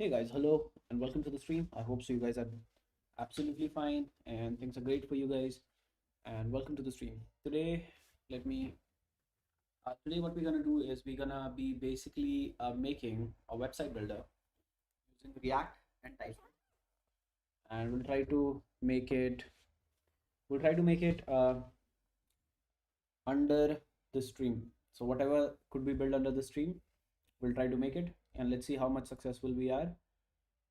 Hey guys, hello and welcome to the stream. I hope so you guys are absolutely fine and things are great for you guys. And welcome to the stream. Let me today what we're gonna do is we're gonna be basically making a website builder using React and TypeScript, and we'll try to make it under the stream. So whatever could be built under the stream, we'll try to make it, and let's see how much successful we are.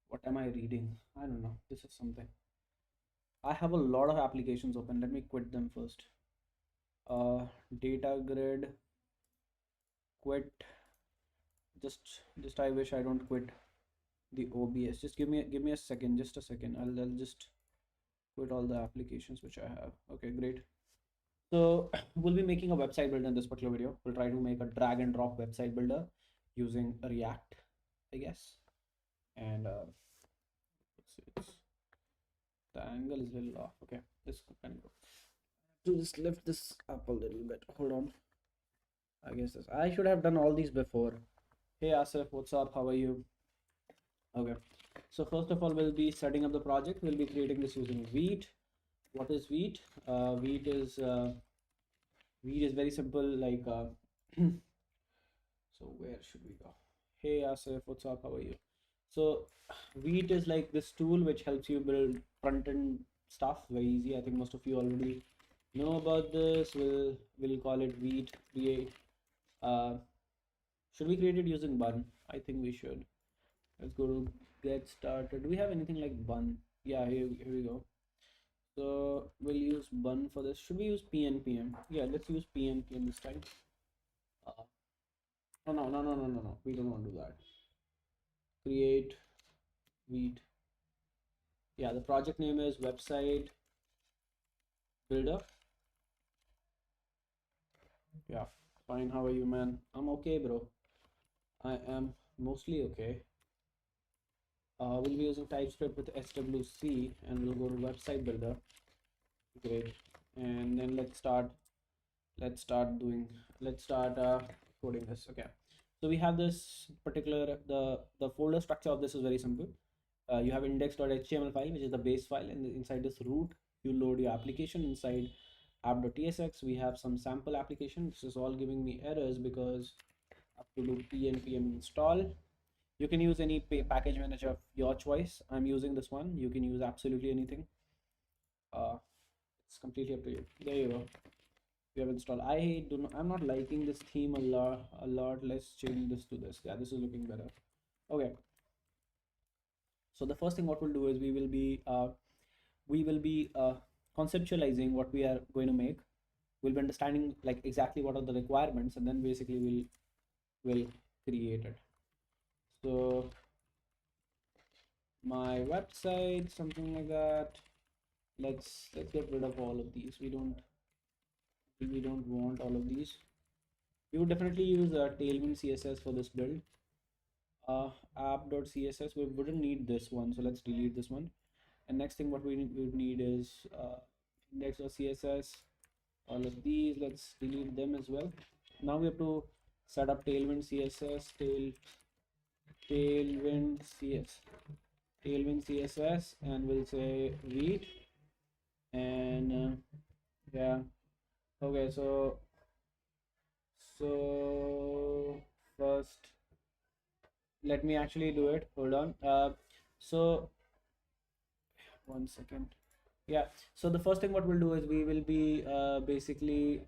What am I reading? I don't know. This is something. I have a lot of applications open. Let me quit them first. Uh, Data grid, quit. Just I wish I don't quit the OBS. Just give me a second, just a second. I'll just quit all the applications which I have. Okay, great. So we'll be making a website builder in this particular video. We'll try to make a drag and drop website builder using React, I guess. And the angle is a little off. Okay, this can go. To just lift this up a little bit. Hold on. I guess this. I should have done all these before. Hey Asif, what's up? How are you? Okay. So first of all, we'll be setting up the project. We'll be creating this using Wheat. What is Wheat? Wheat is very simple. Like so where should we go? Hey Asif, what's up? How are you? So Wheat is like this tool which helps you build front end stuff very easy. I think most of you already know about this. We'll call it Wheat create. Should we create it using bun? I think we should. Let's go to get started. Do we have anything like bun? Yeah, here we go. So we'll use bun for this. Should we use pnpm? Yeah, let's use pnpm this time. No. We don't want to do that. Create Wheat. Yeah, the project name is website builder. Yeah, fine. How are you, man? I'm okay, bro. I am mostly okay. We'll be using TypeScript with SWC, and we'll go to website builder. Great. And then let's start coding this. Okay. So we have this particular, the folder structure of this is very simple. You have index.html file, which is the base file, and inside this root, you load your application. Inside app.tsx, we have some sample application. This is all giving me errors because I have to do pnpm install. You can use any package manager of your choice. I'm using this one. You can use absolutely anything. It's completely up to you. There you go. We have installed. I'm not liking this theme a lot. Let's change this to this. Yeah, this is looking better. Okay. So the first thing what we'll do is we will be conceptualizing what we are going to make. We'll be understanding like exactly what are the requirements, and then basically we'll create it. So my website, something like that. Let's get rid of all of these. We don't want all of these. We would definitely use tailwind css for this build. App.css, we wouldn't need this one, so let's delete this one. And next thing what we would need is index.css. All of these, let's delete them as well. Now we have to set up tailwind css, tailwind css, and we'll say read. And yeah, okay, so first let me actually do it. Hold on. So 1 second. Yeah, so the first thing what we'll do is we will be basically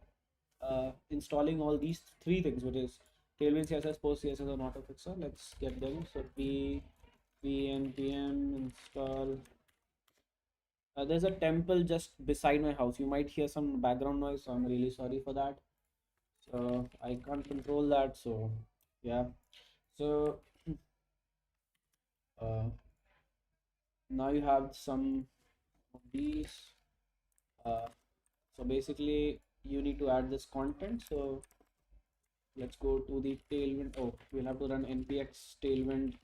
installing all these three things, which is tailwind css, post css, and autofixer. Let's get them. So pnpm install. There's a temple just beside my house. You might hear some background noise, so I'm really sorry for that. So I can't control that, so yeah. So now you have some of these. So basically you need to add this content. So let's go to the tailwind. Oh, we'll have to run npx tailwind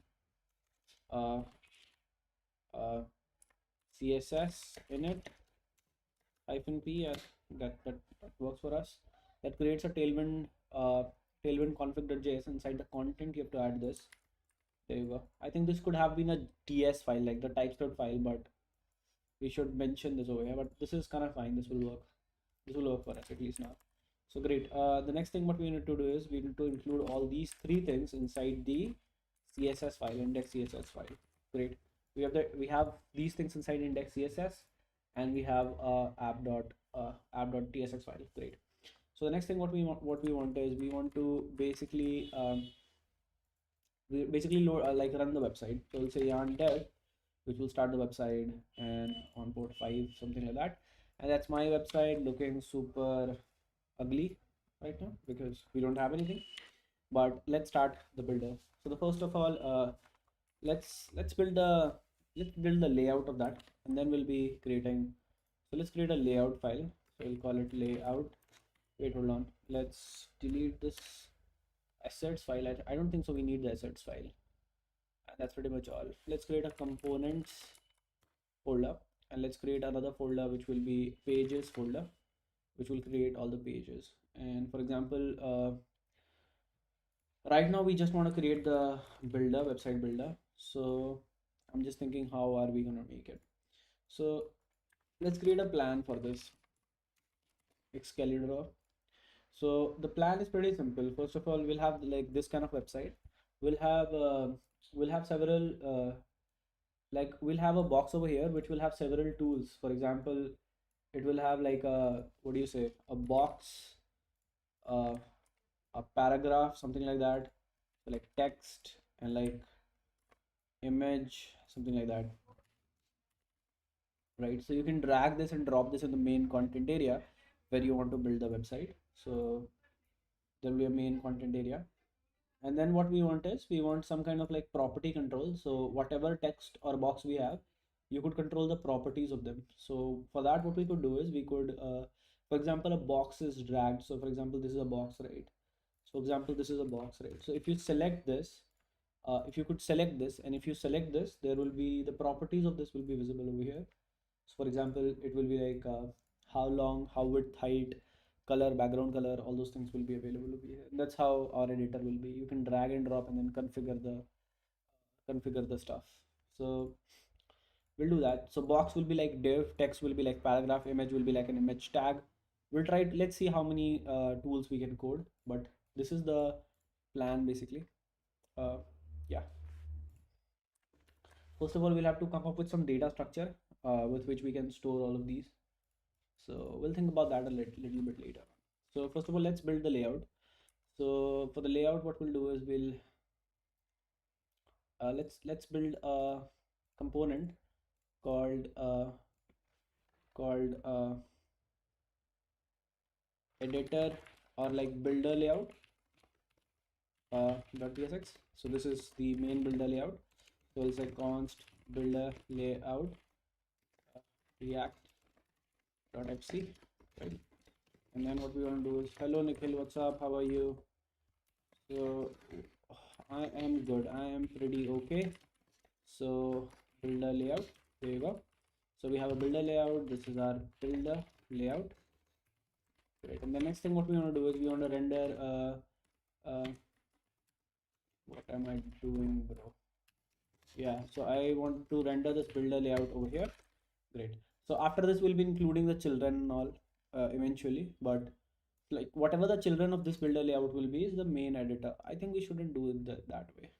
css init -p. That works for us. That creates a tailwind config.js. Inside the content you have to add this. There you go. I think this could have been a TS file, like the TypeScript file, but we should mention this over here. But this is kind of fine. This will work. This will work for us at least now. So great. The next thing what we need to do is we need to include all these three things inside the CSS file, index CSS file. Great. We have these things inside index CSS, and we have app.tsx file. Great. So the next thing what we want is we want to basically load, like run the website. So we'll say yarn dev, which will start the website and on port 5, something like that. And that's my website looking super ugly right now because we don't have anything. But let's start the builder. So the first of all, let's build the layout of that, and then we'll be creating. So let's create a layout file. So we'll call it layout. Wait, hold on. Let's delete this assets file. I don't think so. We need the assets file. And that's pretty much all. Let's create a components folder, and let's create another folder which will be pages folder, which will create all the pages. And for example, right now we just want to create the builder, website builder. So I'm just thinking, how are we going to make it? So let's create a plan for this Excalibur. So the plan is pretty simple. First of all, we'll have like this kind of website. We'll have several like we'll have a box over here which will have several tools. For example, it will have like a, what do you say, a box, uh, a paragraph, something like that, so like text and like image, something like that, right? So you can drag this and drop this in the main content area where you want to build the website. So there will be a main content area. And then what we want is we want some kind of like property control. So whatever text or box we have, you could control the properties of them. So for that, what we could do is we could, for example, a box is dragged. So for example, this is a box, right? So for example, this is a box, right? So if you select this, if you could select this, and if you select this, there will be the properties of this will be visible over here. So for example, it will be like how long, how width, height, color, background color, all those things will be available over here. That's how our editor will be. You can drag and drop and then configure the stuff. So we'll do that. So box will be like div, text will be like paragraph, image will be like an image tag. We'll try it. Let's see how many tools we can code, but this is the plan basically. Uh, yeah. First of all, we'll have to come up with some data structure with which we can store all of these. So we'll think about that a little bit later. So first of all, let's build the layout. So for the layout, what we'll do is we'll let's build a component called editor or like builder layout .tsx. So this is the main builder layout. So it's like const builder layout react.fc, right? And then what we want to do is, hello Nikhil, what's up? How are you? So I am good. I am pretty okay. So builder layout. There you go. So we have a builder layout. This is our builder layout. Great. And the next thing what we want to do is we want to render. What am I doing, bro? Yeah. So I want to render this builder layout over here. Great. So after this, we'll be including the children and all eventually, but like whatever the children of this builder layout will be is the main editor. I think we shouldn't do it that way.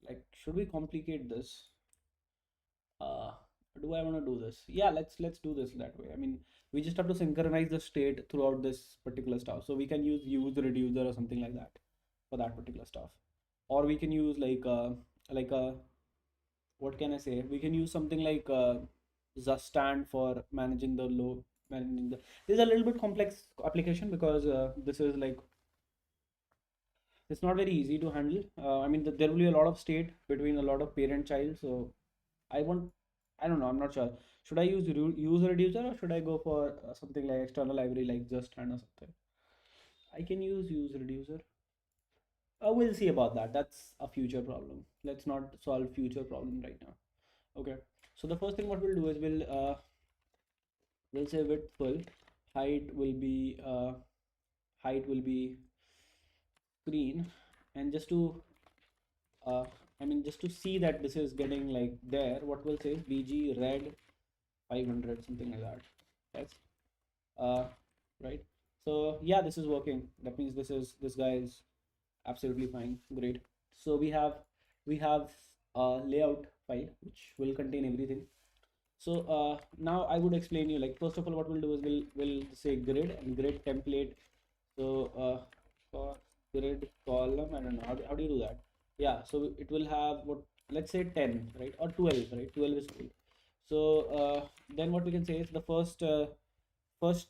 Like, should we complicate this? Uh, do I want to do this? Yeah, let's do this that way. I mean, we just have to synchronize the state throughout this particular stuff. So we can use reducer or something like that for that particular stuff, or we can use like a what can I say? We can use something like Zustand for managing the low managing the. This is a little bit complex application because this is like it's not very easy to handle. I mean, there will be a lot of state between a lot of parent child. So I want, I don't know, I'm not sure. Should I use reducer or should I go for something like external library like Zustand or something? I can use reducer. We'll see about that. That's a future problem. Let's not solve future problem right now. Okay. So the first thing what we'll do is we'll say width full, height will be screen, and just to I mean, just to see that this is getting like there, what we'll say is bg red 500, something like that. Yes. Uh, right. So yeah, this is working. That means this guy is absolutely fine. Great. So we have a layout file which will contain everything. So now I would explain you, like, first of all, what we'll do is we'll say grid and grid template. So for grid column, I don't know how do you do that. Yeah, so it will have what, let's say 10, right, or 12, right? 12 is cool. So then what we can say is the first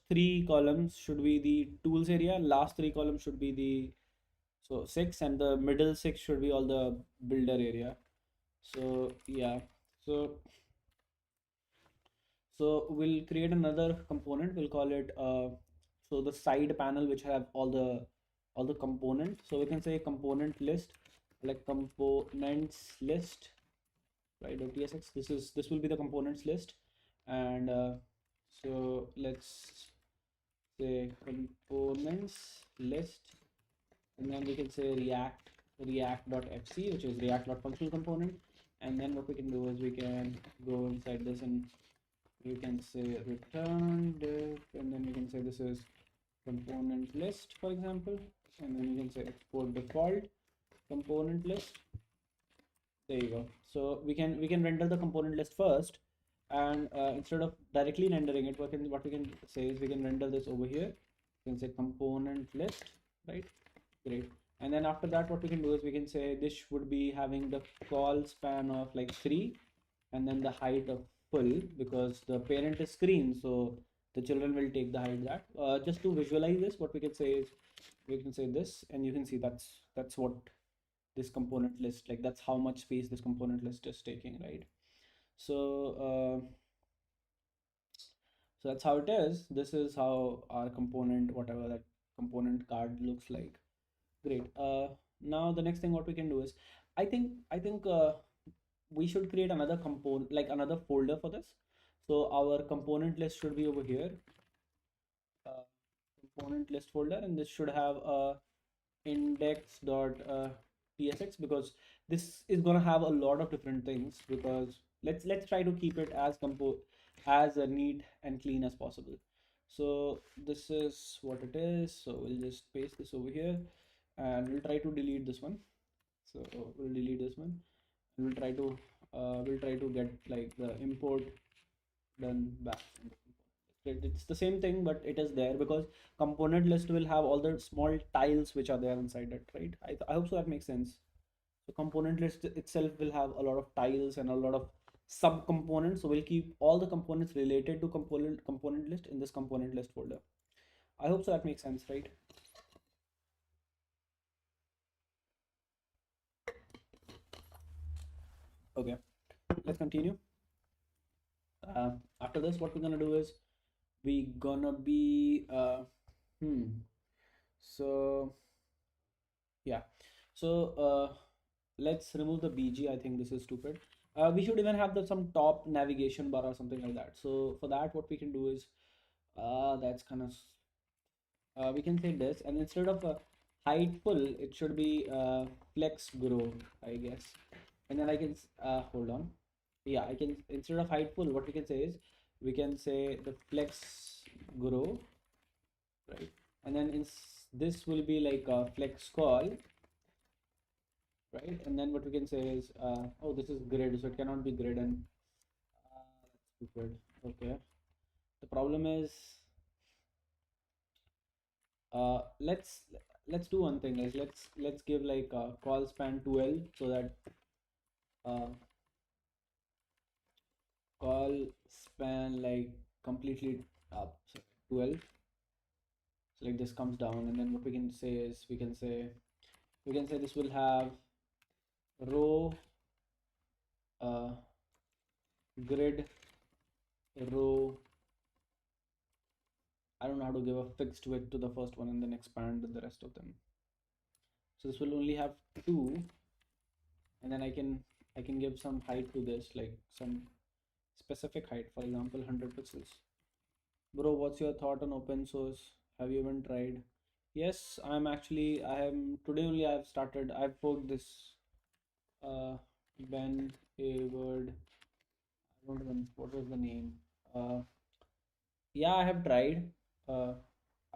three columns should be the tools area, last three columns should be the, so six, and the middle six should be all the builder area. So yeah, so we'll create another component. We'll call it so the side panel which have all the components. So we can say component list, like components list, right? .tsx. This will be the components list, and so let's say components list, and then we can say react.fc, which is react.functional component. And then what we can do is we can go inside this, and you can say return div, and then you can say this is component list, for example, and then you can say export default component list. There you go. So we can render the component list first, and instead of directly rendering it, what we can say is we can render this over here. You can say component list, right? Great. And then after that, what we can do is we can say this would be having the call span of like 3, and then the height of full, because the parent is screen, so the children will take the height that. Just to visualize this, what we can say is we can say this, and you can see that's what this component list, like, that's how much space this component list is taking, right? So so that's how it is. This is how our component, whatever that component card looks like. Great. Now the next thing what we can do is, I think we should create another component, like another folder for this. So our component list should be over here, uh, component list folder, and this should have a index.tsx, because this is gonna have a lot of different things. Because let's try to keep it as neat and clean as possible. So this is what it is. So we'll just paste this over here, and we'll try to delete this one. So we'll delete this one. We'll try to get like the import done back. It's the same thing, but it is there because component list will have all the small tiles which are there inside it, right? I hope so that makes sense. So component list itself will have a lot of tiles and a lot of sub components. So we'll keep all the components related to component list in this component list folder. I hope so that makes sense, right? Okay, let's continue. After this, what we're gonna do is we gonna be so yeah, so let's remove the bg. I think this is stupid. We should even have some top navigation bar or something like that. So for that, what we can do is that's kind of we can say this, and instead of height full, it should be flex grow, I guess. And then I can hold on. Yeah, I can, instead of height full, what we can say is we can say the flex grow, right? And then this will be like a flex call, right? And then what we can say is oh, this is grid, so it cannot be grid, and that's stupid. Okay, the problem is let's do one thing, is let's give like a call span 12, so that uh, call span like completely up, so 12. So like this comes down, and then what we can say is we can say this will have row uh, grid row. I don't know how to give a fixed width to the first one and then expand the rest of them. So this will only have 2, and then I can give some height to this, like some specific height, for example 100 pixels. Bro, what's your thought on open source? Have you even tried? Yes, I am today only I've forked this uh, Ben Hayward. I don't remember what was the name. Uh, yeah, I have tried. Uh,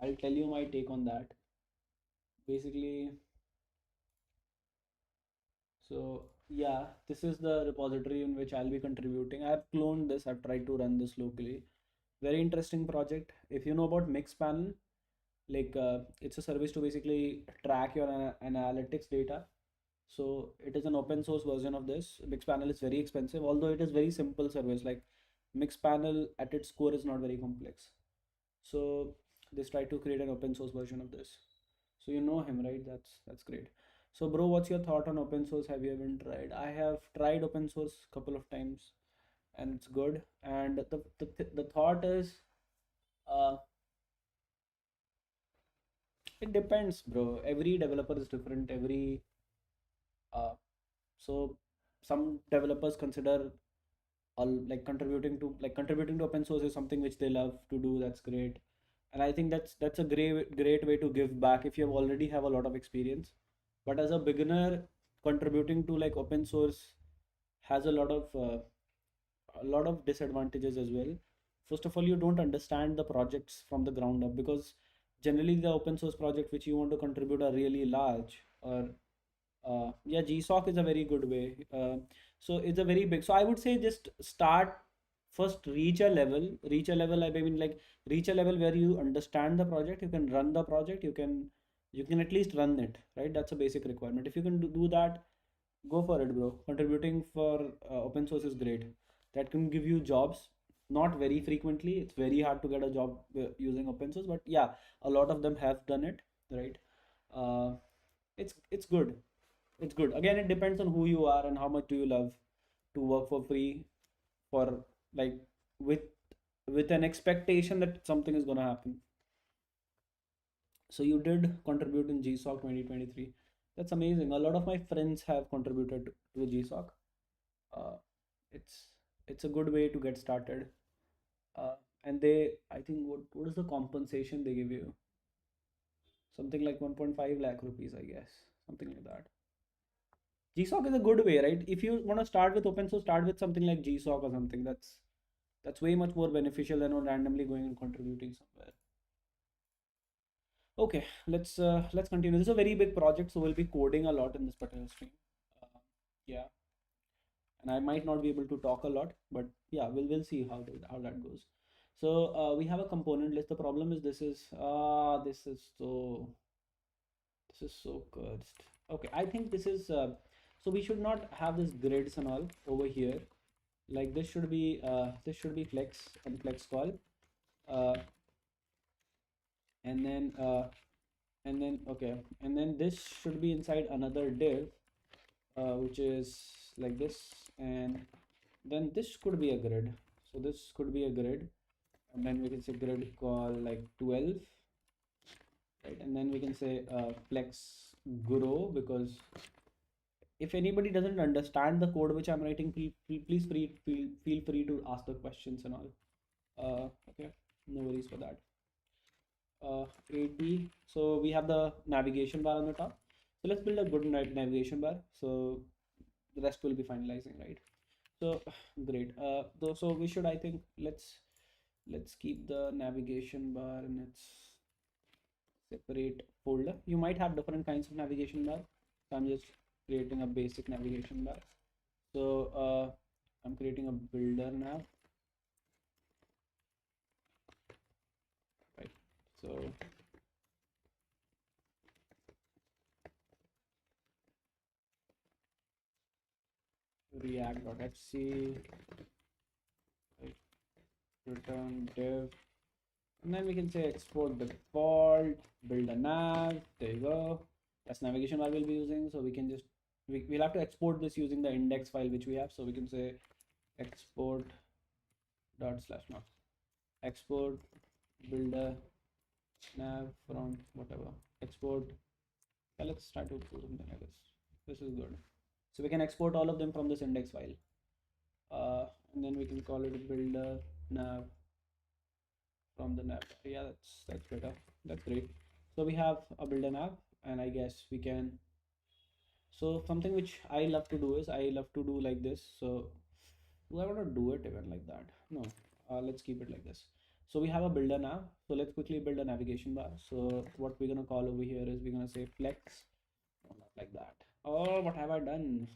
I'll tell you my take on that. Basically, so yeah, this is the repository in which I'll be contributing. I've cloned this. I've tried to run this locally. Very interesting project. If you know about Mixpanel, like it's a service to basically track your analytics data. So it is an open source version of this. Mixpanel is very expensive, although it is very simple service. Like Mixpanel at its core is not very complex. So this try to create an open source version of this. So you know him, right? That's great. So bro, what's your thought on open source? Have you ever tried? I have tried open source a couple of times, and it's good. And the thought is, uh, it depends, bro. Every developer is different. Uh, so some developers consider all like contributing to open source is something which they love to do. That's great, and I think that's a great way to give back if you already have a lot of experience. But as a beginner, contributing to like open source has a lot of disadvantages as well. First of all, you don't understand the projects from the ground up, because generally the open source project which you want to contribute are really large, or yeah, GSOC is a very good way. So it's a very big. So I would say just start first, reach a level. I mean, like reach a level where you understand the project, you can run the project, you can at least run it, right? That's a basic requirement. If you can do that, go for it, bro. Contributing for open source is great. That can give you jobs. Not very frequently. It's very hard to get a job using open source, but yeah, a lot of them have done it, right? Uh, it's good. It's good. Again, it depends on who you are and how much do you love to work for free, for like with with an expectation that something is gonna happen. So you did contribute in GSOC 2023. That's amazing. A lot of my friends have contributed to GSOC. Uh, it's it's a good way to get started. And I think what is the compensation they give you? Something like 1.5 lakh rupees, I guess. Something like that. GSOC is a good way, right? If you want to start with open source, start with something like GSOC or something. That's way much more beneficial than randomly going and contributing somewhere. Okay, let's continue. This is a very big project, so we'll be coding a lot in this particular stream. Yeah, and I might not be able to talk a lot, but yeah, we'll see how that goes. So we have a component list. The problem is this is so cursed. Okay, I think this is so we should not have this grids and all over here. Like this should be flex and flex call, uh, and then okay, and then this should be inside another div, which is like this, and then this could be a grid. So this could be a grid, and then we can say grid call like 12, right? And then we can say flex grow, because if anybody doesn't understand the code which I'm writing, feel free to ask the questions and all. Okay, no worries for that. 80. So we have the navigation bar on the top. So let's build a good navigation bar. So the rest will be finalizing, right? So great. So we should, I think, let's keep the navigation bar in its separate folder. You might have different kinds of navigation bar. So I'm just creating a basic navigation bar. So I'm creating a builder nav, right? So react.hc, right? Return div, and then we can say export default, build a nav. There you go. That's navigation bar we'll be using. So we can just we'll have to export this using the index file which we have. So we can say export dot slash nav, export builder nav from whatever, export. Yeah, let's try to do something like this. This is good. So we can export all of them from this index file, and then we can call it builder nav from the nav. Yeah, that's better. That's great. So we have a builder nav, and I guess we can. So something which I love to do is I love to do like this. So do I want to do it even like that? No. Let's keep it like this. So we have a builder now. So let's quickly build a navigation bar. So what we're gonna call over here is we're gonna say flex. No, not like that. Oh, what have I done?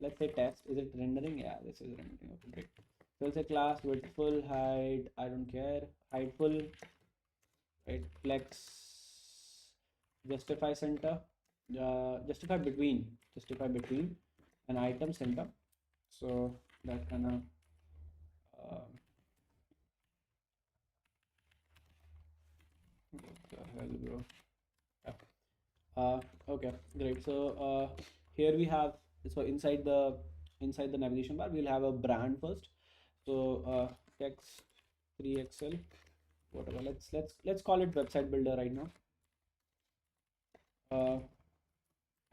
Let's say test. Is it rendering? Yeah, this is rendering. Okay, great. So let's say class width full, height. I don't care. Height full. Right. Flex. Justify center. Justify between an item center. So that kind of what the hell, bro? Yeah. Okay, great. So here we have, so inside the navigation bar we'll have a brand first. So text 3xl whatever. Let's call it website builder right now.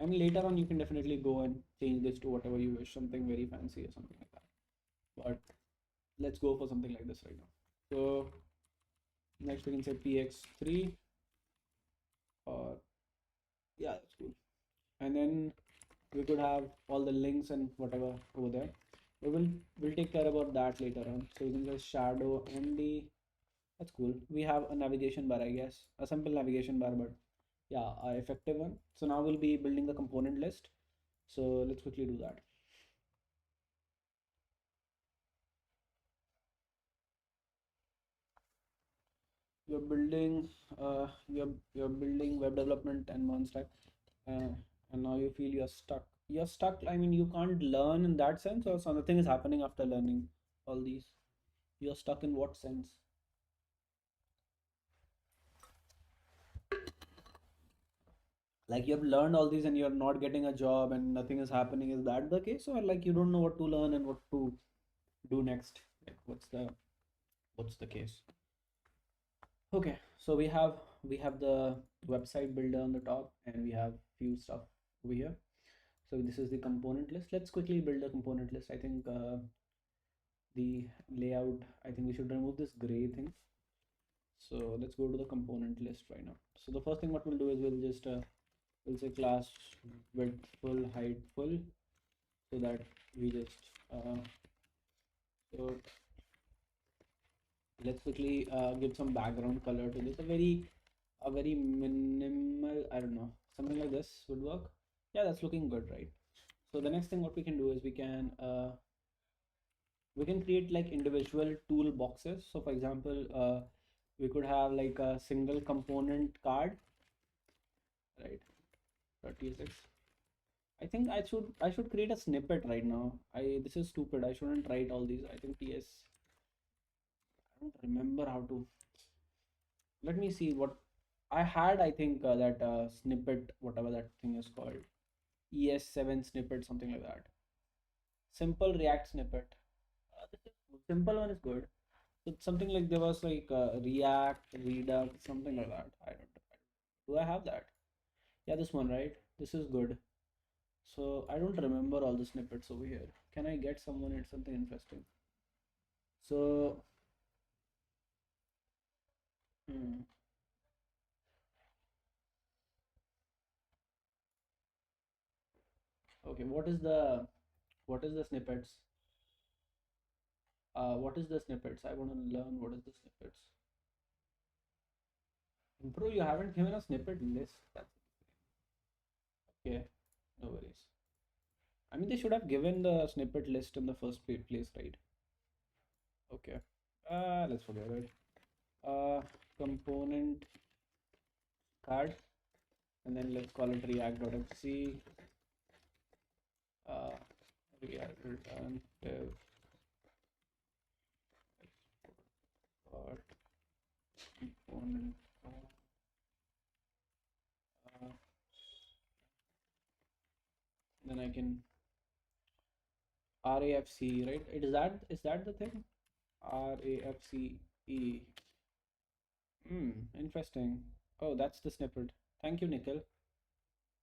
I mean later on you can definitely go and change this to whatever you wish, something very fancy or something like that. But let's go for something like this right now. So next we can say px3, or yeah, that's cool. And then we could have all the links and whatever over there. We'll take care about that later on. So we can just shadow MD. That's cool. We have a navigation bar, I guess, a simple navigation bar, but yeah, a effective one. So now we'll be building the component list. So let's quickly do that. You're building you're building web development and Monstack, and now you feel you're stuck. You're stuck. I mean, you can't learn in that sense, or something is happening after learning all these. You're stuck in what sense? Like you've learned all these and you're not getting a job and nothing is happening. Is that the case, or like you don't know what to learn and what to do next? Like what's the case? Okay, so we have the website builder on the top, and we have few stuff over here. So this is the component list. Let's quickly build a component list. I think the layout, I think we should remove this gray thing. So let's go to the component list right now. So the first thing what we'll do is we'll just we'll say class width full, height full, so that we just so let's quickly give some background color to this. A very minimal, I don't know, something like this would work. Yeah, that's looking good, right? So the next thing what we can do is we can create like individual tool boxes. So for example, we could have like a single component card, right? .tsx. I think I should create a snippet right now. This is stupid. I shouldn't write all these. I think ts. I don't remember how to. Let me see what I had. I think that snippet, whatever that thing is called, ES7 snippet, something like that. Simple React snippet. This is simple one is good. So something like there was like React, Redux, something like that. I don't know. Do I have that? Yeah, this one, right? This is good. So I don't remember all the snippets over here. Can I get someone at something interesting? So, hmm, okay, what is the snippets? What is the snippets? I want to learn what is the snippets. Bro, you haven't given a snippet list. That's okay. No worries. I mean, they should have given the snippet list in the first place, right? Okay. Let's forget it. Component card, and then let's call it react.fc. Uh, React return div export component. Uh, then I can RAFC, right? Is that the thing? RAFCE. Interesting. Oh, that's the snippet. Thank you, Nikhil,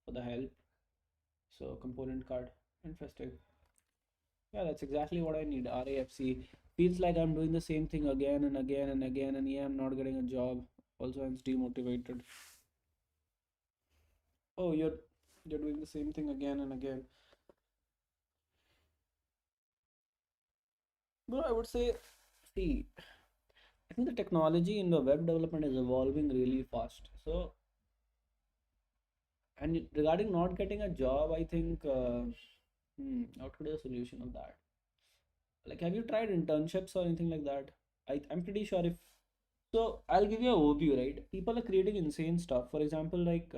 for the help. So component card. Interesting. Yeah, that's exactly what I need. RAFC. Feels like I'm doing the same thing again and again and again, and yeah, I'm not getting a job. Also, I'm demotivated. Oh, you're You're doing the same thing again and again. Bro, I would say, see, I think the technology in the web development is evolving really fast. So, and regarding not getting a job, I think, what could be the solution of that? Like, have you tried internships or anything like that? I'm pretty sure if so, I'll give you an overview, right? People are creating insane stuff. For example, like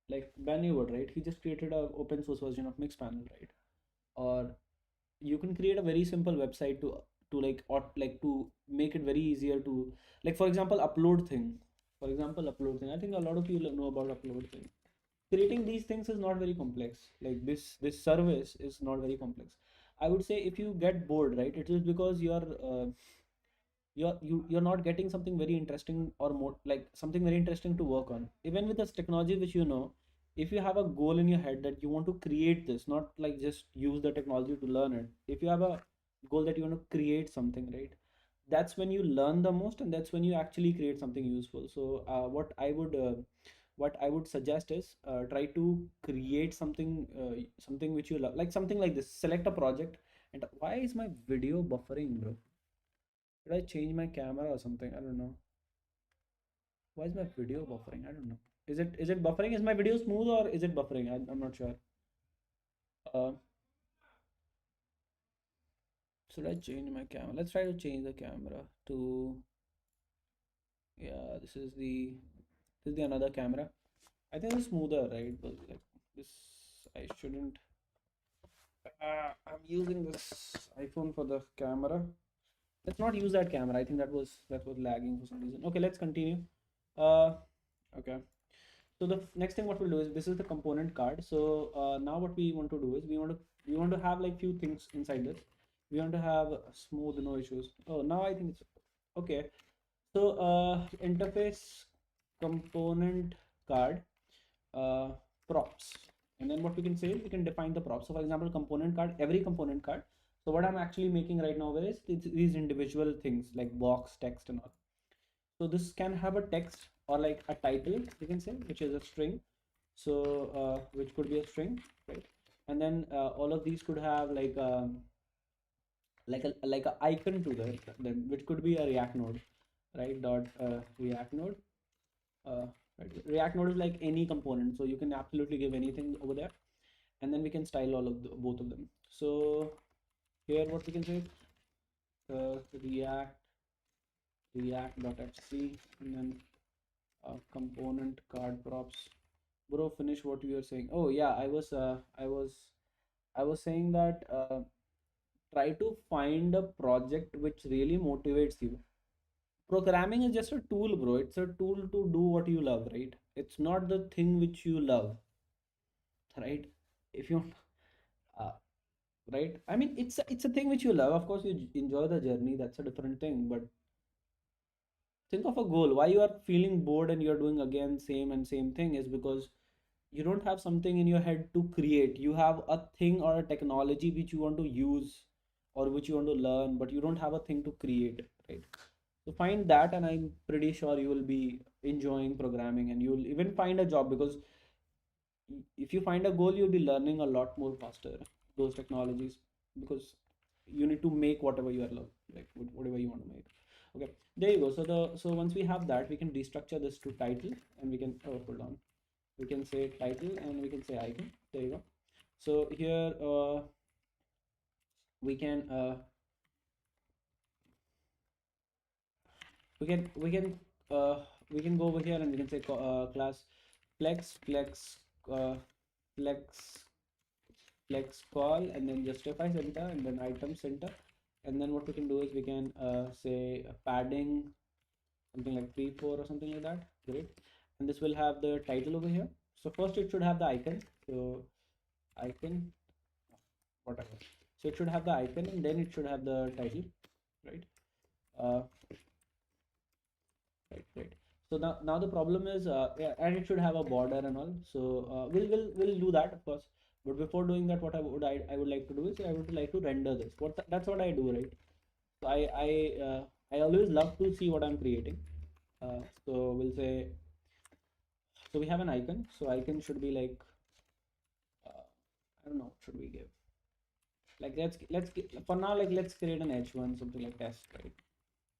like Ben Wood, right? He just created a open source version of Mixpanel, right? Or you can create a very simple website to like or like to make it very easier to, like, for example, upload thing. For example, upload thing. I think a lot of people know about upload thing. Creating these things is not very complex. Like this service is not very complex. I would say if you get bored, right, it is because you're not getting something very interesting or more like something very interesting to work on. Even with this technology, which if you have a goal in your head that you want to create this, not like just use the technology to learn it. If you have a goal that you want to create something, right, that's when you learn the most, and that's when you actually create something useful. So what I would suggest is try to create something which you love, like something like this. Select a project. And why is my video buffering, bro? Did I change my camera or something? I don't know. Why is my video buffering? I don't know. Is it buffering? Is my video smooth or is it buffering? I'm not sure. Uh, should I change my camera? Let's try to change the camera to, yeah. This is the another camera. I think it's smoother, right? But like this, I shouldn't. I'm using this iPhone for the camera. Let's not use that camera. I think that was lagging for some reason. Okay, let's continue. Uh, okay. So the next thing what we'll do is, this is the component card. So now what we want to do is, we want to have like few things inside this. We want to have smooth, no issues. Oh, now I think it's okay. So interface component card, uh, props, and then what we can say is we can define the props. So for example, component card, every component card. So what I'm actually making right now is these individual things like box, text, and all. So this can have a text or like a title, you can say, which is a string. So which could be a string, right? And then all of these could have like a icon to them, which could be a React node, right? Dot React node. Uh, right. React node is like any component, so you can absolutely give anything over there, and then we can style all of both of them. So here what we can say, React.hc, and then component card props. Bro, finish what you were saying. Oh yeah, I was saying that try to find a project which really motivates you. Programming is just a tool, bro. It's a tool to do what you love, right? It's not the thing which you love, right? If you uh, right, I mean, it's a thing which you love. Of course, you enjoy the journey. That's a different thing. But think of a goal. Why you are feeling bored and you're doing again same and same thing is because you don't have something in your head to create. You have a thing or a technology which you want to use or which you want to learn, but you don't have a thing to create, right? So find that, and I'm pretty sure you will be enjoying programming, and you'll even find a job, because if you find a goal, you'll be learning a lot more faster those technologies, because you need to make whatever you are like whatever you want to make. Okay, there you go. So once we have that, we can restructure this to title, and we can, oh, hold on, we can say title and we can say icon. There you go. So here we can uh, we can go over here and we can say class flex uh, flex flex call, and then justify center, and then item center. And then what we can do is we can say padding something like 3 4 or something like that. Great. And this will have the title over here. So first it should have the icon. So icon, whatever. So it should have the icon, and then it should have the title, right? Uh, right. So now the problem is, yeah, and it should have a border and all. So we'll do that, of course. But before doing that, what I would like to do is I would like to render this. That's what I do, right? So I always love to see what I'm creating. So we'll say, So we have an icon. So icon should be like, I don't know, what should we give? Like for now, like let's create an h1, something like test, right?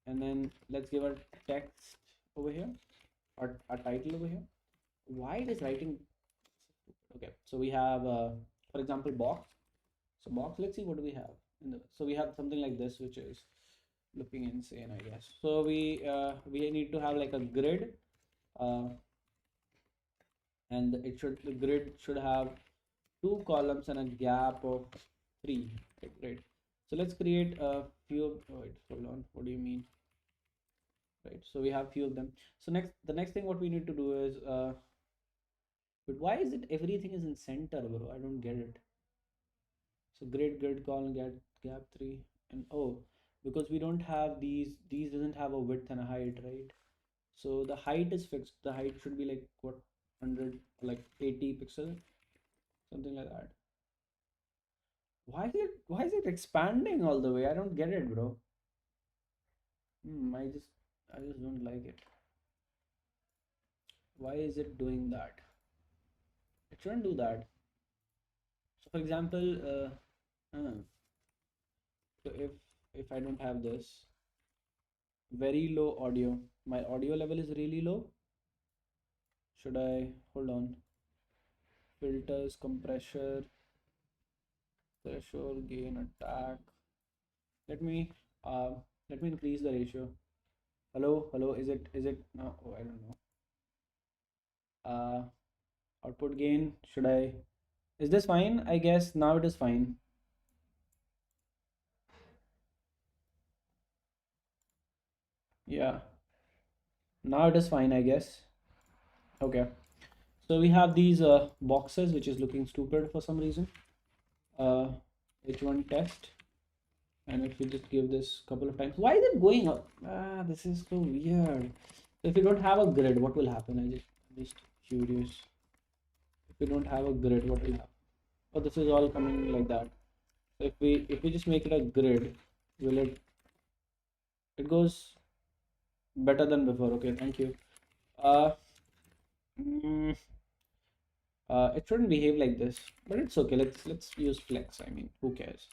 And then let's give a text over here, or a title over here. Why it is writing? Okay, so we have, for example, box. So box, let's see what do we have in the, so we have something like this, which is looking insane, I guess. So we need to have like a grid, uh, and the grid should have two columns and a gap of three. Okay, great. So let's create a few. Oh, wait, hold on. What do you mean? Right. So we have few of them. So the next thing what we need to do is, but why is it everything is in center, bro? I don't get it. So grid column gap three, and oh, because we don't have these doesn't have a width and a height, right? So the height is fixed. The height should be like what, 100, like 80 pixel, something like that. Why is it expanding all the way? I don't get it, bro. I just don't like it. Why is it doing that? It shouldn't do that. So for example, so if I don't have this very low audio, my audio level is really low. Should I hold on? Filters, compressor, threshold, gain, attack. Let me uh let me increase the ratio. Hello, is it no? Oh, I don't know. Output gain. Should I? Is this fine? I guess now it is fine. Yeah, now it is fine, I guess. Okay. So we have these boxes, which is looking stupid for some reason. Uh, H1 test, and if we just give this couple of times, why is it going up? Ah, this is so weird. So if you don't have a grid, what will happen? I'm just curious. If you don't have a grid, what will happen? Oh, this is all coming like that. So if we just make it a grid, will it goes better than before? Okay, thank you. Uh, mm, it shouldn't behave like this, but it's okay. Let's use flex. I mean, who cares?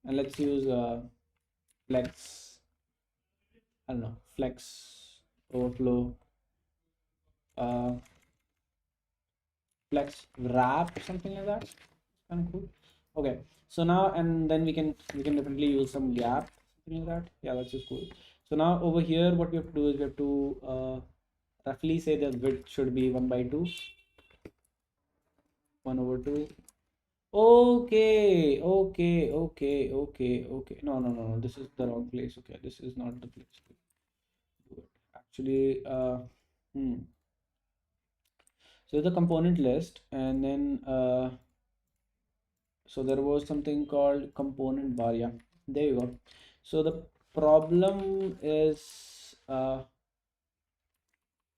And let's use flex. I don't know, flex overflow, uh, flex wrap, something like that. Kind of cool. Okay, so now and then we can definitely use some gap, something like that. Yeah, that's just cool. So now over here, what we have to do is we have to roughly say the width should be 1 by 2, 1 over 2. Okay. No. This is the wrong place. Okay, this is not the place to do it. Actually, so the component list, and then so there was something called component bar. Yeah, there you go. So the problem is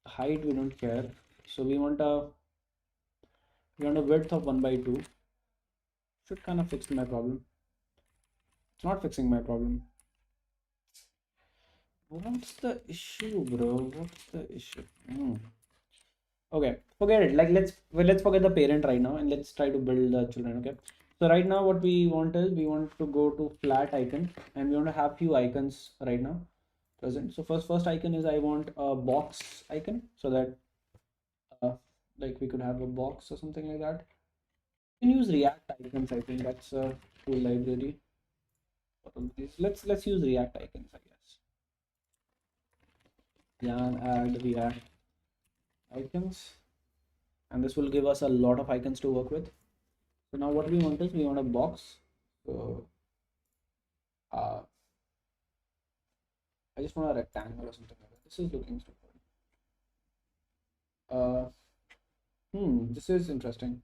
height. We don't care. So we want a width of 1 by 2. Should kind of fix my problem. It's not fixing my problem. What's the issue, bro? What's the issue? Okay, forget it. Like let's forget the parent right now and let's try to build the children. Okay. So right now what we want is we want to go to flat icon and we want to have few icons right now present. So first icon is I want a box icon so that uh, like we could have a box or something like that. You can use React icons. I think that's a cool library. Let's use React icons, I guess. Yeah, add React icons, and this will give us a lot of icons to work with. So now what we want is we want a box. So uh, I just want a rectangle or something like that. This is looking stupid. Uh, this is interesting.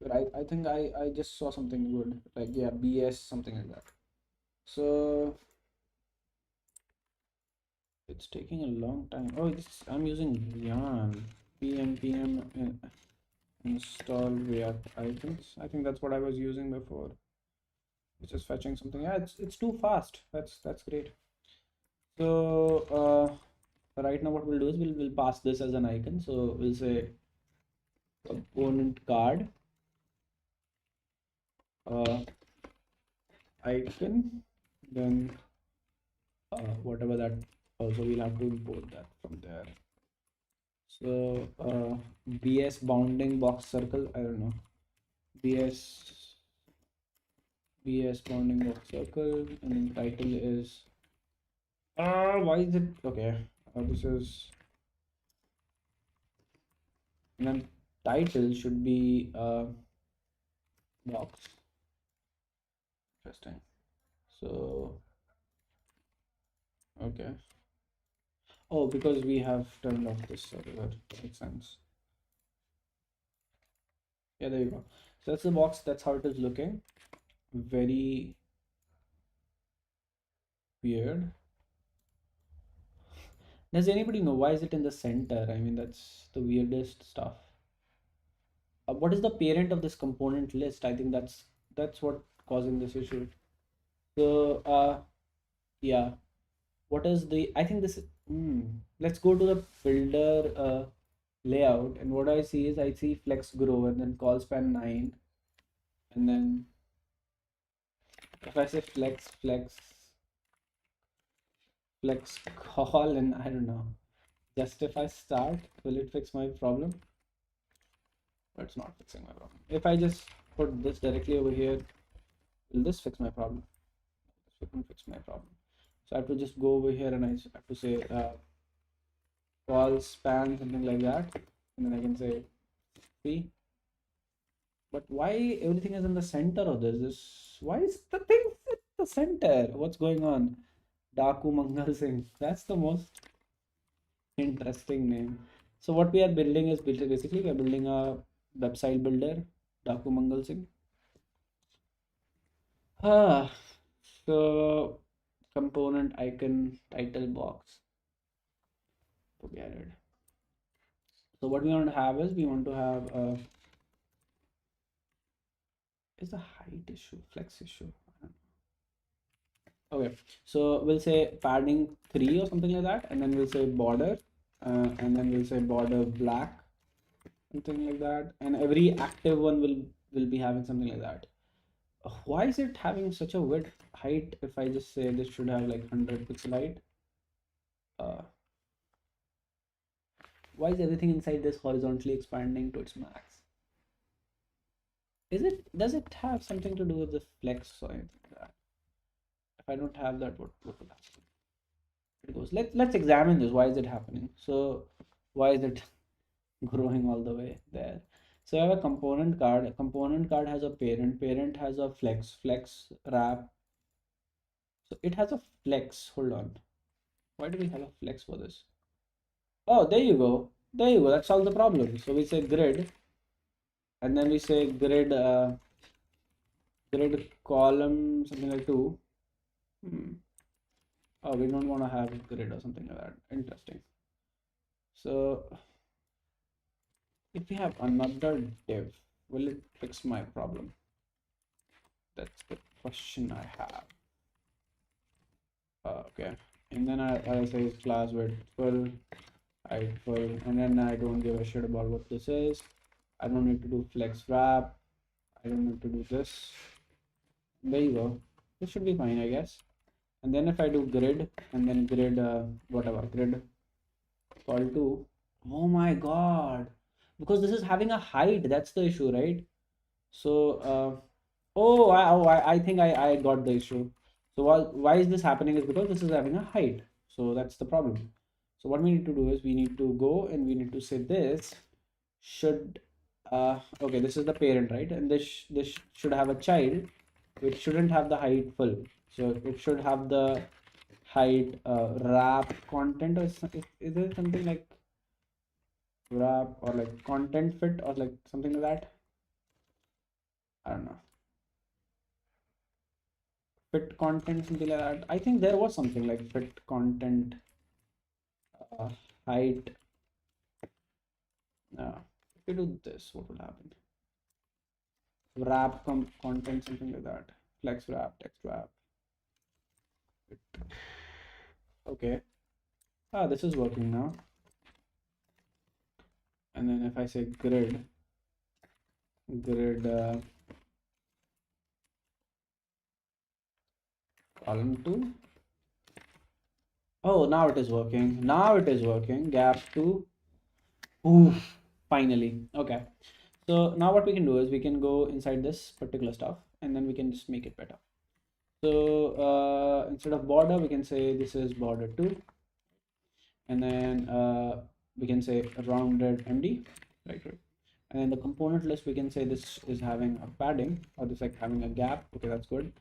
But I think I just saw something good, like yeah, BS, something like that. So it's taking a long time. Oh, I'm using yarn pm install React icons. I think that's what I was using before. It's just fetching something. Yeah, it's too fast. That's great. So right now what we'll do is we'll pass this as an icon. So we'll say component card icon, then whatever that, also we'll have to import that from there. So bs bounding box circle, I don't know, bs bounding box circle, and then title is why is it okay, this is, and then title should be box. Interesting. So okay, oh, because we have turned off this server, makes sense. Yeah, there you go. So that's the box, that's how it is looking. Very weird. Does anybody know why is it in the center? I mean, that's the weirdest stuff. What is the parent of this component list? I think that's what causing this issue. So yeah, what is the, I think this, let's go to the builder layout, and what I see is I see flex grow and then call span 9, and then if I say flex call, and I don't know, justify start, will it fix my problem? But it's not fixing my problem. If I just put this directly over here, will this fix my problem? This wouldn't fix my problem. So I have to just go over here and I have to say call span, something like that, and then I can say see. But why everything is in the center of this? Why is the thing at the center? What's going on? Daku Mangal Singh. That's the most interesting name. So what we are building is basically we are building a website builder, Daku Mangal Singh. Ah, so component icon title box to be added. So what we want to have is we want to have a, is the height issue, flex issue. Okay, so we'll say padding 3 or something like that, and then we'll say border, and then we'll say border black, something like that, and every active one will be having something like that. Why is it having such a width height? If I just say this should have like 100 pixel height, why is everything inside this horizontally expanding to its max? Does it have something to do with the flex or anything like that? If I don't have that, what will happen? It goes, let's examine this. Why is it happening? So why is it growing all the way there? So I have a component card. A component card has a parent. Parent has a flex wrap. So it has a flex. Hold on. Why do we have a flex for this? Oh, there you go. There you go. That solves the problem. So we say grid, and then we say grid column something like 2. Oh, we don't want to have grid or something like that. Interesting. So if we have another div, will it fix my problem? That's the question I have. Okay, and then I say class width full, height full, and then I don't give a shit about what this is. I don't need to do flex wrap. I don't need to do this. There you go. This should be fine, I guess. And then if I do grid and then grid whatever grid call to, oh my god, because this is having a height, that's the issue, right? So I think I got the issue. So why is this happening is because this is having a height, so that's the problem. So what we need to do is we need to go and we need to say this should okay, this is the parent, right? And this should have a child which shouldn't have the height full, so it should have the height wrap content, or is there something like wrap or like content fit or like something like that? I don't know, fit content, something like that. I think there was something like fit content uh, height. If you do this, what will happen? Wrap content, something like that. Flex wrap, text wrap. Okay. This is working now. And then if I say grid, grid column 2. Oh, now it is working. Now it is working. Gap 2. Ooh, finally. Okay. So now what we can do is we can go inside this particular stuff and then we can just make it better. So instead of border, we can say this is border 2. And then we can say rounded MD, right? And then the component list, we can say this is having a padding, or this like having a gap. Okay, that's good.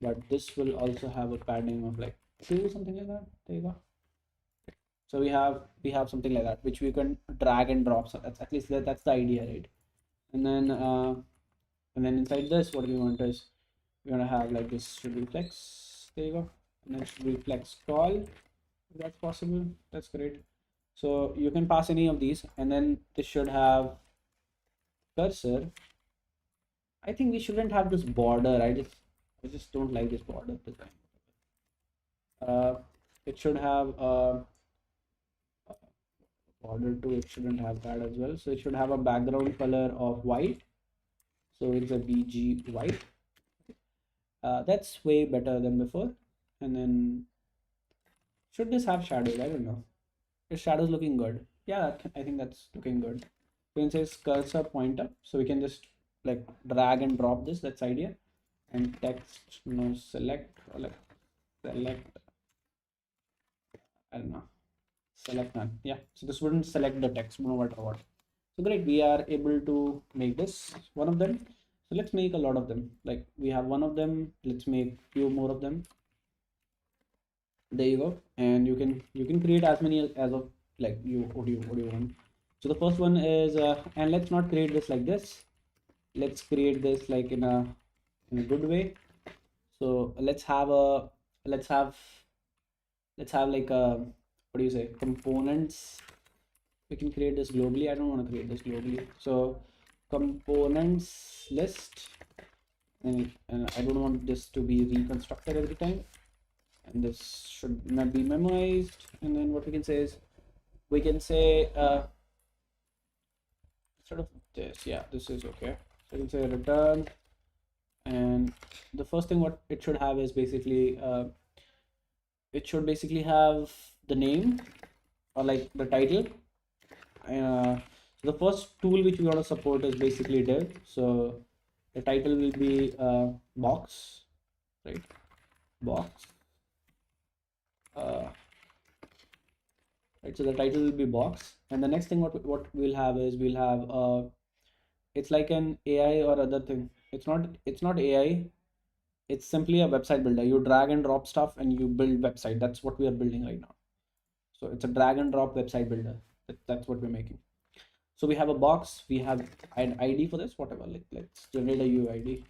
But this will also have a padding of like 2, something like that. There you go. So we have something like that, which we can drag and drop. So that's at least that's the idea, right? And then inside this, what we want is we're gonna have like this should be flex. There you go. And then should be flex call. If that's possible. That's great. So you can pass any of these, and then this should have cursor. I think we shouldn't have this border. I just don't like this border design. It should have border 2. It shouldn't have that as well. So it should have a background color of white. So it's a BG white. That's way better than before. And then should this have shadows? I don't know. The shadows looking good. Yeah, I think that's looking good. We can say cursor pointer, so we can just like drag and drop this. That's idea. And text, no, select or like select. I don't know. Select none. Yeah. So this wouldn't select the text, no matter what. So great. We are able to make this one of them. So let's make a lot of them. Like we have one of them. Let's make few more of them. There you go. And you can create as many as of like what do you want. So the first one is and let's not create this like this. Let's create this like in a good way. So let's have like a, what do you say, components. We can create this globally. I don't want to create this globally. So components list, and I don't want this to be reconstructed every time. And this should not be memorized. And then what we can say is we can say sort of this. Yeah, this is okay. So we can say return, and the first thing what it should have is basically it should basically have the name or like the title. The first tool which we want to support is basically div. So the title will be box, right? Box. Right. So the title will be box, and the next thing what we'll have is we'll have it's like an AI or other thing. It's not AI. It's simply a website builder. You drag and drop stuff and you build website. That's what we are building right now. So it's a drag and drop website builder. That's what we're making. So we have a box. We have an ID for this. Whatever. Let's generate a UID.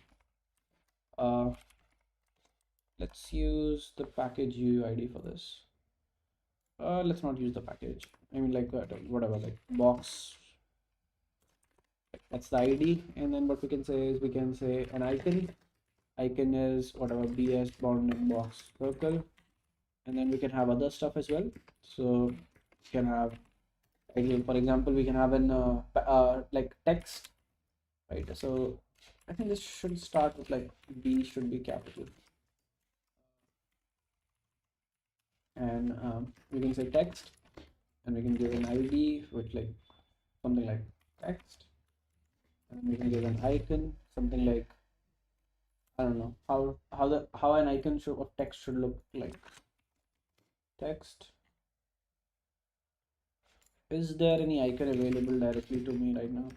Let's use the package UID for this. Let's not use the package. I mean, like whatever, like box. That's the ID. And then what we can say is we can say an icon. Icon is whatever, BS bounding box circle. And then we can have other stuff as well. So we can have, for example, we can have an like text, right? So I think this should start with like B should be capital. And we can say text, and we can give an ID with like something like text, and we can give an icon something like, I don't know how an icon of text should look like. Text. Is there any icon available directly to me right now?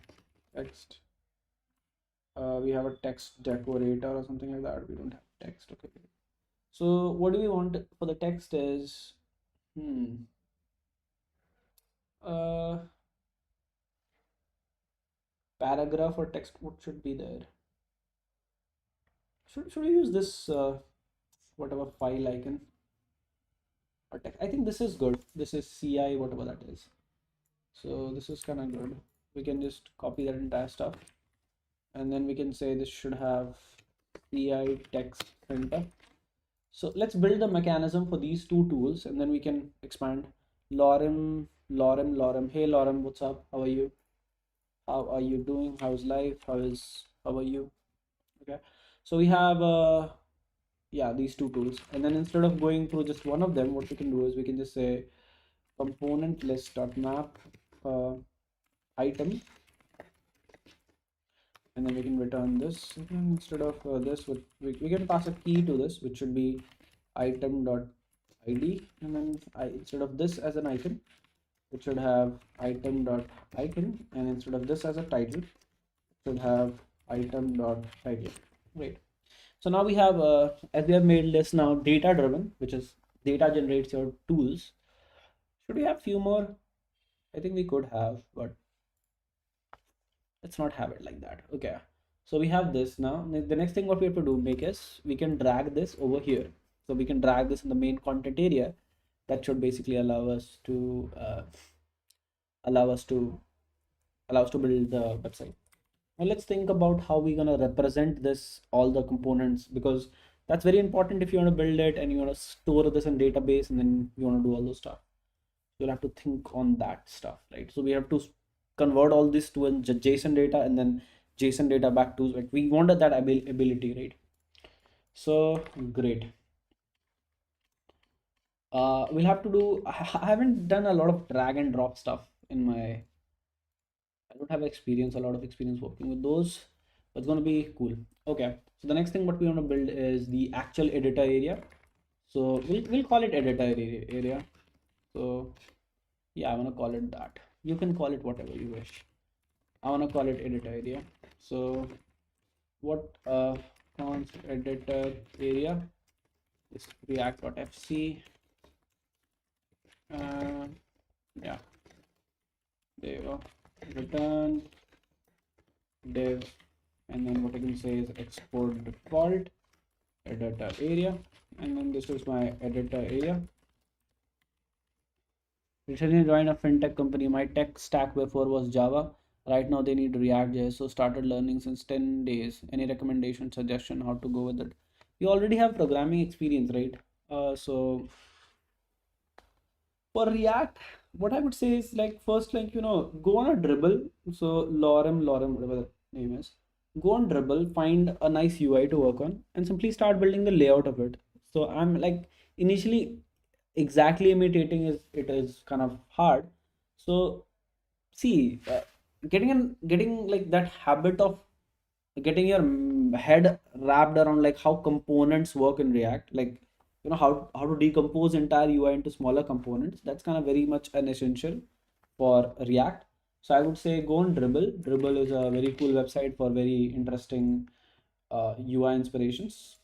Text. We have a text decorator or something like that. We don't have text. Okay. So what do we want for the text is paragraph or text. What should be there? Should we use this whatever file icon or text? I think this is good. This is CI whatever that is. So this is kind of good. We can just copy that entire stuff, and then we can say this should have CI text center. So let's build the mechanism for these two tools, and then we can expand. Lorem. Hey Lorem, what's up? How are you? How are you doing? How's life? How are you? Okay, so we have yeah, these two tools, and then instead of going through just one of them, what we can do is we can just say component list dot map item, and then we can return this again. Instead of this, we can pass a key to this, which should be item dot id, and then instead of this as an item, it should have item dot icon, and instead of this as a title, it should have item dot title. Great. So now we have, as we have made this now data driven, which is data generates your tools. Should we have few more? I think we could have, but let's not have it like that. Okay. So we have this now. The next thing what we have to do make is we can drag this over here. So we can drag this in the main content area. That should basically allow us to allow us to build the website. Now let's think about how we're gonna represent this, all the components, because that's very important if you want to build it and you want to store this in database and then you want to do all those stuff. You'll have to think on that stuff, right? So we have to convert all this to a JSON data and then JSON data back to, like, we wanted that ability, right? So great. We'll have to do, I haven't done a lot of drag and drop stuff in my, I don't have experience, a lot of experience working with those, but it's going to be cool. Okay, so the next thing what we want to build is the actual editor area. So we'll call it editor area. So yeah, I want to call it that. You can call it whatever you wish. I want to call it editor area. So what const editor area is react.fc. Yeah, there you go. Return div, and then what I can say is export default editor area, and then this is my editor area. Recently joined a fintech company. My tech stack before was Java. Right now they need React.js, so started learning since 10 days. Any recommendation, suggestion, how to go with it? You already have programming experience, right? So for React, what I would say is, like, first, like, go on a dribble. So Lorem, whatever the name is, go on dribble, find a nice UI to work on, and simply start building the layout of it. So I'm like, initially exactly imitating is kind of hard. So see, getting like that habit of getting your head wrapped around like how components work in React, like, how to decompose entire UI into smaller components. That's kind of very much an essential for React. So I would say go on Dribble. Dribble is a very cool website for very interesting UI inspirations.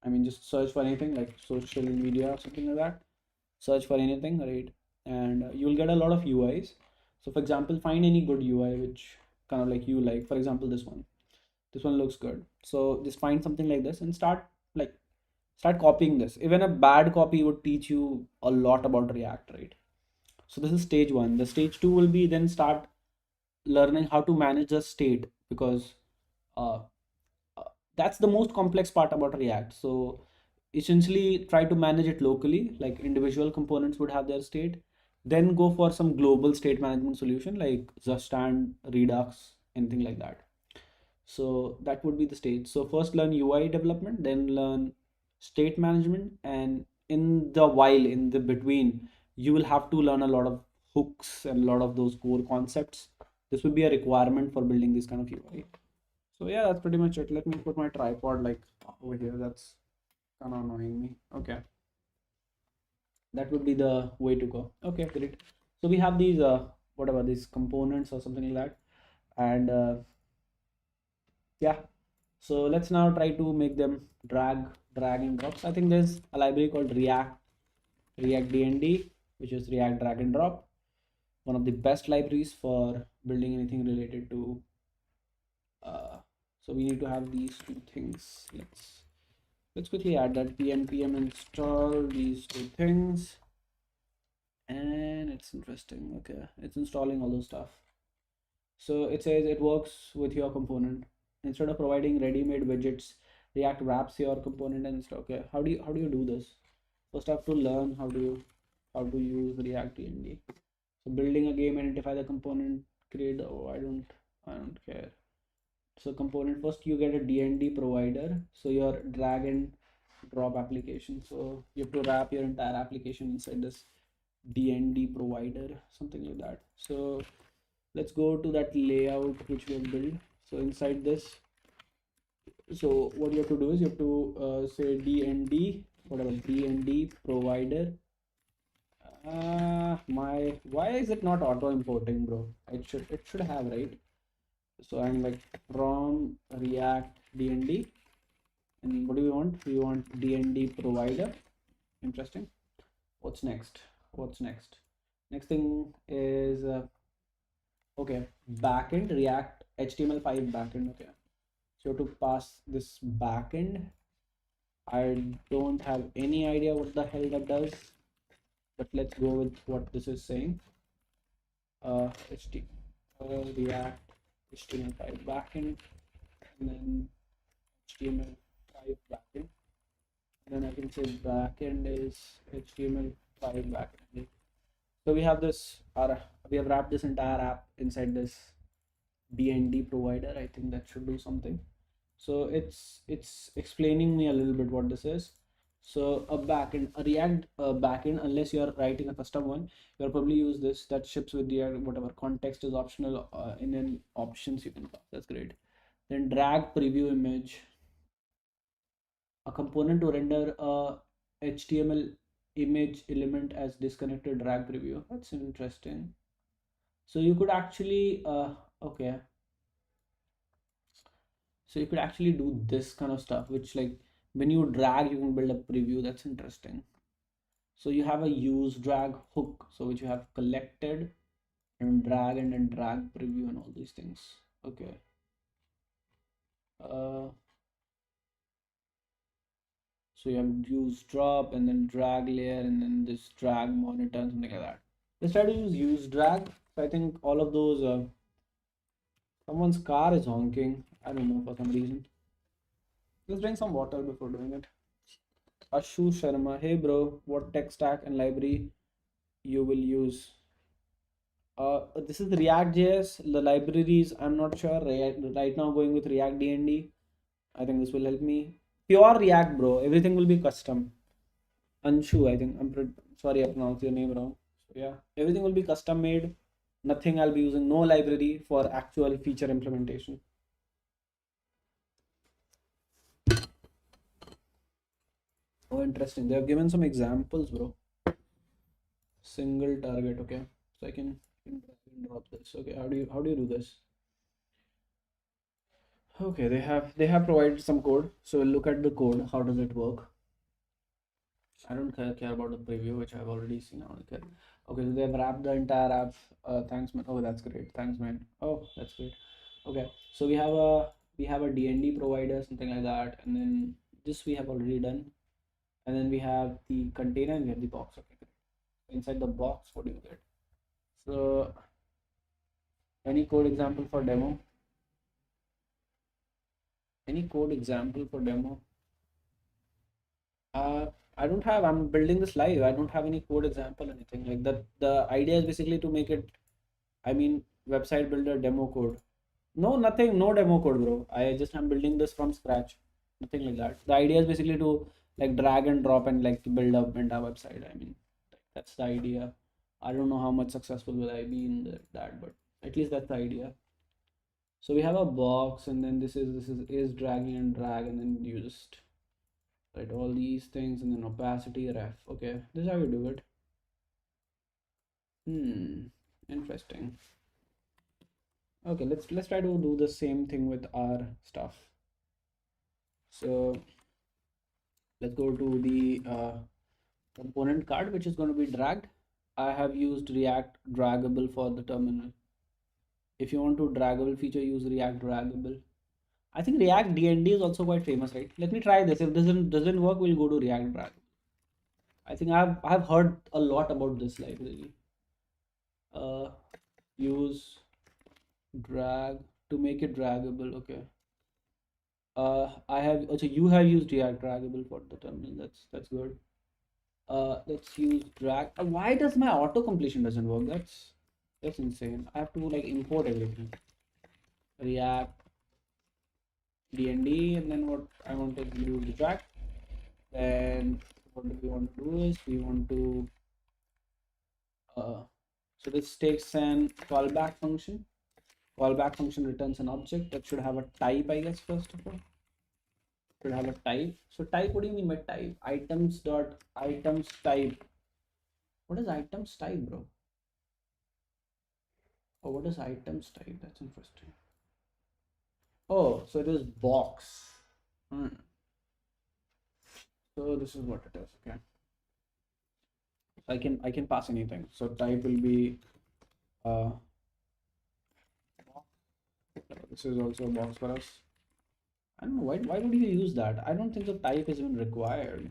I mean, just search for anything like social media or something like that. Search for anything, right? And you'll get a lot of UIs. So for example, find any good UI which kind of like you like. For example, this one looks good. So just find something like this and start copying this. Even a bad copy would teach you a lot about React, right? So this is stage one. The stage two will be then start learning how to manage a state, because uh, that's the most complex part about React. So essentially try to manage it locally, like individual components would have their state. Then go for some global state management solution like Zustand, Redux, anything like that. So that would be the stage. So first learn UI development, then learn state management, and in the between, you will have to learn a lot of hooks and a lot of those core concepts. This would be a requirement for building this kind of UI. So yeah, that's pretty much it. Let me put my tripod like over here. That's kind of annoying me. Okay, that would be the way to go. Okay, great. So we have these whatever these components or something like that, and yeah. So let's now try to make them drag and drops. I think there's a library called React DND, which is React drag and drop. One of the best libraries for building anything related to. So we need to have these two things. Let's quickly add that pm install these two things, and it's interesting. Okay, it's installing all those stuff. So it says it works with your component. Instead of providing ready-made widgets, React wraps your component and stuff. Okay, how do you do this? First, I have to learn how to use React DND. So building a game, identify the component, create. Oh, I don't. I don't care. So component, first you get a DND provider, so your drag and drop application. So you have to wrap your entire application inside this DND provider, something like that. So let's go to that layout which we have built. So inside this, so what you have to do is you have to say DND, whatever, DND provider. Why is it not auto importing, bro? It should have, right? So I'm like from React DND, and what do we want? We want DND provider. Interesting. What's next? What's next? Next thing is okay, backend React HTML5 backend. Okay, so to pass this backend, I don't have any idea what the hell that does, but let's go with what this is saying. React HTML5 backend, and then HTML5 backend. And then I can say backend is HTML5 backend. So we have this, we have wrapped this entire app inside this DND provider. I think that should do something. So it's explaining me a little bit what this is. So a backend, a React backend, unless you are writing a custom one, you'll probably use this that ships with the whatever context is optional. In then options you can pass. That's great. Then drag preview image, a component to render a HTML image element as disconnected drag preview. That's interesting. So you could actually okay, so you could actually do this kind of stuff, which like when you drag you can build a preview. That's interesting. So you have a use drag hook, so which you have collected and then drag preview and all these things. Okay, so you have use drop and then drag layer and then this drag monitor and something like that. Let's try to use drag. So I think all of those someone's car is honking, I don't know, for some reason. Let's drink some water before doing it. Ashu Sharma, hey bro, what tech stack and library you will use? This is React.js. The libraries, I'm not sure. Right now going with React DND. I think this will help me. Pure React, bro. Everything will be custom. Anshu, I think. Sorry, I pronounced your name wrong. So yeah, everything will be custom made. Nothing I'll be using. No library for actual feature implementation. Oh, interesting. They have given some examples, bro. Single target. Okay, so I can drop this. Okay, how do you do this? Okay, they have provided some code. So we'll look at the code. How does it work? I don't care about the preview, which I've already seen. I don't care. Okay, so they've wrapped the entire app. Thanks, man. Oh, that's great. Thanks, man. Oh, that's great. Okay, so we have a DND provider, something like that, and then this we have already done, and then we have the container and we have the box. Okay, inside the box, what do you get? So, any code example for demo? Any code example for demo? I don't have. I'm building this live. I don't have any code example, anything like that. The idea is basically to make it. I mean, website builder demo code. No, nothing. No demo code, bro. I just am building this from scratch. Nothing like that. The idea is basically to like drag and drop and like build up entire website. I mean, that's the idea. I don't know how much successful will I be in that, but at least that's the idea. So we have a box, and then this is dragging and drag, and then you just write all these things, and then opacity ref. Okay, this is how you do it. Interesting. Okay, let's try to do the same thing with our stuff. So let's go to the component card, which is going to be dragged. I have used React draggable for the terminal. If you want to draggable feature, use React draggable. I think React DND is also quite famous, right? Let me try this. If this doesn't work, we'll go to React drag. I think I've heard a lot about this library. Use drag to make it draggable. Okay. I have also, you have used React draggable for the terminal. That's good. Let's use drag. Why does my auto completion doesn't work? That's insane. I have to like import everything. React DND, and then what I want to use the track. Then what do we want to do is we want to so this takes an callback function. Callback function returns an object that should have a type, I guess. First of all, should have a type. So type, what do you mean by type? Items dot items type. What is items type, bro? Oh, what is items type? That's interesting. Oh, so it is box. Hmm. So this is what it is. Okay. I can pass anything. So type will be uh this is also a box for us. I don't know why would you use that? I don't think the type is even required.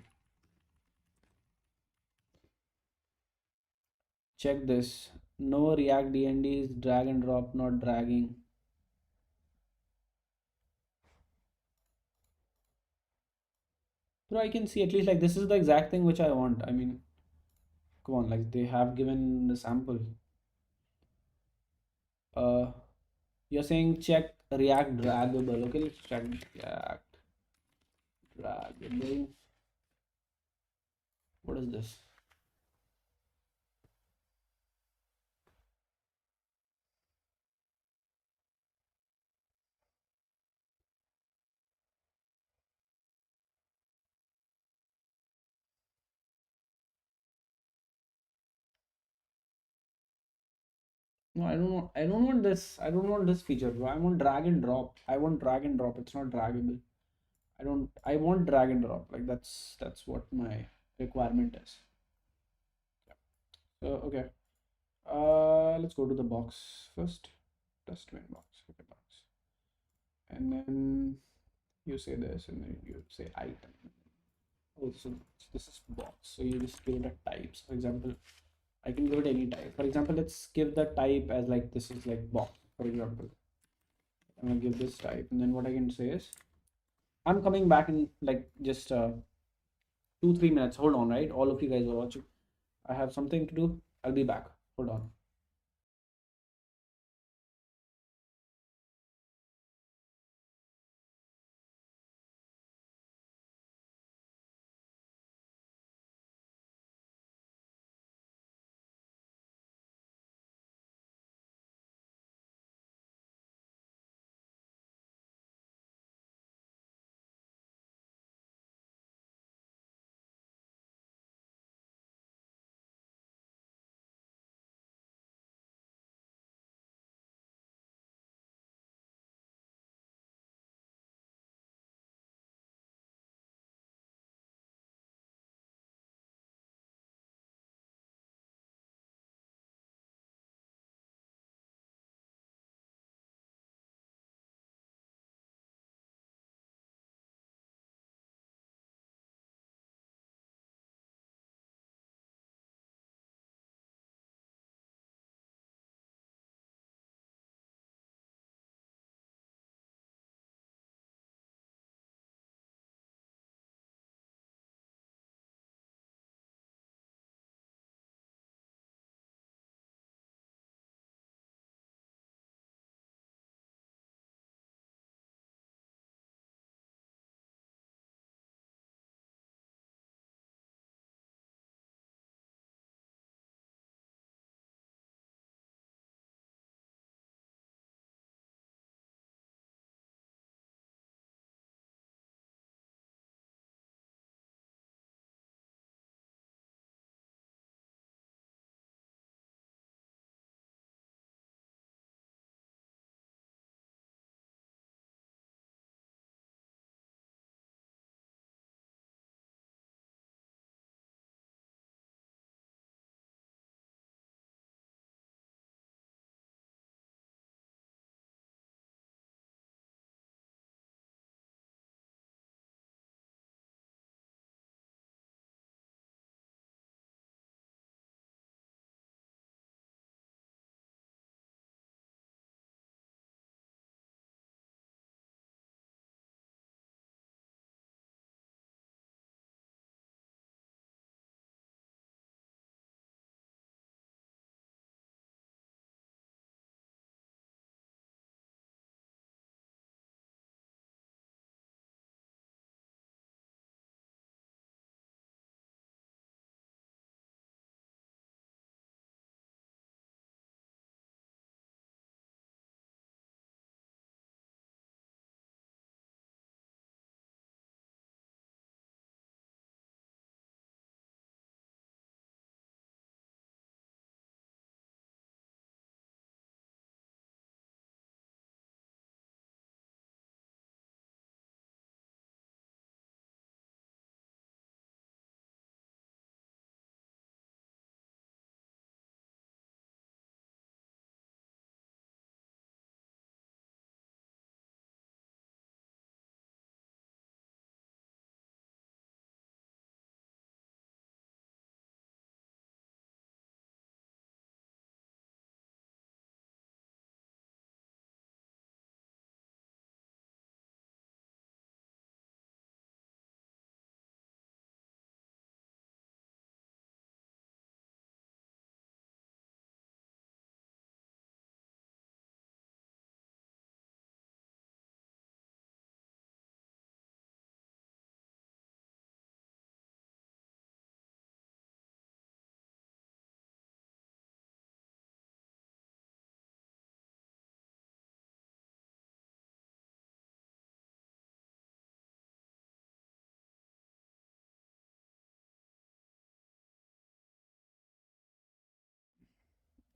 Check this. No React DND is drag and drop, not dragging. So I can see at least like this is the exact thing which I want. I mean, come on, like they have given the sample. Uh, you're saying check React draggable. Okay, let's check React draggable. What is this? No, I don't want. I don't want this. I don't want this feature, bro. I want drag and drop. I want drag and drop. It's not draggable. I don't. I want drag and drop. Like that's what my requirement is. So okay. Let's go to the box first. Test main box. Okay, box. And then you say this, and then you say item. Oh, so this is box. So you just give it a type. So for example, I can give it any type. For example, let's give the type as like this is like box. For example, I'm gonna give this type, and then what I can say is I'm coming back in like just 2-3 minutes. Hold on, right? All of you guys are watching. I have something to do. I'll be back. Hold on.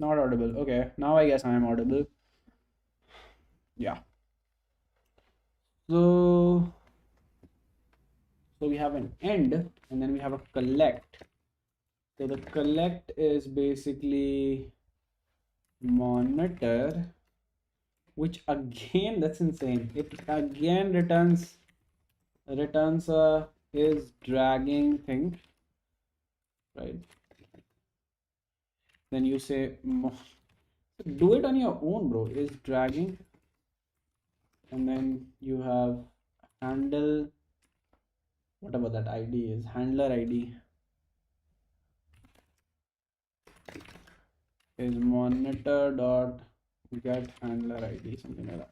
Not audible. Okay, now I guess I am audible. Yeah. So we have an end and then we have a collect. So the collect is basically monitor, which again, that's insane. It again returns a is dragging thing, right? Then you say do it on your own, bro. Is dragging, and then you have handle, whatever that ID is, handler ID is monitor dot get handler ID, something like that.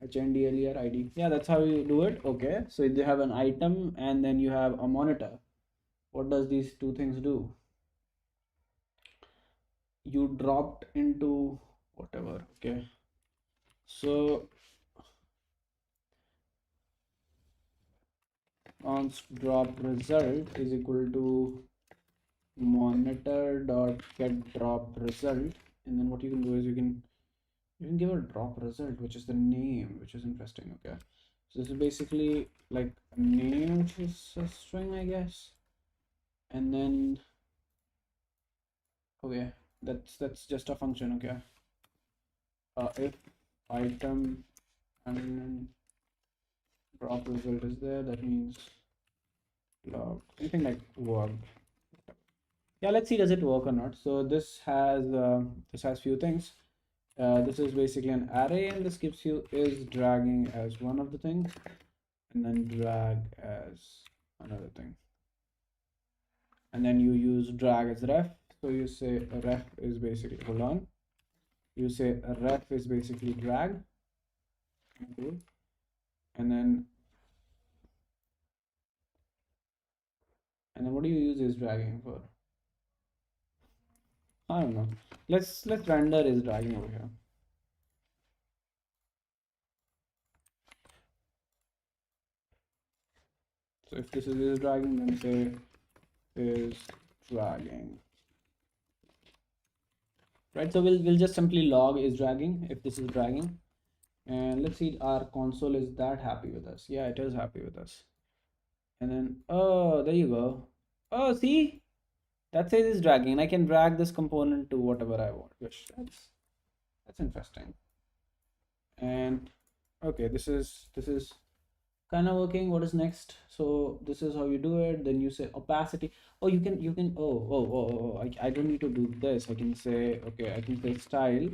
HNDLER ID. Yeah, that's how you do it. Okay, so you have an item and then you have a monitor. What does these two things do? You dropped into whatever. Okay, so const drop result is equal to monitor dot get drop result, and then what you can do is you can give a drop result, which is the name, which is interesting. Okay, so this is basically like a name, which is a string, I guess, and then okay, that's just a function. Okay, if item and then drop result is there, that means log anything like work. Yeah, let's see does it work or not. So this has few things. This is basically an array, and this gives you is dragging as one of the things, and then drag as another thing, and then you use drag as ref. So you say ref is basically, hold on, you say ref is basically drag. Okay. And then what do you use is dragging for? I don't know. Let's render is dragging over here. So if this is dragging, then say is dragging. Right, so we'll just simply log is dragging if this is dragging, and let's see our console is that happy with us. Yeah, it is happy with us. And then oh, there you go. Oh, see, that says it's dragging. I can drag this component to whatever I want. Which that's interesting. And okay, this is kind of working. What is next? So this is how you do it. Then you say opacity. Oh, you can I don't need to do this. I can say, okay, I can say style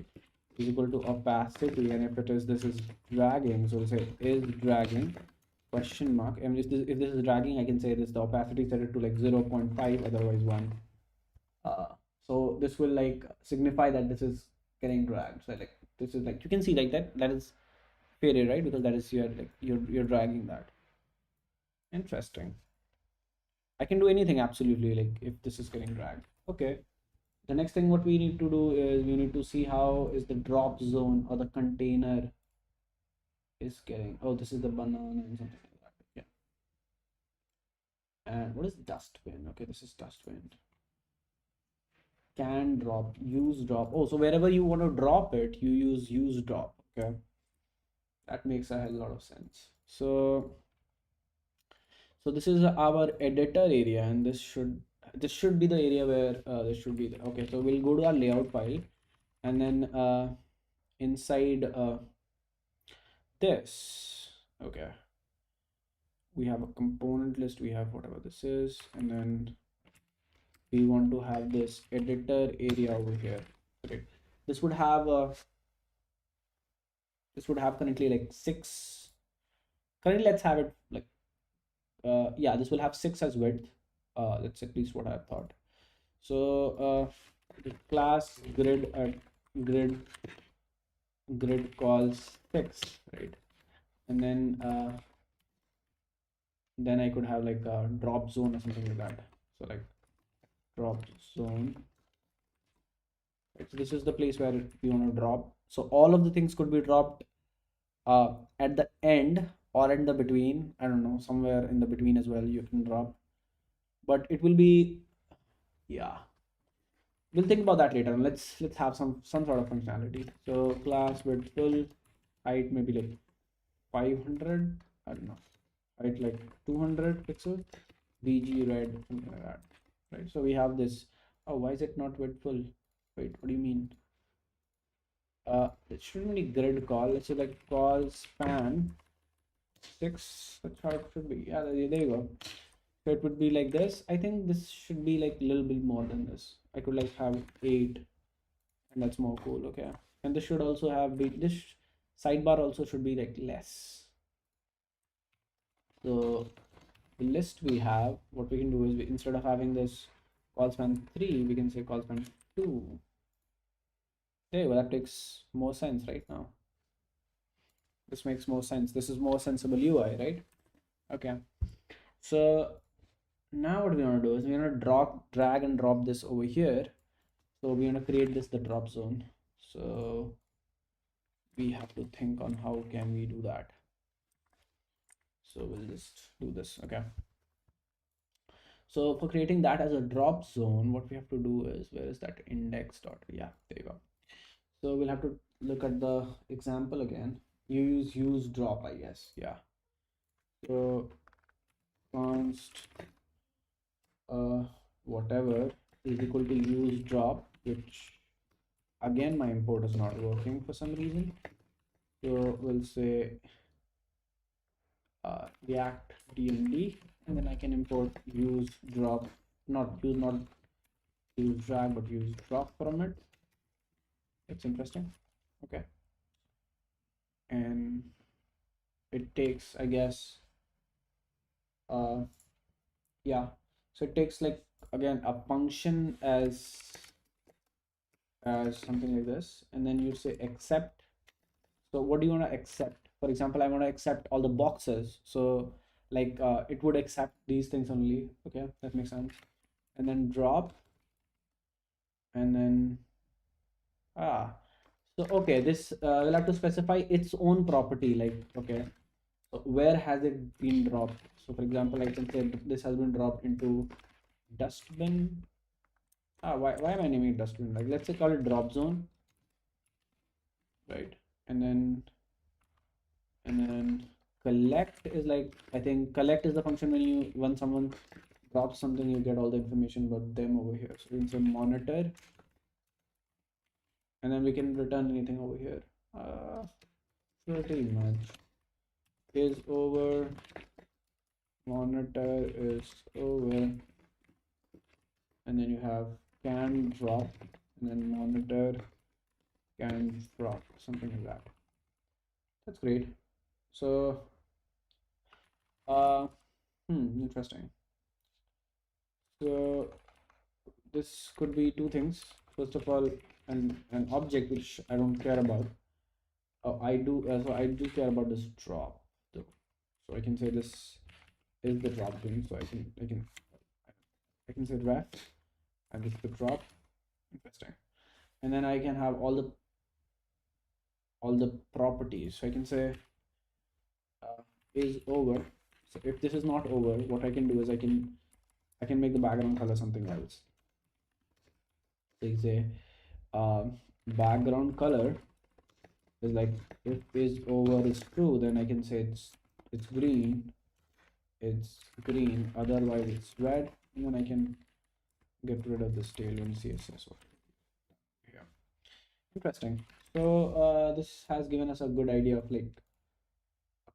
is equal to opacity, and if it is, this is dragging, so we'll say is dragging question mark, and if this is dragging, I can say this the opacity set it to like 0.5, otherwise 1. uh, so this will like signify that this is getting dragged. So like this is like, you can see like that is faded, right? Because that is you're dragging that. Interesting. I can do anything absolutely, like if this is getting dragged. Okay, the next thing what we need to do is we need to see how is the drop zone or the container is getting. Oh, this is the banana and something like that. Yeah. And what is dustbin? Okay, this is dustbin. Can drop, use drop. Oh, so wherever you want to drop it, you use drop. Okay, that makes a hell lot of sense. So this is our editor area, and this should be the area where this should be there. Okay, so we'll go to our layout file, and then inside this, okay, we have a component list, we have whatever this is, and then we want to have this editor area over here. Okay, this would have currently like 6. Currently, let's have it like yeah, this will have 6 as width. That's at least what I thought. So the class grid calls 6, right? And then I could have like a drop zone or something like that. So like drop zone, right? So this is the place where we want to drop. So all of the things could be dropped at the end or in the between. I don't know, somewhere in the between as well you can drop, but it will be, yeah, we'll think about that later. Let's have some sort of functionality. So class width full, height maybe like 500, I don't know, height like 200 pixels, bg red, something like that, right? So we have this. Oh, why is it not width full? Wait, what do you mean? It shouldn't be grid call. Let's say like call span 6. That's how it should be. Yeah, there you go. So it would be like this. I think this should be like a little bit more than this. I could like have 8, and that's more cool. Okay, and this should also have this sidebar also should be like less. So the list we have, what we can do is instead of having this call span 3, we can say call span 2. Okay, well that makes more sense right now. This makes more sense. This is more sensible UI, right? Okay. So now what we want to do is we're going to drag and drop this over here. So we're going to create this the drop zone. So we have to think on how can we do that. So we'll just do this. Okay. So for creating that as a drop zone, what we have to do is, where is that index dot? Yeah, there you go. So we'll have to look at the example again. You use drop, I guess. Yeah. So const whatever is equal to use drop, which again my import is not working for some reason. So we'll say react dmd, and then I can import use drop, not use drag but use drop from it. It's interesting. Okay, and it takes, I guess, yeah, so it takes like again a function as something like this, and then you say accept. So what do you want to accept? For example, I want to accept all the boxes, so like it would accept these things only. Okay, that makes sense. And then drop, and then so okay, this we'll have to specify its own property, like, okay, so where has it been dropped? So for example, I can say this has been dropped into dustbin. Why am I naming it dustbin? Like, let's say call it drop zone, right? And then collect is like, I think collect is the function when someone drops something, you get all the information about them over here. So we can say monitor, and then we can return anything over here. Pretty much is over, monitor is over, and then you have can drop, and then monitor can drop, something like that. That's great. So interesting. So this could be two things. First of all, an object which I don't care about. I do so I do care about this drop though. So I can say this is the drop thing. So I can say ref, and this is the drop. Interesting. And then I can have all the properties. So I can say is over. So if this is not over, what I can do is I can make the background color something else. So you say background color is like, if is over is true, then I can say it's green. It's green. Otherwise, it's red. And then I can get rid of this tailwind CSS. Yeah, interesting. So this has given us a good idea of like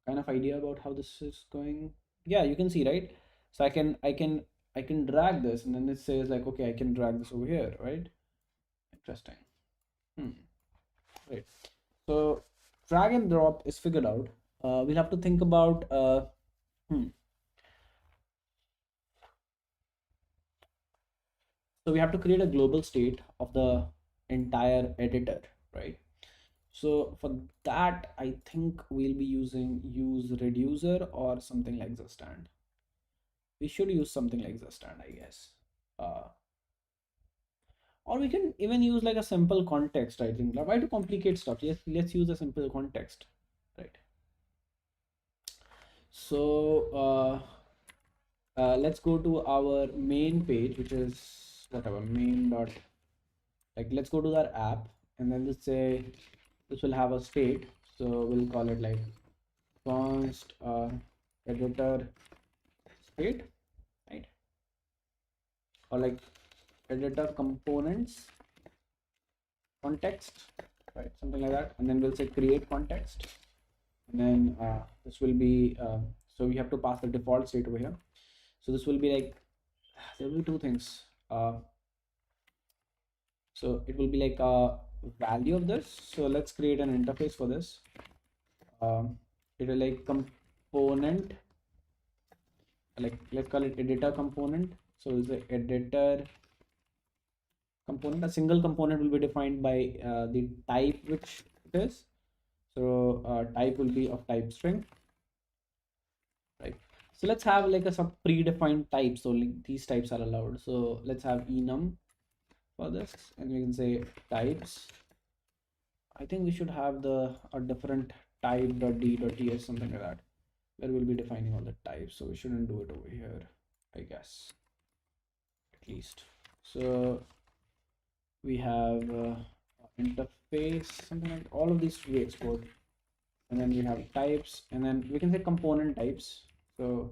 kind of idea about how this is going. Yeah, you can see, right? So I can drag this, and then it says like, okay, I can drag this over here, right? Interesting. Right. So drag and drop is figured out. We'll have to think about so we have to create a global state of the entire editor, right? So for that, I think we'll be using use reducer or something like the stand. We should use something like the stand, I guess. Uh, or we can even use like a simple context. I think, like, why to complicate stuff? Let's use a simple context, right? So let's go to our main page, which is whatever main dot Like let's go to our app, and then let's say this will have a state, so we'll call it like const editor state, right? Or like editor components context, right? Something like that. And then we'll say create context, and then this will be so we have to pass the default state over here. So this will be like there will be two things. So it will be like a value of this. So let's create an interface for this. It will like component, like let's call it editor component. So it's the editor component. A single component will be defined by the type which it is. So type will be of type string, right? So let's have like some predefined types. So like these types are allowed. So let's have enum for this, and we can say types. I think we should have a different type.d.ts, something like that, where we'll be defining all the types. So we shouldn't do it over here, I guess, at least. So we have interface, something like all of these we export, and then we have types, and then we can say component types. So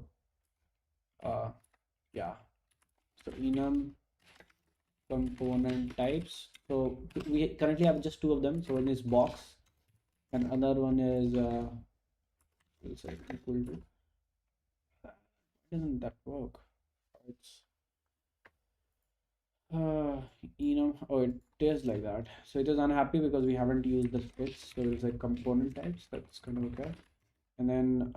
yeah, so enum component types. So we currently have just two of them. So one is box, and another one is we'll say equal to. Doesn't that work? It's oh, it is like that. So it is unhappy because we haven't used the fits. So it's like component types. That's kind of okay. And then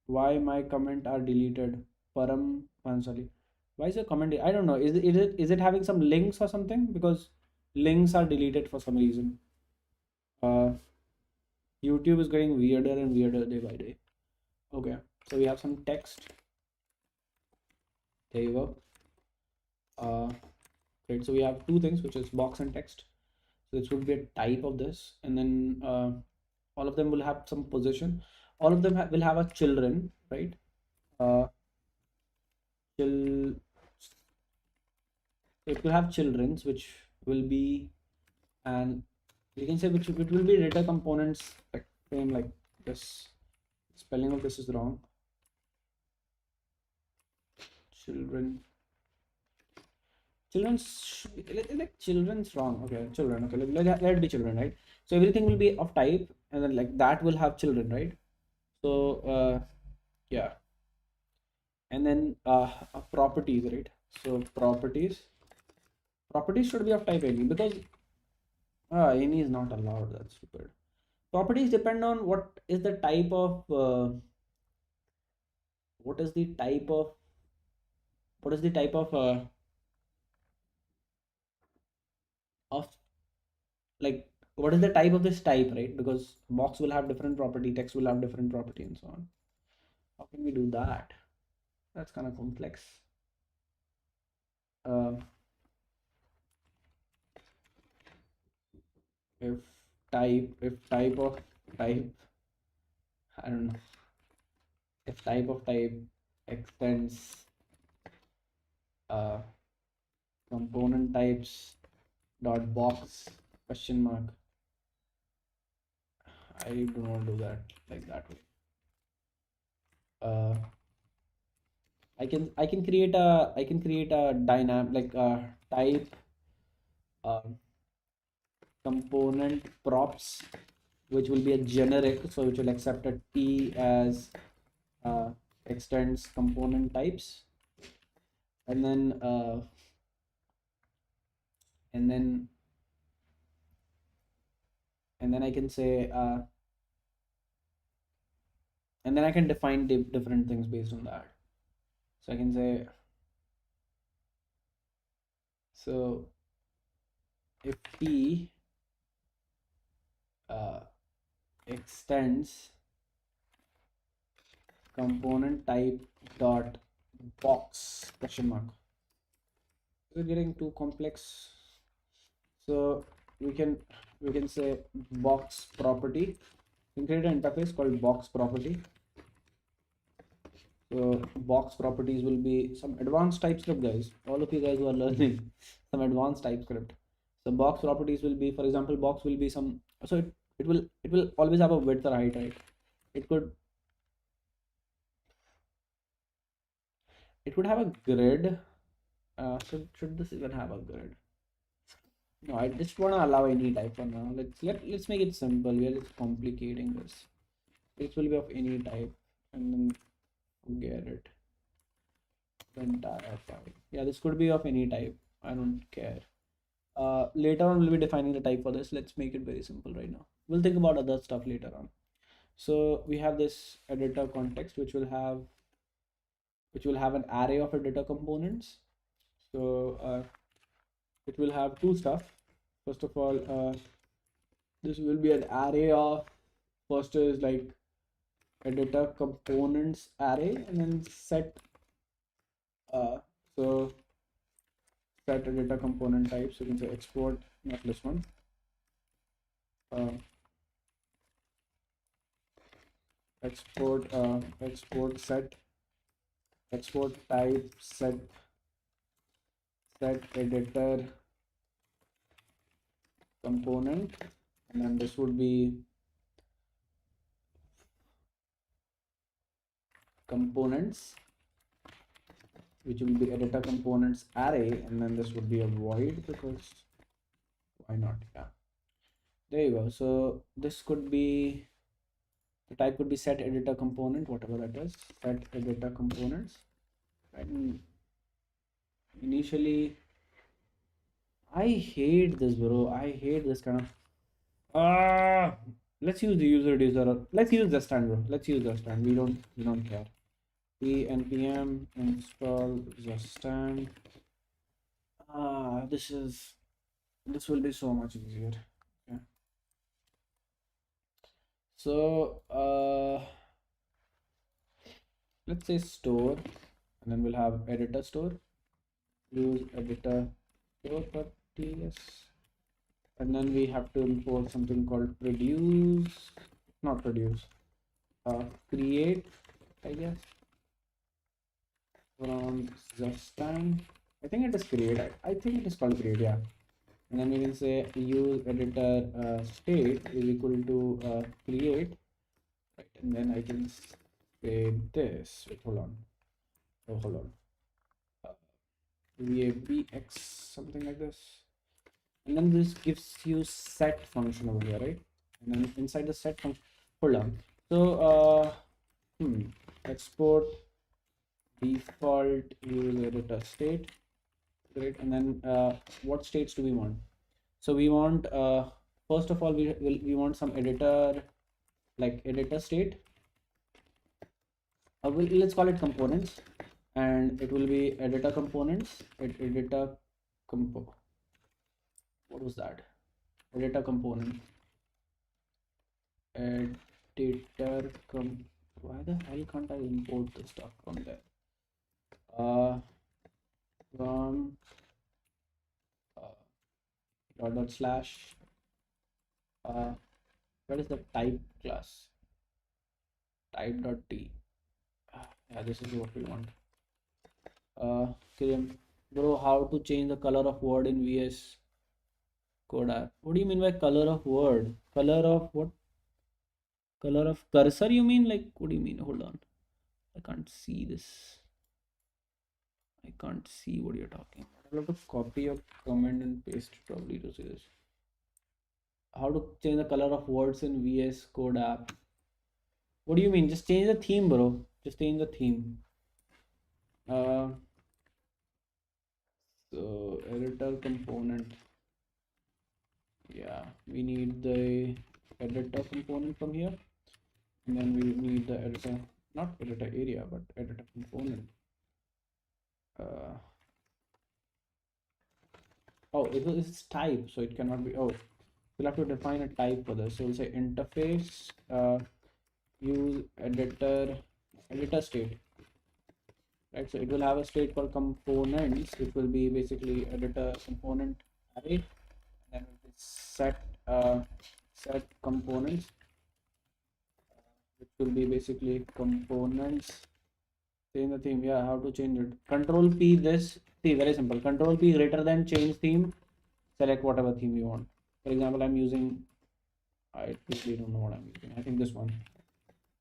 why my comment are deleted? Param Pansali. Why is your comment? I don't know. Is it having some links or something? Because links are deleted for some reason. YouTube is getting weirder and weirder day by day. Okay, so we have some text. There you go. Right, so we have two things, which is box and text. So this would be a type of this, and then all of them will have some position. All of them will have a children, right? It will have childrens, which will be, and you can say which it will be data components, like same like this. Spelling of this is wrong. Children's like children's wrong. Okay, children. Okay, let it be children, right? So everything will be of type, and then like that will have children, right? So yeah, and then properties, right? So properties should be of type any, because any is not allowed. That's stupid. Properties depend on what is the type of what is the type of what is the type of like what is the type of this type, right? Because box will have different property, text will have different property, and so on. How can we do that? That's kind of complex. uh, if type of type, I don't know, if type of type extends component types dot box question mark, I do not do that like that way. I can create a dynamic like type component props, which will be a generic, so which will accept a t as extends component types, and then and then I can say and then I can define different things based on that. So I can say, so if t extends component type dot box question mark, we're getting too complex. So we can say box property. We can create an interface called box property. So box properties will be some advanced TypeScript, guys. All of you guys who are learning some advanced TypeScript. So box properties will be, for example, box will be some, so it will always have a width or height, right? It could it would have a grid. Should this even have a grid? No, I just want to allow any type for now. Let's make it simple. We are just complicating this. It will be of any type, and then forget it. The entire type. Yeah, this could be of any type. I don't care. Later on, we'll be defining the type for this. Let's make it very simple right now. We'll think about other stuff later on. So we have this editor context, which will have an array of editor components. So it will have two stuff. First of all, this will be an array of, first is like editor components array, and then set uh, so set editor component type. So you can say export, not this one. Export set export type set editor component, and then this would be components, which will be editor components array, and then this would be a void, because why not? Yeah, there you go. So this could be, the type could be set editor component, whatever that is, set editor components. Right? And initially, I hate this, bro. I hate this kind of. Let's use the user reducer. Let's use the stand, bro. Let's use the stand. We don't care. npm install the stand. This will be so much easier. Okay. So let's say store, and then we'll have editor store. Use editor store.ts, and then we have to import something called create, I guess, from the stand. I think it is create. I think it is called create, yeah. And then we can say use editor state is equal to create, right? And then I can say this. Wait, hold on. Oh, hold on. VABX, something like this. And then this gives you set function over here, right? And then inside the set function, hold on. So export default use editor state, great. And then what states do we want? So we want first of all we want some editor, like editor state. Let's call it components, and it will be editor components. Editor compo. What was that? Editor component. Editor com. Why the hell can't I import the stuff from there? From dot slash. What is the type class? Type.t. Yeah, this is what we want. Bro, how to change the color of word in VS Code app? What do you mean by color of word? Color of what? Color of cursor, you mean? Like, what do you mean? Hold on. I can't see this. I can't see what you're talking about. I'll have to copy your comment and paste it probably to see this. How to change the color of words in VS Code app? What do you mean? Just change the theme, bro. Just change the theme. So editor component. Yeah, we need the editor component from here, and then we need the editor, not editor area, but editor component. Oh, it's type, so it cannot be. Oh, we'll have to define a type for this. So we'll say interface use editor state, right? So it will have a state called components. It will be basically editor component array, and then we'll set components, which will be basically components. Change the theme. Yeah, how to change it? Control P this. See, very simple. Control P greater than change theme. select whatever theme you want. For example, I'm using, I really don't know what I'm using. I think this one.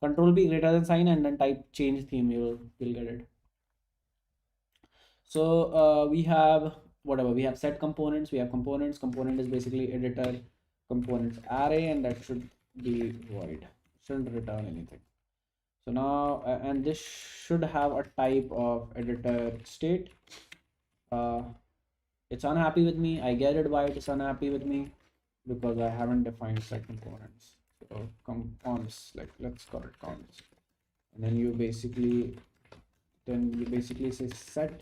Control B greater than sign and then type change theme. You'll get it. So we have whatever, we have set components, we have components. Component is basically editor components array, and that should be void, shouldn't return anything. So now and this should have a type of editor state. It's unhappy with me. I get it why it is unhappy with me, because I haven't defined set components. So cons, like let's call it cons, and then you basically say set,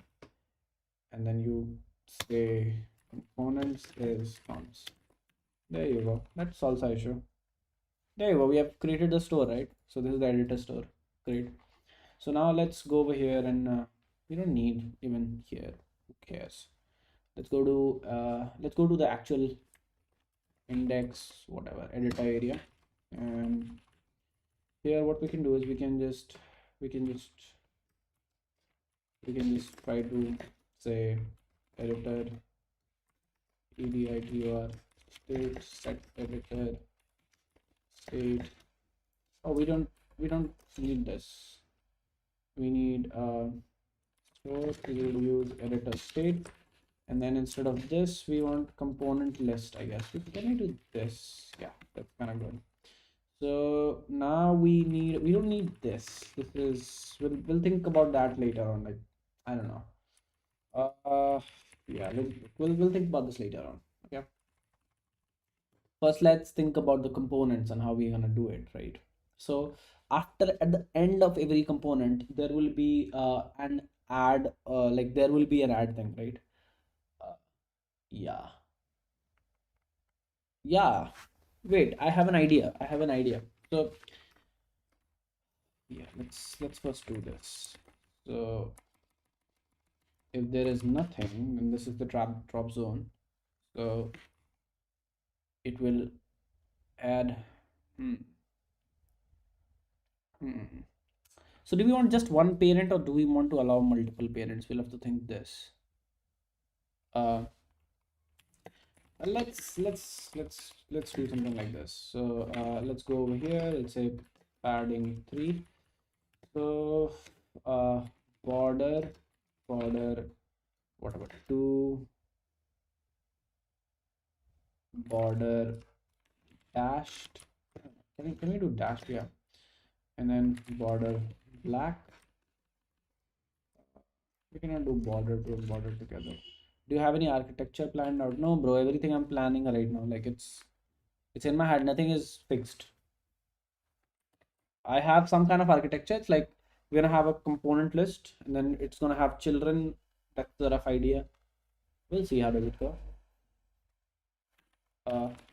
and then you say components is cons. There you go. That solves our issue. There you go. We have created the store, right? So this is the editor store. Great. So now let's go over here, and we don't need even here. Who cares? Let's go to the actual index, whatever, editor area. And here what we can do is we can just try to say editor editor state set editor state. Oh, we don't need this. We need so we will use editor state, and then instead of this we want component list, I guess. Can I do this? Yeah, that's kind of good. So now we don't need this. This is, we'll think about that later on. Like, I don't know. Yeah, we'll think about this later on. Okay. First, let's think about the components and how we're gonna do it, right? So after, at the end of every component, there will be an add, like there will be an add thing, right? Uh, yeah, yeah. Wait, I have an idea. So yeah, let's first do this. So if there is nothing, then this is the drop zone. So it will add. Hmm, hmm. So do we want just one parent, or do we want to allow multiple parents? We'll have to think this. Uh, let's do something like this. So let's go over here. Let's say padding 3. So uh, border whatever 2, border dashed. Can we do dashed? Yeah, and then border black. We cannot do border to border together. Do you have any architecture planned out? No, bro. Everything I'm planning right now, like it's in my head. Nothing is fixed. I have some kind of architecture. It's like we're gonna have a component list, and then it's gonna have children. That's the rough idea. We'll see how does it go.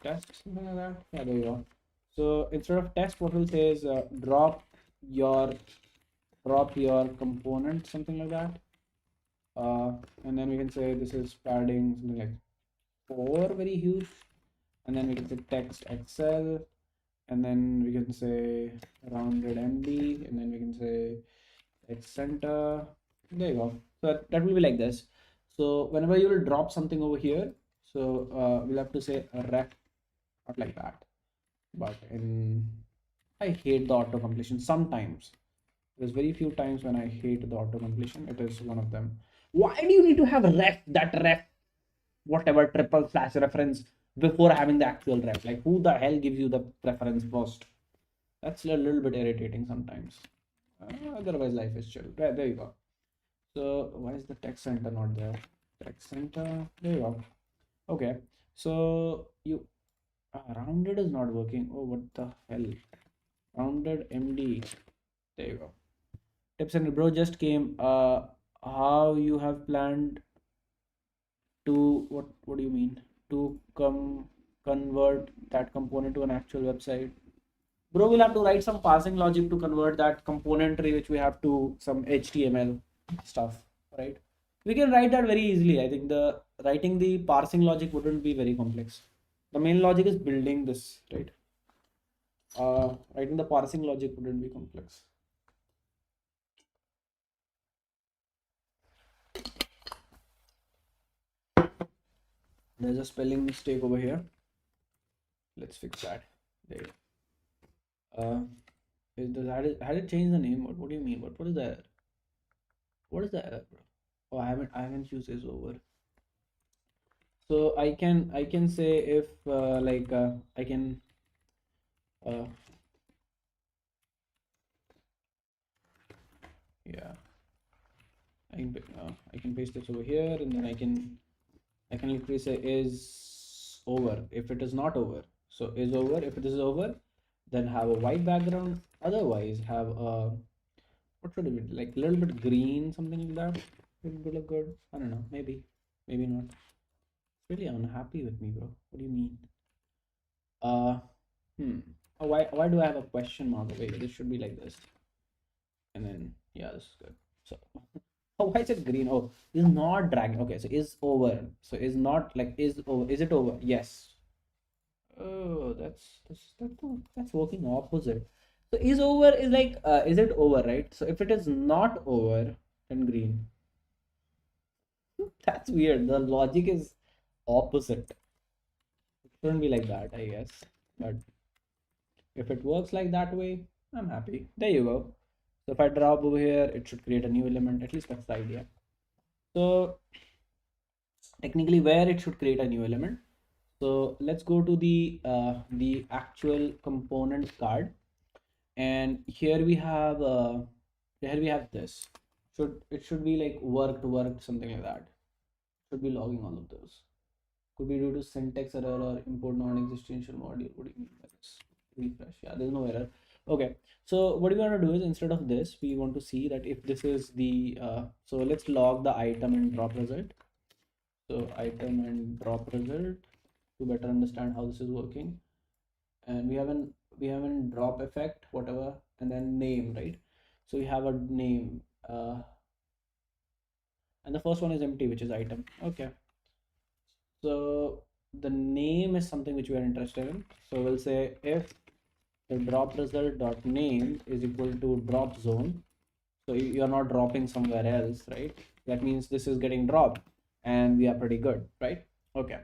Test, something like that. Yeah, there you go. So instead of test, what we'll say is your drop your component, something like that. And then we can say this is padding something like 4, very huge. And then we can say text Excel, and then we can say rounded MD, and then we can say X center. There you go. So that will be like this. So whenever you will drop something over here, so we'll have to say a ref, not like that, but in, I hate the auto completion sometimes. There's very few times when I hate the auto completion. It is one of them. Why do you need to have ref, whatever triple slash reference before having the actual ref? Like, who the hell gives you the preference first? That's a little bit irritating sometimes. Otherwise, life is chill. There you go. So why is the text center not there? Text center. There you go. Okay. So you rounded is not working. Oh, what the hell? Rounded MD. There you go. Tips and bro just came. How you have planned to what do you mean to convert that component to an actual website? Bro, we'll have to write some parsing logic to convert that componentry, which we have to some HTML stuff, right? We can write that very easily. I think the writing the parsing logic wouldn't be very complex. The main logic is building this, right? Writing the parsing logic wouldn't be complex. There's a spelling mistake over here. Let's fix that. There. Uh, had it changed the name? What do you mean? What is that? What is that, bro? Oh, I haven't used is over. So I can say if like I can uh yeah I can paste this over here, and then I can literally say is over if it is not over. So is over if it is over, then have a white background. Otherwise, have a what should it be, like a little bit green, something like that. It would look good. I don't know. Maybe not. It's really unhappy with me, bro. What do you mean? Uh, hmm. Oh, why do I have a question mark? Wait, this should be like this, and then yeah, this is good. So oh, why is it green? Oh, is not dragging. Okay, so is over. So is not like is over. Is it over? Yes. Oh, that's working opposite. So is over is like is it over, right? So if it is not over, then green. That's weird. The logic is opposite. It shouldn't be like that, I guess. But if it works like that way, I'm happy. There you go. So if I drop over here, it should create a new element. At least that's the idea. So technically, where it should create a new element. So let's go to the actual component card, and here we have this. It should be like worked something like that. Should be logging all of those. Could be due to syntax error or import non-existential module. What do you mean by this? Refresh. Yeah, there's no error. Okay. So what we want to do is, instead of this, we want to see that if this is the so let's log the item and drop result. So item and drop result to better understand how this is working. And we have an drop effect, whatever, and then name, right? So we have a name, and the first one is empty, which is item. Okay. So the name is something which we are interested in. So we'll say if the drop result dot name is equal to drop zone. So you're not dropping somewhere else, right? That means this is getting dropped, and we are pretty good, right? Okay.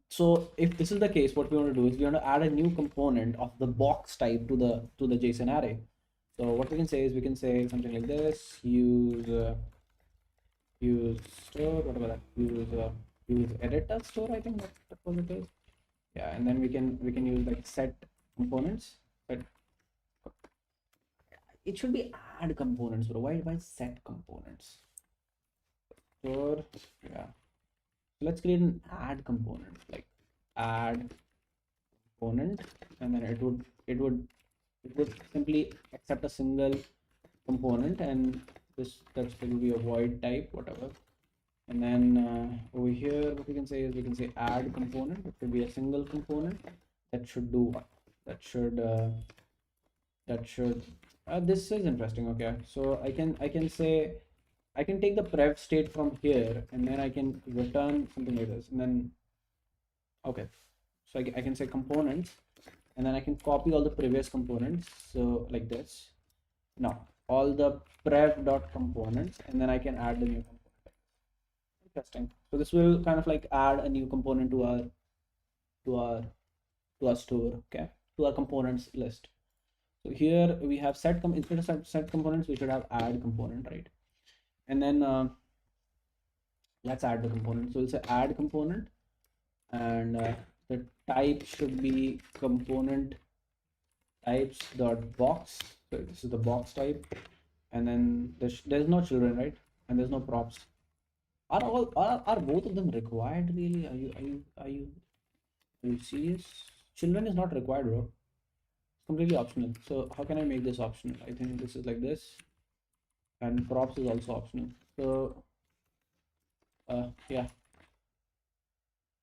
So if this is the case, what we want to do is we want to add a new component of the box type to the JSON array. So what we can say is we can say something like this: use store, whatever that, use editor store. I think that's what it is. Yeah, and then we can use like set components. But it should be add components, bro. Why set components? Store, yeah. So let's create an add component, like add component, and then it would simply accept a single component, and that will be a void type, whatever. And then over here, what we can say is we can say add component. It should be a single component that should do what? That should this is interesting. Okay, so I can say I can take the prev state from here, and then I can return something like this, and then okay, so I can say components, and then I can copy all the previous components, so like this. Now all the prev dot components, and then I can add the new component. Interesting. So this will kind of like add a new component to our to our store, okay, to our components list. So here we have instead of set components, we should have add component, right? And then let's add the component. So we'll say add component, and the type should be component types dot box. So this is the box type, and then there's no children, right? And there's no props. Are both of them required really? Are you serious? Children is not required, bro. It's completely optional. So how can I make this optional? I think this is like this, and props is also optional. So yeah.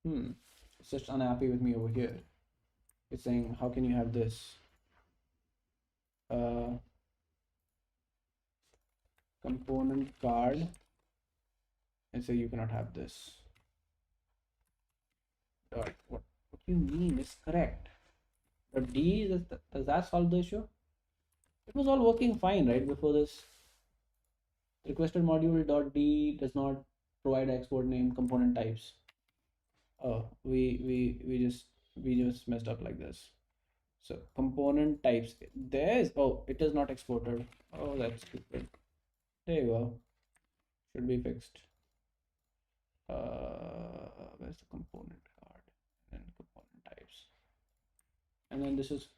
It's just unhappy with me over here. It's saying, how can you have this? Component card, and say you cannot have this. What do you mean? It's correct. But D, does that solve the issue? It was all working fine, right? Before this requested module dot D does not provide export name component types. Oh, we just messed up like this. So component types. There's oh, it is not exported. Oh, that's stupid. There you go. Should be fixed. Where's the component card? And component types. And then this is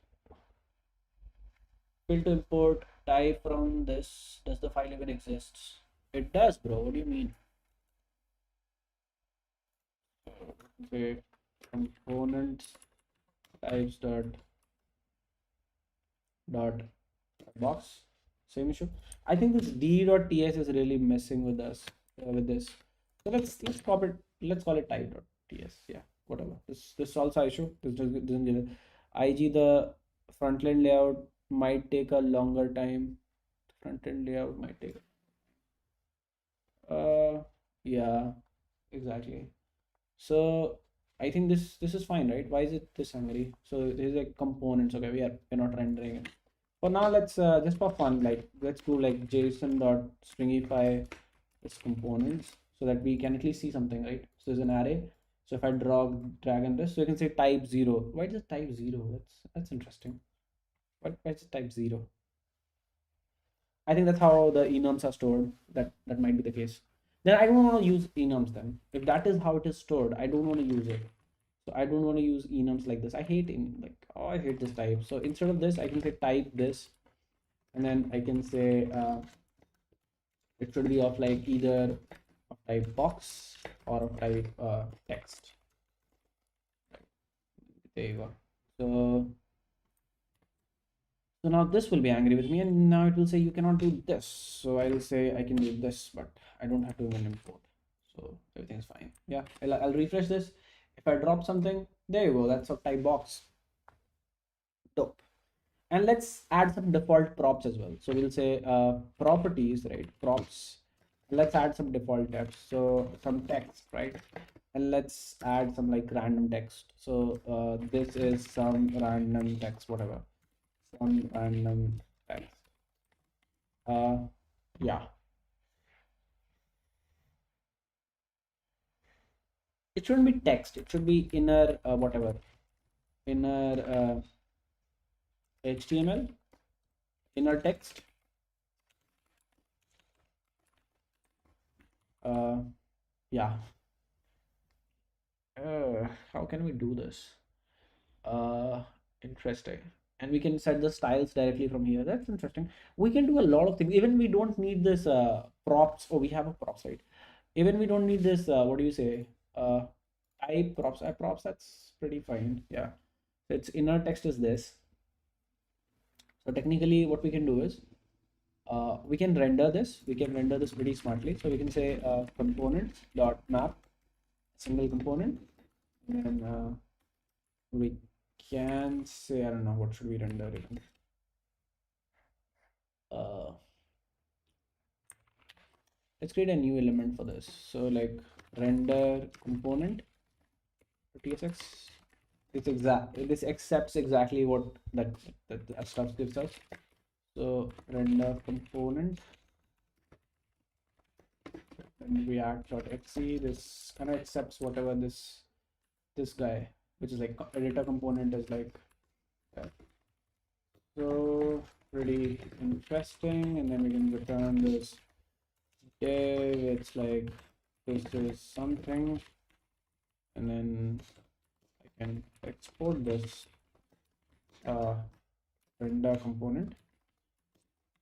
build to import type from this. Does the file even exists? It does, bro. What do you mean? Okay, components types dot box. Same issue. I think this d.ts is really messing with us with this. So let's call it type.ts. Yeah, whatever. This solves our issue. This doesn't get it. IG the front end layout might take a longer time. Front end layout might take. Yeah, exactly. So I think this is fine, right? Why is it this hungry? So this is like components. Okay, we're not rendering it. For now, let's just for fun, like let's do like JSON dot stringify its components so that we can at least see something, right? So there's an array. So if I drag and this, so you can say type zero. Why is it type zero? That's interesting. Why is it type zero? I think that's how the enums are stored. That might be the case. Then I don't want to use enums then. If that is how it is stored, I don't want to use it. So I don't want to use enums like this. I hate I hate this type. So instead of this, I can say type this, and then I can say it should be of like either of type box or of type text. There you go. So now this will be angry with me, and now it will say you cannot do this. So I will say I can do this, but I don't have to even import. So everything's fine. Yeah, I'll refresh this. If I drop something, there you go. That's a type box. Dope. And let's add some default props as well. So we'll say properties, right? Props. Let's add some default text. So some text, right? And let's add some like random text. So this is some random text, whatever. Some random text. Yeah. It shouldn't be text. It should be inner whatever. Inner HTML. Inner text. Uh, yeah. How can we do this? Uh, Interesting. And we can set the styles directly from here. That's interesting. We can do a lot of things. Even we don't need this props. Oh, we have a props, right? Even we don't need this. What do you say? Uh, Type props. Props. That's pretty fine. Yeah. So its inner text is this. So technically, what we can do is we can render this. We can render this pretty smartly. So we can say components dot map single component, and we can say, I don't know, what should we render even? Uh, let's create a new element for this. So like render component tsx. This accepts exactly what that stuff gives us. So render component and react.xc. This kind of accepts whatever this guy, which is like editor component, is like that. So pretty interesting. And then we can return this div. It's like this is something, and then I can export this render component.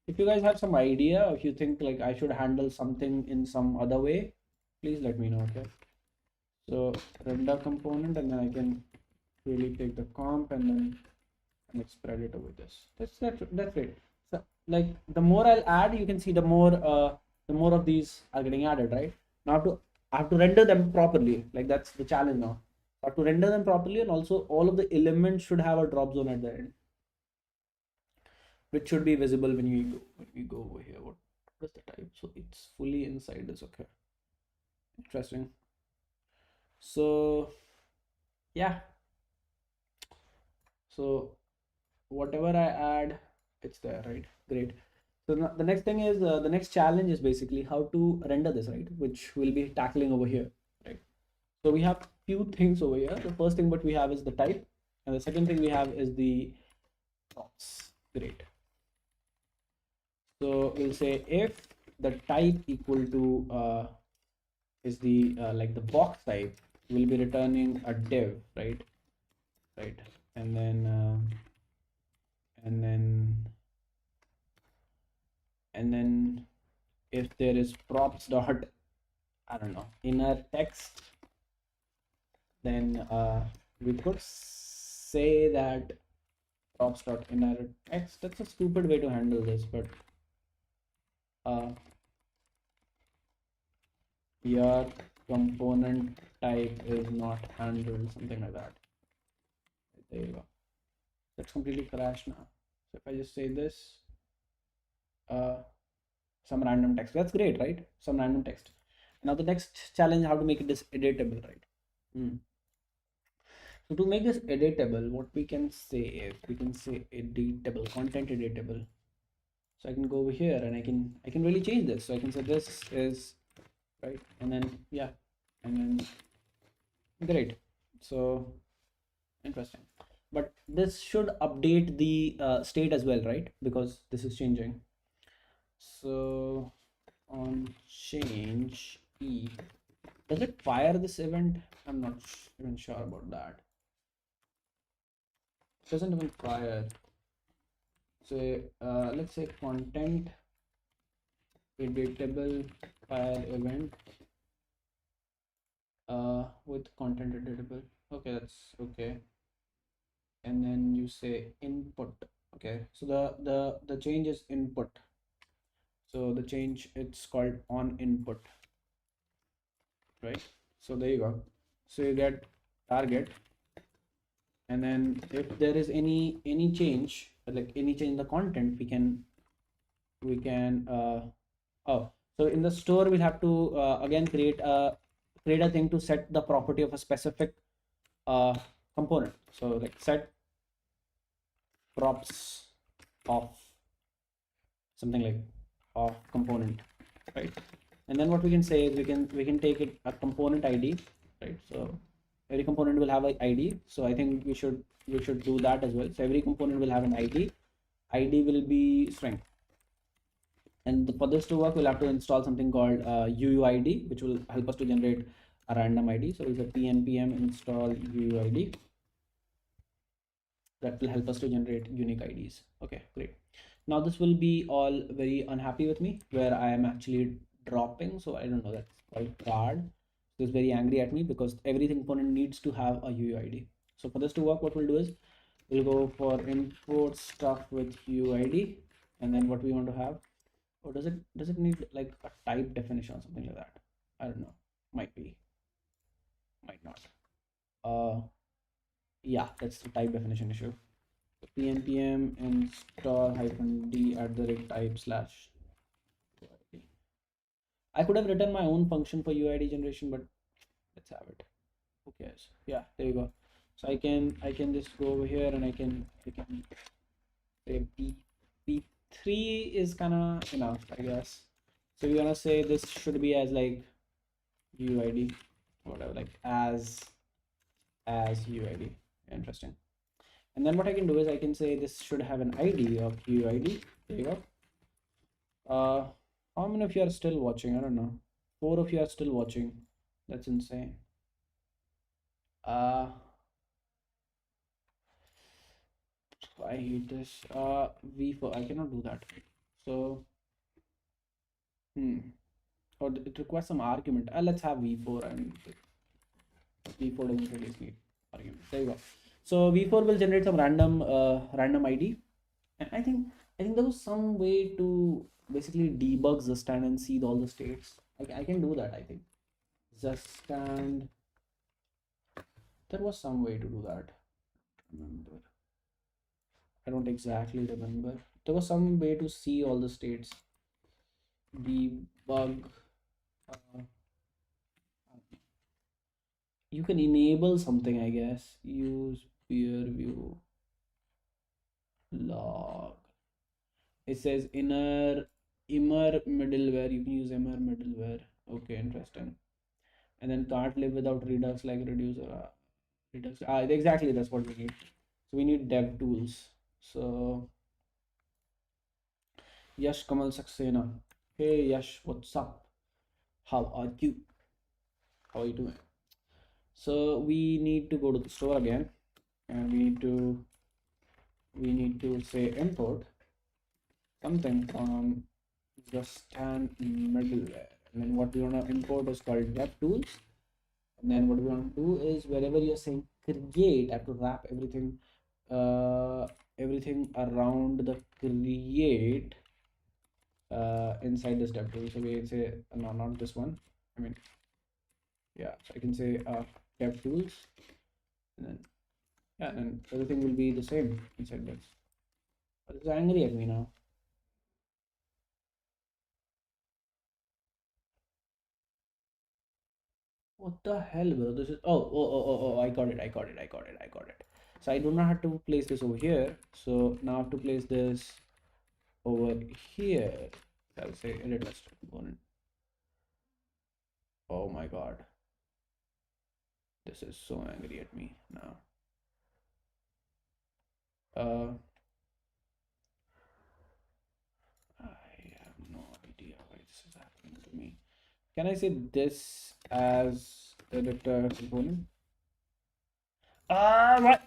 If you guys have some idea, if you think like I should handle something in some other way, please let me know. Okay, so render component, and then I can really take the comp and spread it over this. That's great. So like the more I'll add, you can see the more of these are getting added, right? Now I have to render them properly. Like that's the challenge now. I have to render them properly, and also all of the elements should have a drop zone at the end, which should be visible when we go over here. What is the type? So it's fully inside this. Okay, interesting. So yeah, so whatever I add, it's there, right? Great. So the next thing is the next challenge is basically how to render this, right? Which we'll be tackling over here, right? So we have few things over here. The first thing what we have is the type, and the second thing we have is the props. Great. So we'll say if the type equal to is the like the box type, we'll be returning a div, right? Right, and then and then and then if there is props dot, I don't know, inner text, then we could say that props dot inner text. That's a stupid way to handle this, but uh, your component type is not handled, something like that. There you go. That's completely crashed now. So if I just say this, uh, some random text, that's great, right? Some random text. Now the next challenge, how to make this editable, right? Hmm. So to make this editable, what we can say is we can say editable, content editable. So I can go over here and I can really change this. So I can say this is right, and then yeah, and then great. So interesting. But this should update the state as well, right? Because this is changing. So on change e, does it fire this event? I'm not even sure about that. It doesn't even fire. So let's say content editable fire event with content editable. Okay, that's okay. And then you say input. Okay, so the change is input. So the change, it's called on input, right? So there you go. So you get target, and then if there is any change, like any change in the content, we can oh, so in the store we'll have to again create a thing to set the property of a specific uh, component. So like set props of something like of component, right? And then what we can say is we can take it a component ID, right? So every component will have a ID. So I think we should do that as well. So every component will have an ID. ID will be string. And for this to work, we'll have to install something called UUID, which will help us to generate a random ID. So it's a pnpm install UUID that will help us to generate unique IDs. Okay, great. Now this will be all very unhappy with me, where I am actually dropping. So I don't know, that's quite bad. So it's very angry at me because every component needs to have a UUID. So for this to work, what we'll do is we'll go for import stuff with UUID, and then what we want to have, or does it need like a type definition or something like that? I don't know. Might be, might not. Uh, yeah, that's the type definition issue. Pnpm install -d at the rate type slash UID. I could have written my own function for UID generation, but let's have it. Who cares? Yeah, there you go. So I can just go over here and I can say p3 is kind of enough, I guess. So we're gonna say this should be as like UID, whatever, like as UID. Interesting. And then what I can do is I can say this should have an ID of UID. There you go. How many of you are still watching? I don't know. 4 of you are still watching. That's insane. Uh, I hate this. V4. I cannot do that. So, or it requires some argument. Let's have V4, and V4 doesn't really need argument. There you go. So V4 will generate some random ID, and I think there was some way to basically debug Zustand and see all the states. I can do that. I think Zustand. There was some way to do that. Remember? I don't exactly remember. There was some way to see all the states. Debug. Uh, you can enable something, I guess. Use peer view log. It says immer middleware. You can use immer middleware. Okay, interesting. And then can't live without Redux like reducer. Redux. Exactly, that's what we need. So we need dev tools. So Yash Kamal Saxena. Hey Yash, what's up? How are you? How are you doing? So we need to go to the store again, and we need to say import something from the stand middleware. And then what we want to import is called DevTools. And then what we want to do is wherever you're saying create, I have to wrap everything around the create inside this DevTool. So we can say no, not this one. I mean, yeah. So I can say DevTools, and then yeah, and everything will be the same inside this. But it's angry at me now. What the hell, bro? This is oh, I got it, I got it, I got it, I got it. So I do not have to place this over here. So now I have to place this over here. I'll say edit list component. Oh my god. This is so angry at me now. Uh I have no idea why this is happening to me. Can I say this as editor component? What?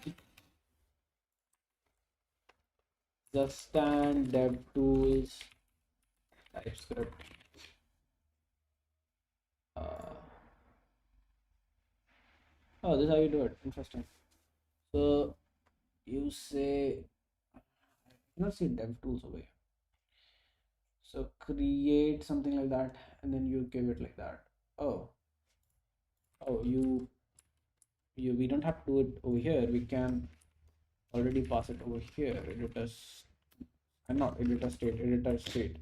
The stand dev tools typescript. Oh, this is how you do it. Interesting. So you say, I cannot see dev tools over here. So create something like that, and then you give it like that. Oh, oh, we don't have to do it over here. We can already pass it over here. Editors, and not editor state, editor state.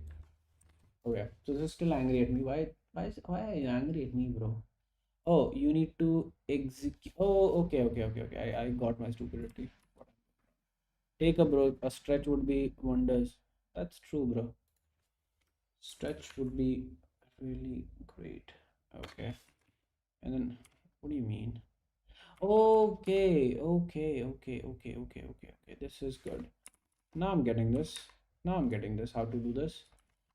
Okay, so this is still angry at me. Why are you angry at me, bro? Oh, you need to execute. Oh, okay. I got my stupidity. Take a break. A stretch would be wonders. That's true, bro. Stretch would be really great. Okay. And then, what do you mean? Okay. This is good. Now I'm getting this. Now I'm getting this. How to do this.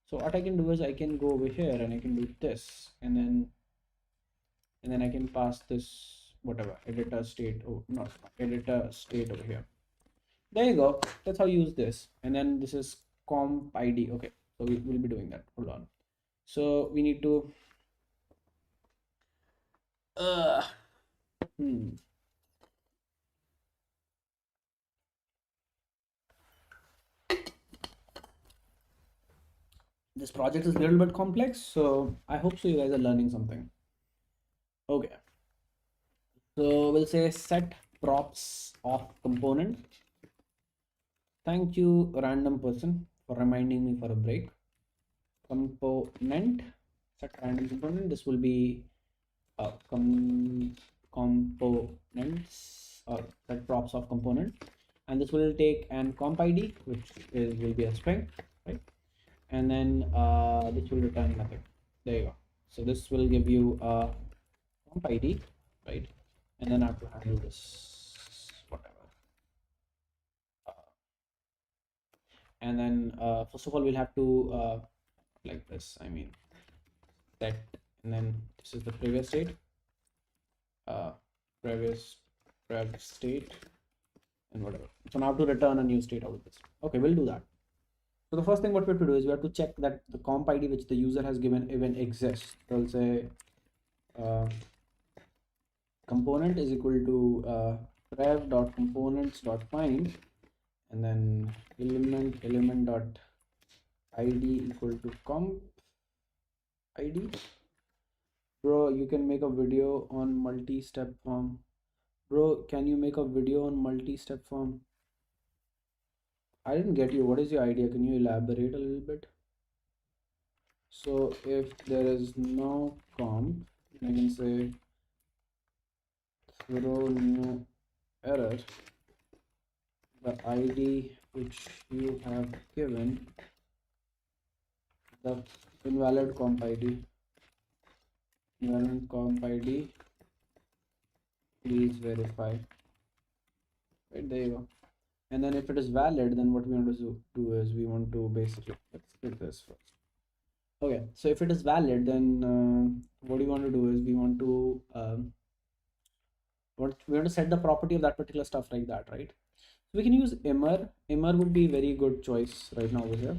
So what I can do is I can go over here and I can do this, and then I can pass this whatever editor state. Oh, not editor state over here. There you go. That's how you use this. And then this is comp ID. Okay. So we will be doing that. Hold on. So we need to uh hmm. This project is a little bit complex, so I hope so you guys are learning something. Okay. So we'll say set props of component. Thank you, random person, for reminding me for a break. Component, set random component. This will be components or set props of component, and this will take an comp ID, which will be a string, right? And then this will return nothing. There you go. So this will give you a comp ID, right? And then I have to handle this whatever. And then first of all we'll have to like this. I mean set, and then this is the previous state, uh, previous state, and whatever. So now to return a new state out of this. Okay, we'll do that. So the first thing what we have to do is we have to check that the comp ID which the user has given even exists. So I'll say component is equal to prev.components.find, and then element dot id equal to comp id. Bro, you can make a video on multi-step form. Bro, can you make a video on multi-step form? I didn't get you. What is your idea? Can you elaborate a little bit? So if there is no comp, I can say throw new error. The ID which you have given the invalid comp id, invalid comp id, please verify. Right, there you go. And then if it is valid, then what we want to do is we want to basically, let's get this first. Okay, so if it is valid, then what we want to do is we want to set the property of that particular stuff like that, right? So we can use immer. Immer would be very good choice right now over here.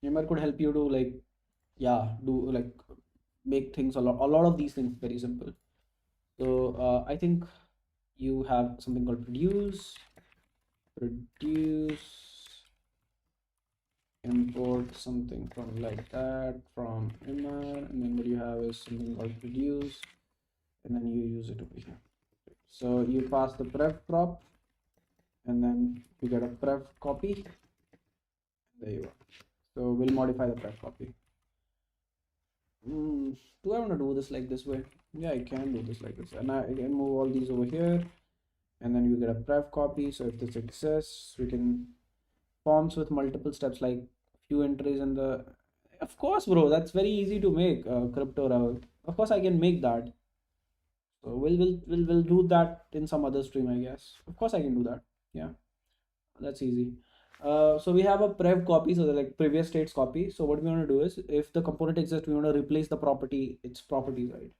Immer could help you to like, yeah, do like make things a lot of these things very simple. So I think you have something called produce, import something from like that from immer, and then what you have is something called produce, and then you use it over here. So you pass the pref prop, and then you get a pref copy. There you go. So we'll modify the pref copy. Do I want to do this like this way? Yeah, I can do this like this, and I can move all these over here, and then you get a pref copy. So if this exists, we can forms with multiple steps, like few entries in the. Of course, bro, that's very easy to make. Crypto Raul. Of course, I can make that. So we'll do that in some other stream, I guess. Of course, I can do that. Yeah, that's easy. So we have a prev copy, so the like previous state's copy. So what we want to do is, if the component exists, we want to replace the property, its properties, right?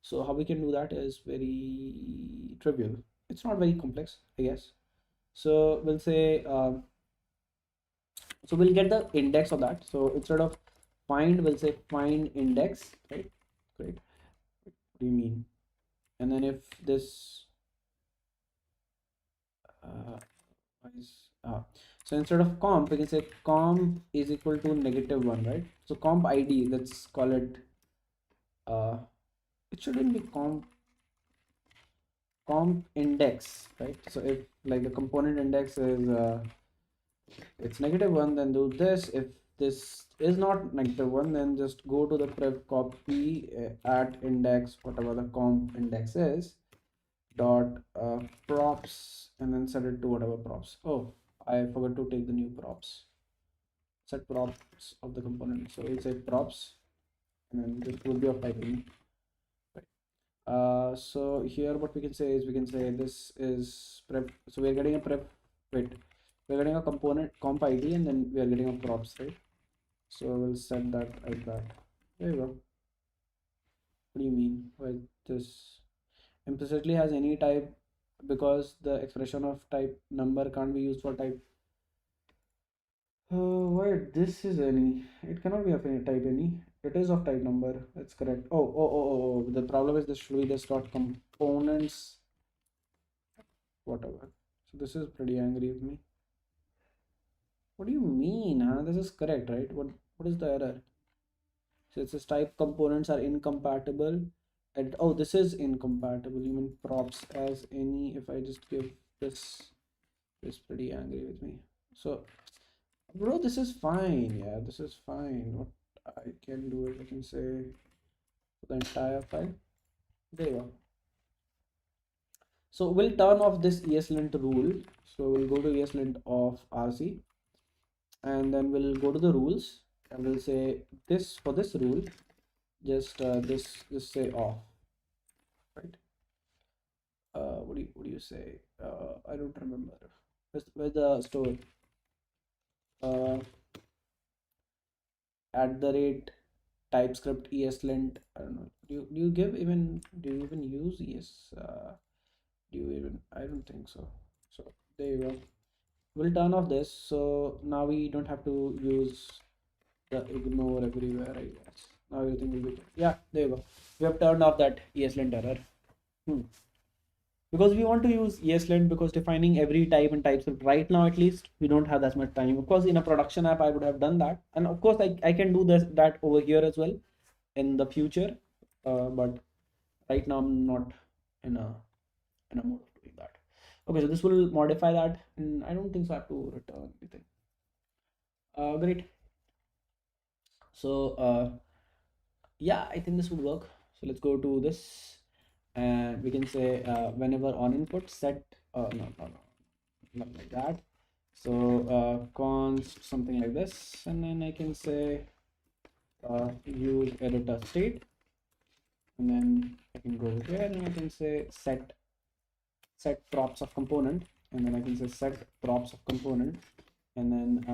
So how we can do that is very trivial. It's not very complex, I guess. So we'll say, so we'll get the index of that. So instead of find, we'll say find index, right? Great. What do you mean? And then if this, uh, so instead of comp, we can say comp is equal to -1, right? So comp id, let's call it, it shouldn't be comp index, right? So if like the component index is it's -1, then do this. If this is not -1, then just go to the pref copy at index, whatever the comp index is, dot props, and then set it to whatever props. Oh, I forgot to take the new props. Set props of the component. So we'll say props, and then this will be of type in. Right. So here what we can say is, we can say this is prep. So we're getting a prep. Wait, we're getting a component comp ID, and then we are getting a props, right? So we'll set that like that. There you go. What do you mean? Well, this implicitly has any type, because the expression of type number can't be used for type. Why this is any? It cannot be of any type any. It is of type number. That's correct. Oh. The problem is this should be this dot components, whatever. So this is pretty angry with me. What do you mean, huh? This is correct, right? What is the error? So it says type components are incompatible. And oh, this is incompatible. You mean props as any? If I just give this, it's pretty angry with me. So, bro, this is fine. Yeah, this is fine. What I can do is I can say the entire file. There you go. So we'll turn off this ESLint rule. So we'll go to ESLint of RC, and then we'll go to the rules, and we'll say this for this rule, just just say off, right? What do you say? I don't remember. Where's the store? At the rate typescript ESLint. I don't know. Do you even use ES? Do you even? I don't think so. So there you go. We'll turn off this. So now we don't have to use the ignore everywhere, I guess. Now everything will be good. Yeah, there you go. We have turned off that ESLint error. Because we want to use ESLint, because defining every type and TypeScript right now, at least, we don't have that much time. Of course, in a production app, I would have done that. And of course, I can do that over here as well in the future. But right now, I'm not in a mode of doing that. Okay, so this will modify that. And I don't think so I have to return anything. Great. So yeah, I think this would work. So let's go to this, and we can say whenever on input set, no, not like that. So const something like this, and then I can say use editor state, and then I can go here and I can say set props of component, and then I can say set props of component, and then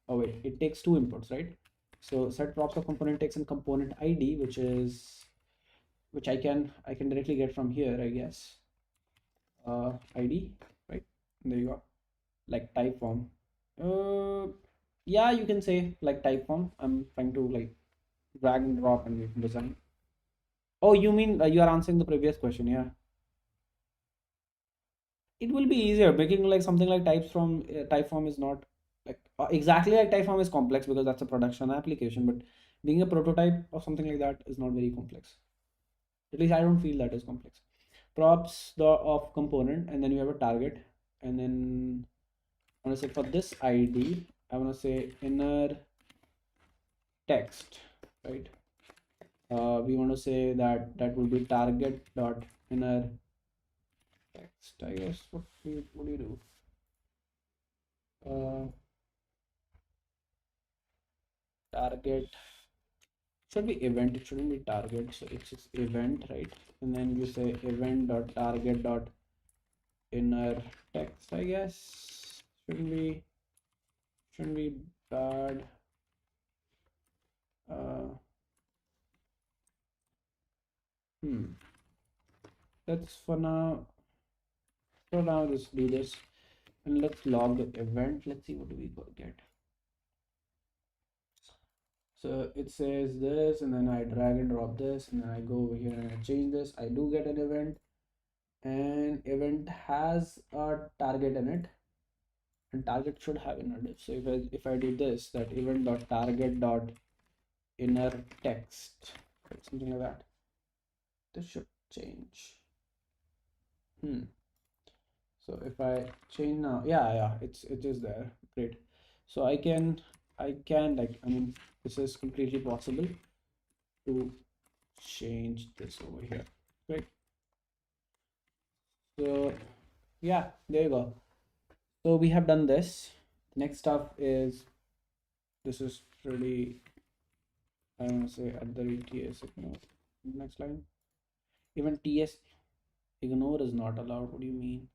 oh wait, it takes two inputs, right? So set props of component takes in component ID, which I can directly get from here, I guess. ID, right? There you go. Like type form. Uh, yeah, you can say like type form. I'm trying to like drag and drop and design. Oh, you mean you are answering the previous question? Yeah, it will be easier making like something like types from type form is not like exactly like type form is complex because that's a production application, but being a prototype or something like that is not very complex. At least I don't feel that is complex. Props the of component, and then you have a target, and then I want to say for this ID, I want to say inner text, right? We want to say that will be target dot inner text. I guess what do you do? Target should be event. It shouldn't be target. So it's just event, right? And then you say event dot target dot inner text. I guess shouldn't be bad. Uh, hmm. Let's for now. For now, just do this, and let's log the event. Let's see what do we get. So it says this, and then I drag and drop this, and then I go over here and I change this. I do get an event, and event has a target in it, and target should have inner div. So if I do this, that event dot target dot inner text, right, something like that, this should change. So if I change now, yeah, it is there. Great. So I can like, I mean, this is completely possible to change this over here. Right. So yeah, there you go. So we have done this. Next stuff is, this is pretty, I want to say at the rate ts ignore. Next line. Even ts ignore is not allowed. What do you mean?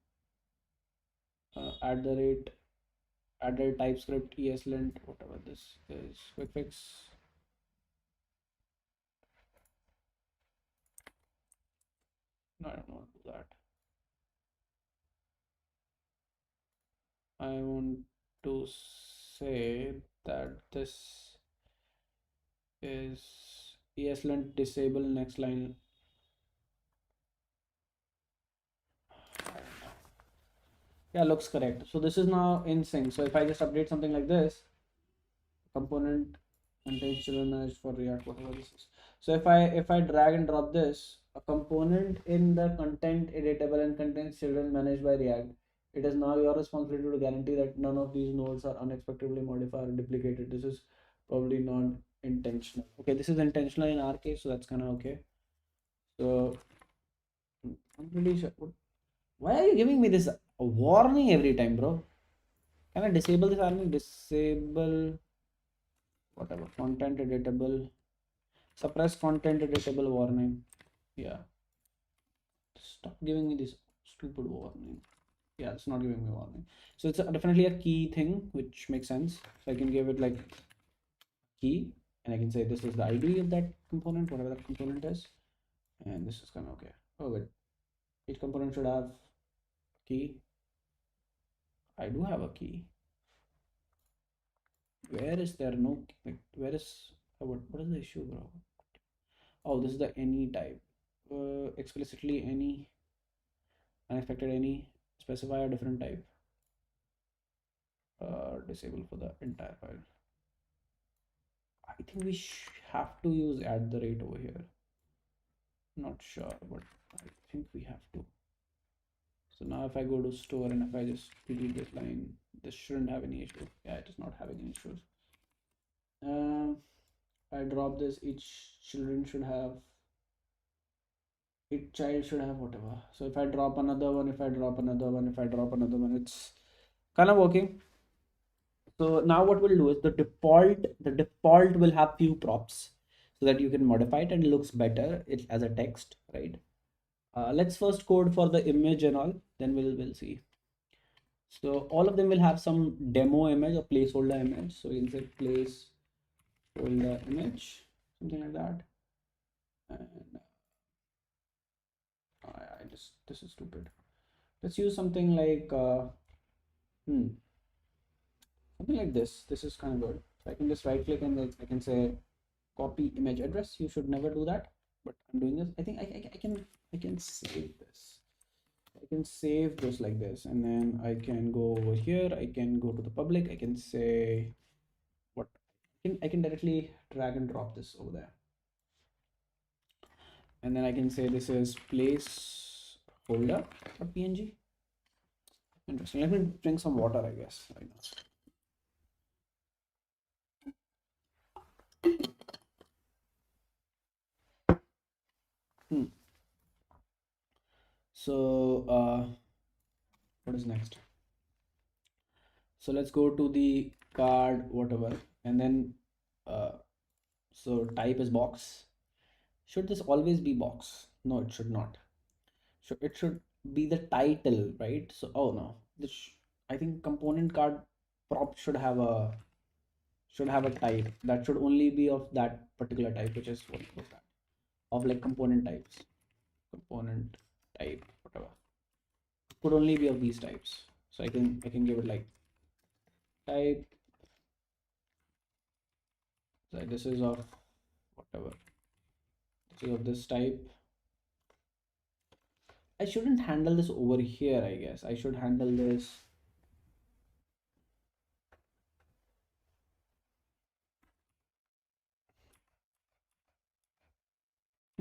At the rate added typescript ESLint, whatever this is, quick fix. No, I don't want to do that. I want to say that this is ESLint disable next line. Yeah, looks correct. So this is now in sync. So if I just update something like this, component contains children managed for React, whatever this is. So if I drag and drop this, a component in the content editable and contains children managed by React, it is now your responsibility to guarantee that none of these nodes are unexpectedly modified or duplicated. This is probably not intentional. Okay, this is intentional in our case, so that's kind of okay. So I'm pretty sure. Why are you giving me this warning every time, bro? Can I disable this warning? Disable whatever content editable. Suppress content editable warning. Yeah. Stop giving me this stupid warning. Yeah, it's not giving me a warning. So it's definitely a key thing, which makes sense. So I can give it like key, and I can say this is the ID of that component, whatever that component is. And this is kind of okay. Oh, wait. Each component should have key. I do have a key. Where is there no, like, where is, what is the issue, bro? Oh, this is the any type. Explicitly any, unexpected any, specify a different type. Disable for the entire file. I think we have to use at the rate over here. Not sure, but I think we have to. So now if I go to store and if I just delete this line, this shouldn't have any issue. Yeah, it is not having any issues. I drop this, each children should have, each child should have whatever. So if I drop another one, if I drop another one, if I drop another one, it's kind of working. So now what we'll do is the default will have few props so that you can modify it and it looks better it as a text, right? Let's first code for the image and all, then we'll see. So all of them will have some demo image or placeholder image. So you can say placeholder image, something like that. And I just this is stupid. Let's use something like something like this. This is kind of good. So I can just right click and then I can say copy image address. You should never do that, but I'm doing this. I think I can save this. I can save this like this, and then I can go over here. I can go to the public. I can say what I can directly drag and drop this over there, and then I can say this is placeholder.png. Interesting. Let me drink some water, I guess. Right now. Hmm. So what is next? So let's go to the card, whatever, and then uh, so type is box. Should this always be box? No, it should not. It should be the title, right? So oh no, I think component card prop should have a type that should only be of that particular type, which is what was that of like component types, component type, whatever. Could only be of these types. So I can give it like type. So this is of whatever. This is of this type. I shouldn't handle this over here, I guess. I should handle this.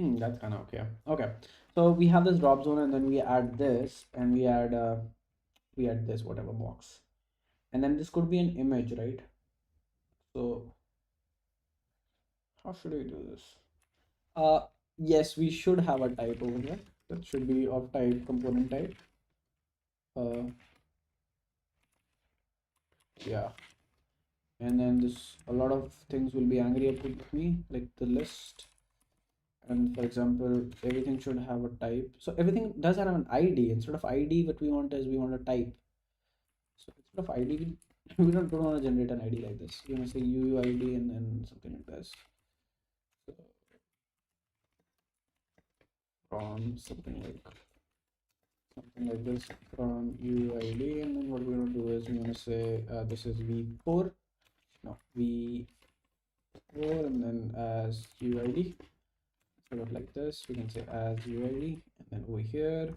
That's kind of okay. Okay. So we have this drop zone and then we add this and we add this whatever box. And then this could be an image, right? So how should we do this? Yes, we should have a type over here. That should be of type component type. Uh, yeah. And then this a lot of things will be angry at with me, like the list. And for example, everything should have a type. So everything does have an ID. Instead of ID, what we want is we want a type. So instead of ID, we don't want to generate an ID like this. We want to say UUID and then something like this. So from something like this from UUID, and then what we're going to do is we want to say this is V4, no V4, and then as UID. Sort of like this, we can say as UID, and then over here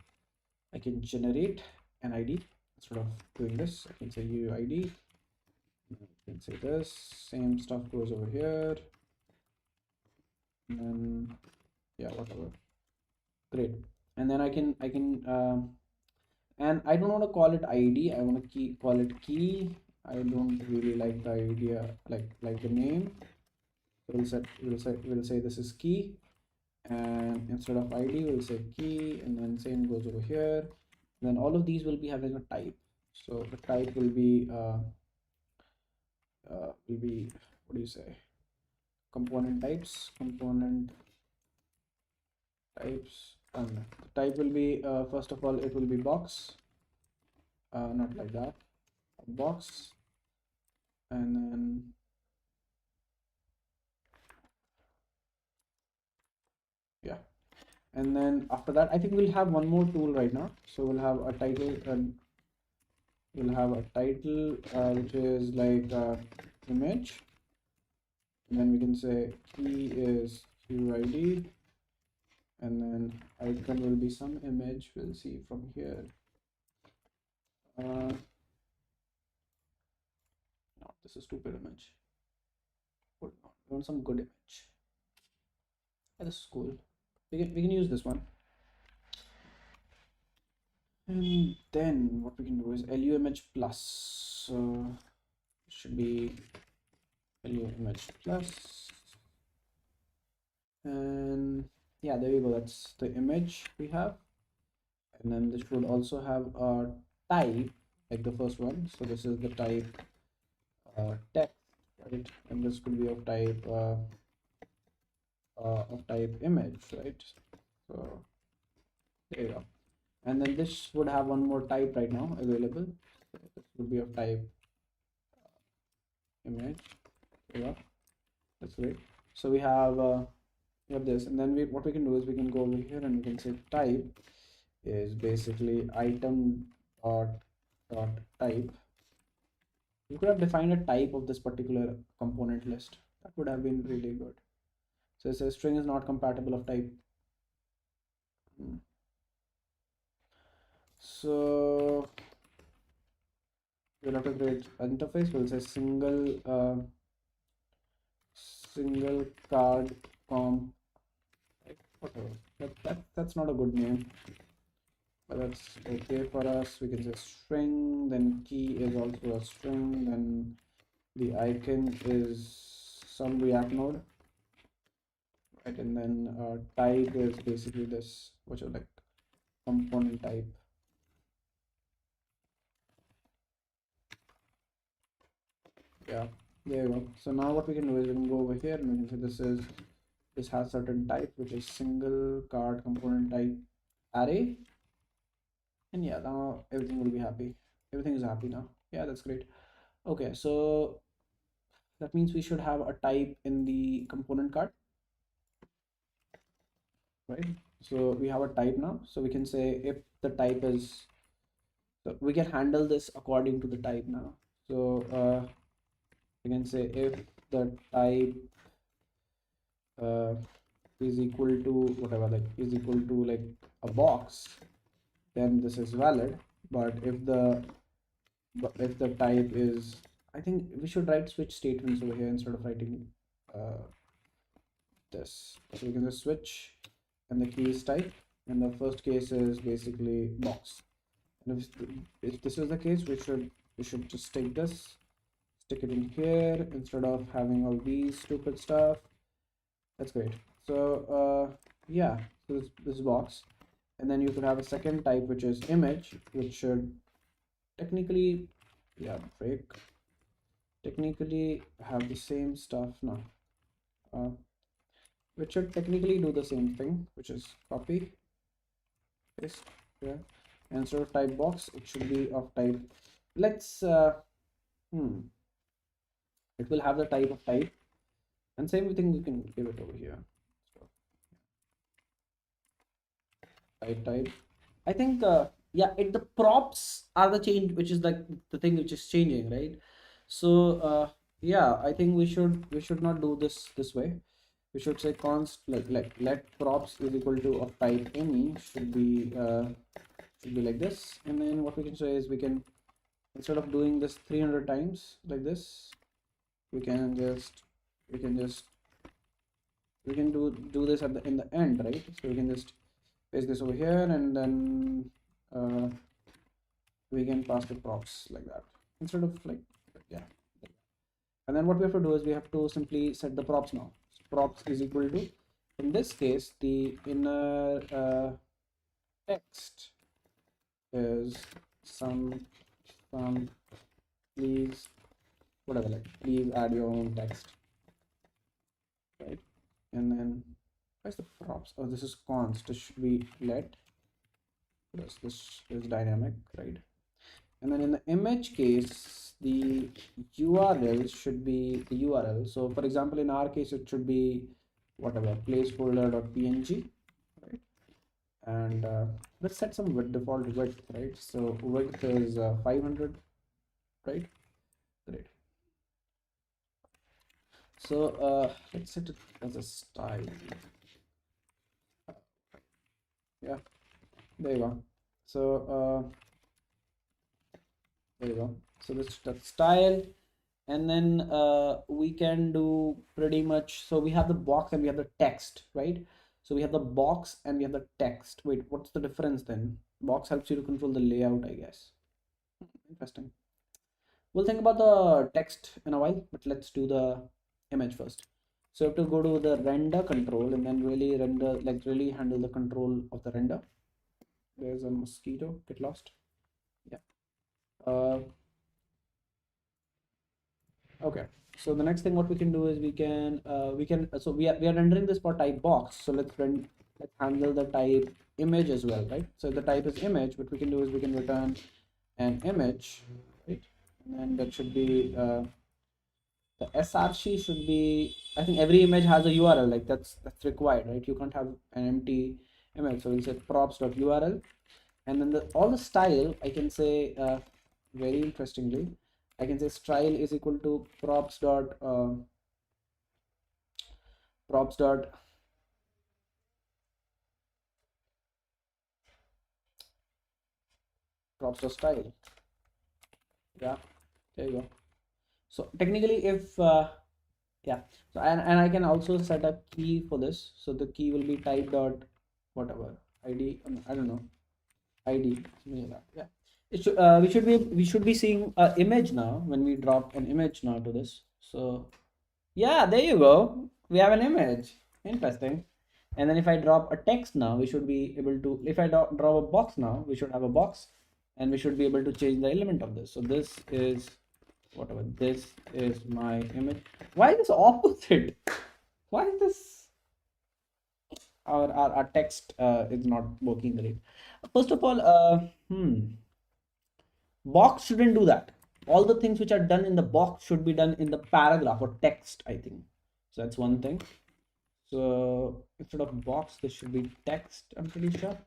I can generate an ID. Instead of doing this, I can say UID. I can say this. Same stuff goes over here, and then yeah, whatever. Great. And then and I don't want to call it ID. I want to call it key. I don't really like the idea, like the name. So we'll say this is key, and instead of ID we'll say key, and then same goes over here. Then all of these will be having a type. So the type will be what do you say, component types, and the type will be first of all it will be box, not like that, box, and then yeah, and then after that I think we'll have one more tool right now. So we'll have a title, and we'll have a title which is like image, and then we can say key is QID, and then icon will be some image. We'll see from here. No, this is stupid image. Hold on, we want some good image. Yeah, this is cool. We can use this one. And then what we can do is lu image plus. So should be lu image plus, and yeah, there you go. That's the image we have, and then this would also have a type like the first one. So this is the type text, right? And this could be of type image, right? So there you go. And then this would have one more type right now available. So this would be of type image. Yeah, that's great. So we have this, and then what we can do is we can go over here and we can say type is basically item dot dot type. You could have defined a type of this particular component list. That would have been really good. So it says string is not compatible of type. So we'll have to create interface. We'll say single card comp. Whatever. That's not a good name, but that's okay for us. We can say string. Then key is also a string. Then the icon is some React node, right? And then type is basically this, which is like component type. Yeah, there you go. So now what we can do is we can go over here and we can say this has certain type, which is single card component type array. And yeah, now everything will be happy. Everything is happy now. Yeah, that's great. Okay, so that means we should have a type in the component card, right? So we have a type now. So we can say if the type is, so we can handle this according to the type now. So we can say if the type uh, is equal to whatever, like is equal to like a box, then this is valid. But if the type is, I think we should write switch statements over here instead of writing uh, this. So we can just switch and the key is type, and the first case is basically box. And if this is the case, we should just take this, stick it in here instead of having all these stupid stuff. That's great. So yeah, so this box, and then you could have a second type which is image, which should technically, yeah, break, technically have the same stuff now, which should technically do the same thing, which is copy paste. Yeah, and instead of type box, it should be of type, let's it will have the type of type, and same thing we can give it over here. So type. I think yeah, the props are the change, which is like the thing which is changing, right? So yeah, I think we should not do this way. We should say const like let props is equal to of type any should be like this, and then what we can say is we can, instead of doing this 300 times like this, we can just we can just we can do this at the in the end, right? So we can just paste this over here, and then uh, we can pass the props like that instead of like, yeah. And then what we have to do is we have to simply set the props now. So props is equal to, in this case, the inner text is some please, whatever, like please add your own text, right? And then where's the props? Oh, this is const. This should be let. This is dynamic, right? And then in the image case, the URL should be the URL. So for example, in our case, it should be whatever placeholder.png, right? And let's set some default width, right? So width is 500, right? Great. So let's set it as a style. Yeah, there you go. So there you go. So this that style, and then we can do pretty much, so we have the box and we have the text, right? So we have the box and we have the text. Wait, what's the difference then? Box helps you to control the layout, I guess. Interesting. We'll think about the text in a while, but let's do the image first. So you have to go to the render control and then really render, like really handle the control of the render. There's a mosquito, get lost. Yeah. Okay, so the next thing what we can do is so we are rendering this for type box. So let's handle the type image as well, right? So if the type is image, what we can do is we can return an image, right? And that should be the src should be, I think every image has a URL, like that's required, right? You can't have an empty image. So we'll say props.url, and then all the style I can say, very interestingly, I can say style is equal to props dot props dot style. Yeah, there you go. So technically, if yeah, so and I can also set a key for this. So the key will be type dot whatever id. I don't know, id, something like that. Yeah, we should be seeing a image now when we drop an image now to this. So yeah, there you go. We have an image. Interesting. And then if I drop a text now, we should be able to, if I draw a box now, we should have a box, and we should be able to change the element of this. So this is whatever, this is my image. Why is this opposite? Why is this, our text is not working great? First of all, box shouldn't do that. All the things which are done in the box should be done in the paragraph or text, I think. So that's one thing. So instead of box, this should be text, I'm pretty sure.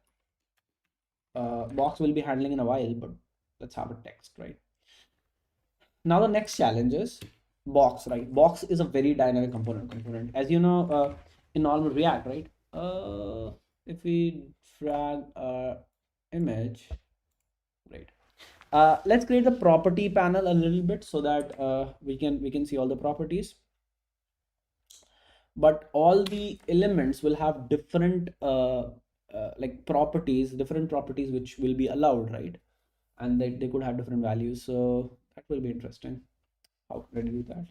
Box will be handling in a while, but let's have a text, right? Now the next challenge is box, right? Box is a very dynamic component. As you know, in normal React, right? If we drag image, right? Let's create the property panel a little bit so that we can see all the properties. But all the elements will have different like different properties which will be allowed, right? And they could have different values. So that will be interesting. How could I do that?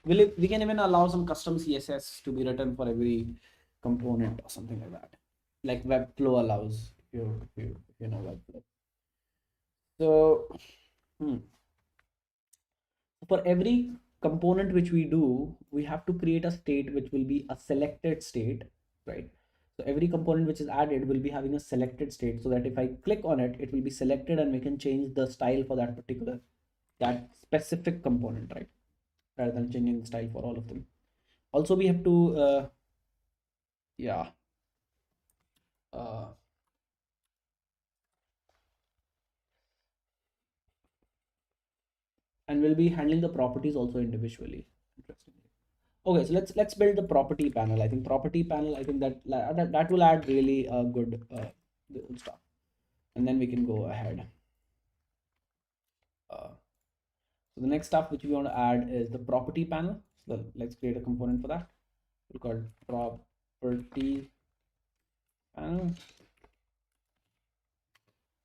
We can even allow some custom CSS to be written for every component or something like that, like Webflow allows. If you know Webflow. So for every component which we do, we have to create a state which will be a selected state, right? So every component which is added will be having a selected state, so that if I click on it, it will be selected and we can change the style for that specific component, right? Rather than changing the style for all of them. Also, we have to yeah uh, and we'll be handling the properties also individually. Interesting. Okay, so let's build the property panel. I think property panel, I think that will add really good stuff, and then we can go ahead. So the next stuff which we want to add is the property panel. So let's create a component for that. We'll call it property panel,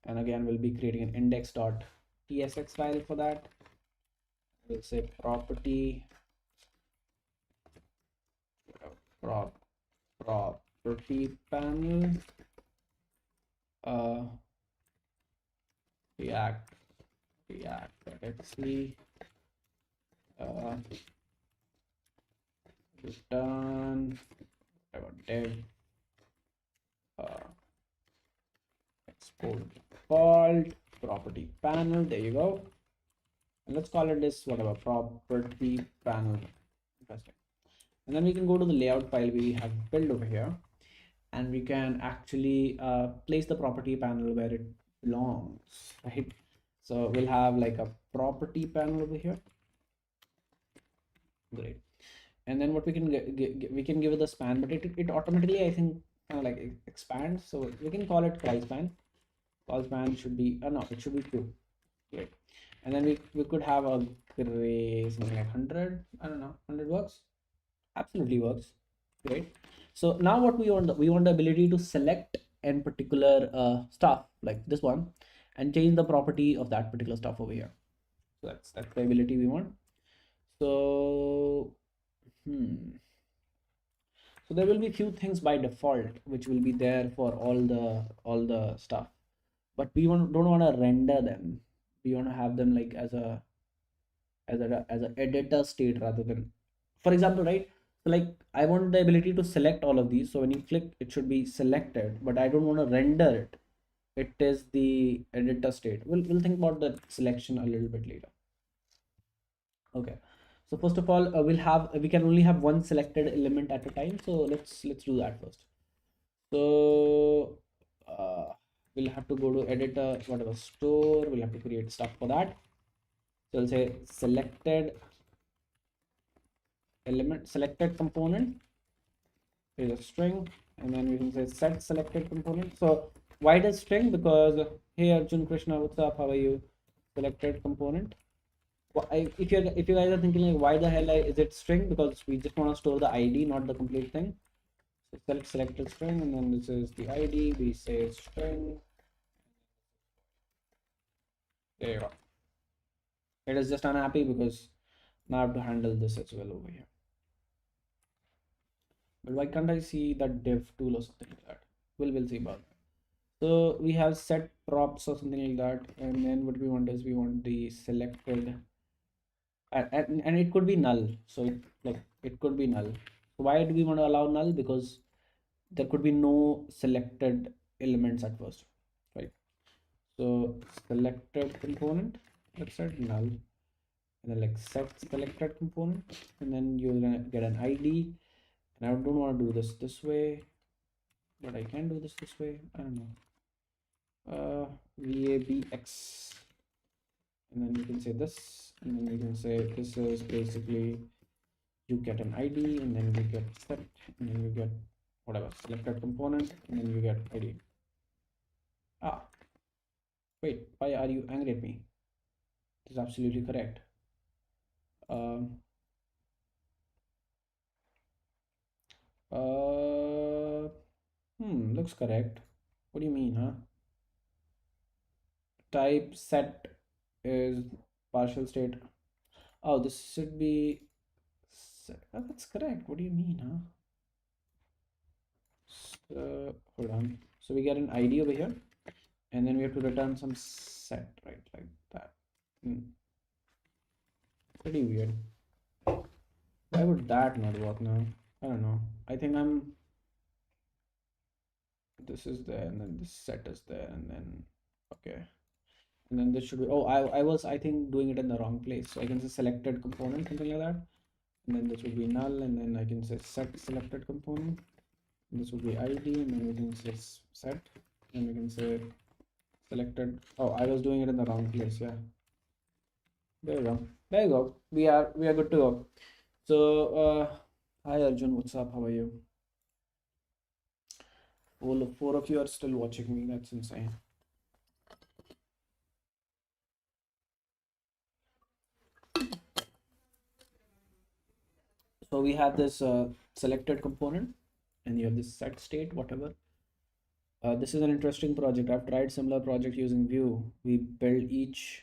and again we'll be creating an index.tsx file for that. We'll say property property panel react.xc return dev export default property panel. There you go. And let's call it this whatever property panel. Interesting. And then we can go to the layout file we have built over here, and we can actually place the property panel where it belongs, right? So we'll have like a property panel over here. Great. And then what we can we can give it the span, but it automatically, I think, like expands. So we can call it call span. Call span should be no, it should be 2. Great. And then we could have a gray something like 100. I don't know, 100 works. Absolutely works. Great. So now what we want the ability to select in particular stuff like this one and change the property of that particular stuff over here. So that's the ability we want. So so there will be few things by default which will be there for all the stuff, but we don't want to render them. We want to have them like as a as a editor state rather than, for example, right? So like I want the ability to select all of these, so when you click it should be selected, but I don't want to render it. It is the editor state. We'll think about the selection a little bit later. Okay, so first of all, we can only have one selected element at a time, so let's do that first. So we'll have to go to editor, whatever, store. We'll have to create stuff for that. So we'll say selected element, selected component is a string, and then we can say set selected component. So why does string? Because hey Arjun Krishna, what's up? How are you? Selected component. Well, if you guys are thinking like why the hell is it string? Because we just want to store the ID, not the complete thing. So select selected string, and then this is the ID. We say string. There you go. It is just unhappy because now I have to handle this as well over here. But why can't I see that div tool or something like that? We'll see about that. So we have set props or something like that, and then what we want is we want the selected, and it could be null. So it could be null. So why do we want to allow null? Because there could be no selected elements at first, right? So selected component, let's set null, and then like set selected component, and then you're gonna get an ID. And I don't want to do this way, but I can do this way. I don't know. VABX, and then you can say this, and then you can say this is basically you get an ID, and then you get set, and then you get whatever selected component, and then you get ID. Ah, wait, why are you angry at me? This is absolutely correct. Um, looks correct. What do you mean, huh? Type set is partial state. Oh, this should be set. Oh, that's correct. What do you mean, huh? So, hold on. So we get an ID over here, and then we have to return some set, right? Like that. Pretty weird. Why would that not work now? I don't know. I think this is there, and then this set is there, and then okay. And then this should be, oh, I was, I think, doing it in the wrong place. So I can say selected component, something like that. And then this would be null, and then I can say set selected component. This would be ID, and then we can say set, and we can say selected. Oh, I was doing it in the wrong place. Yeah. There you go. There you go. We are good to go. So hi Arjun, what's up? How are you? All four of you are still watching me. That's insane. So we have this selected component, and you have this set state, whatever. This is an interesting project. I've tried similar project using Vue. We build each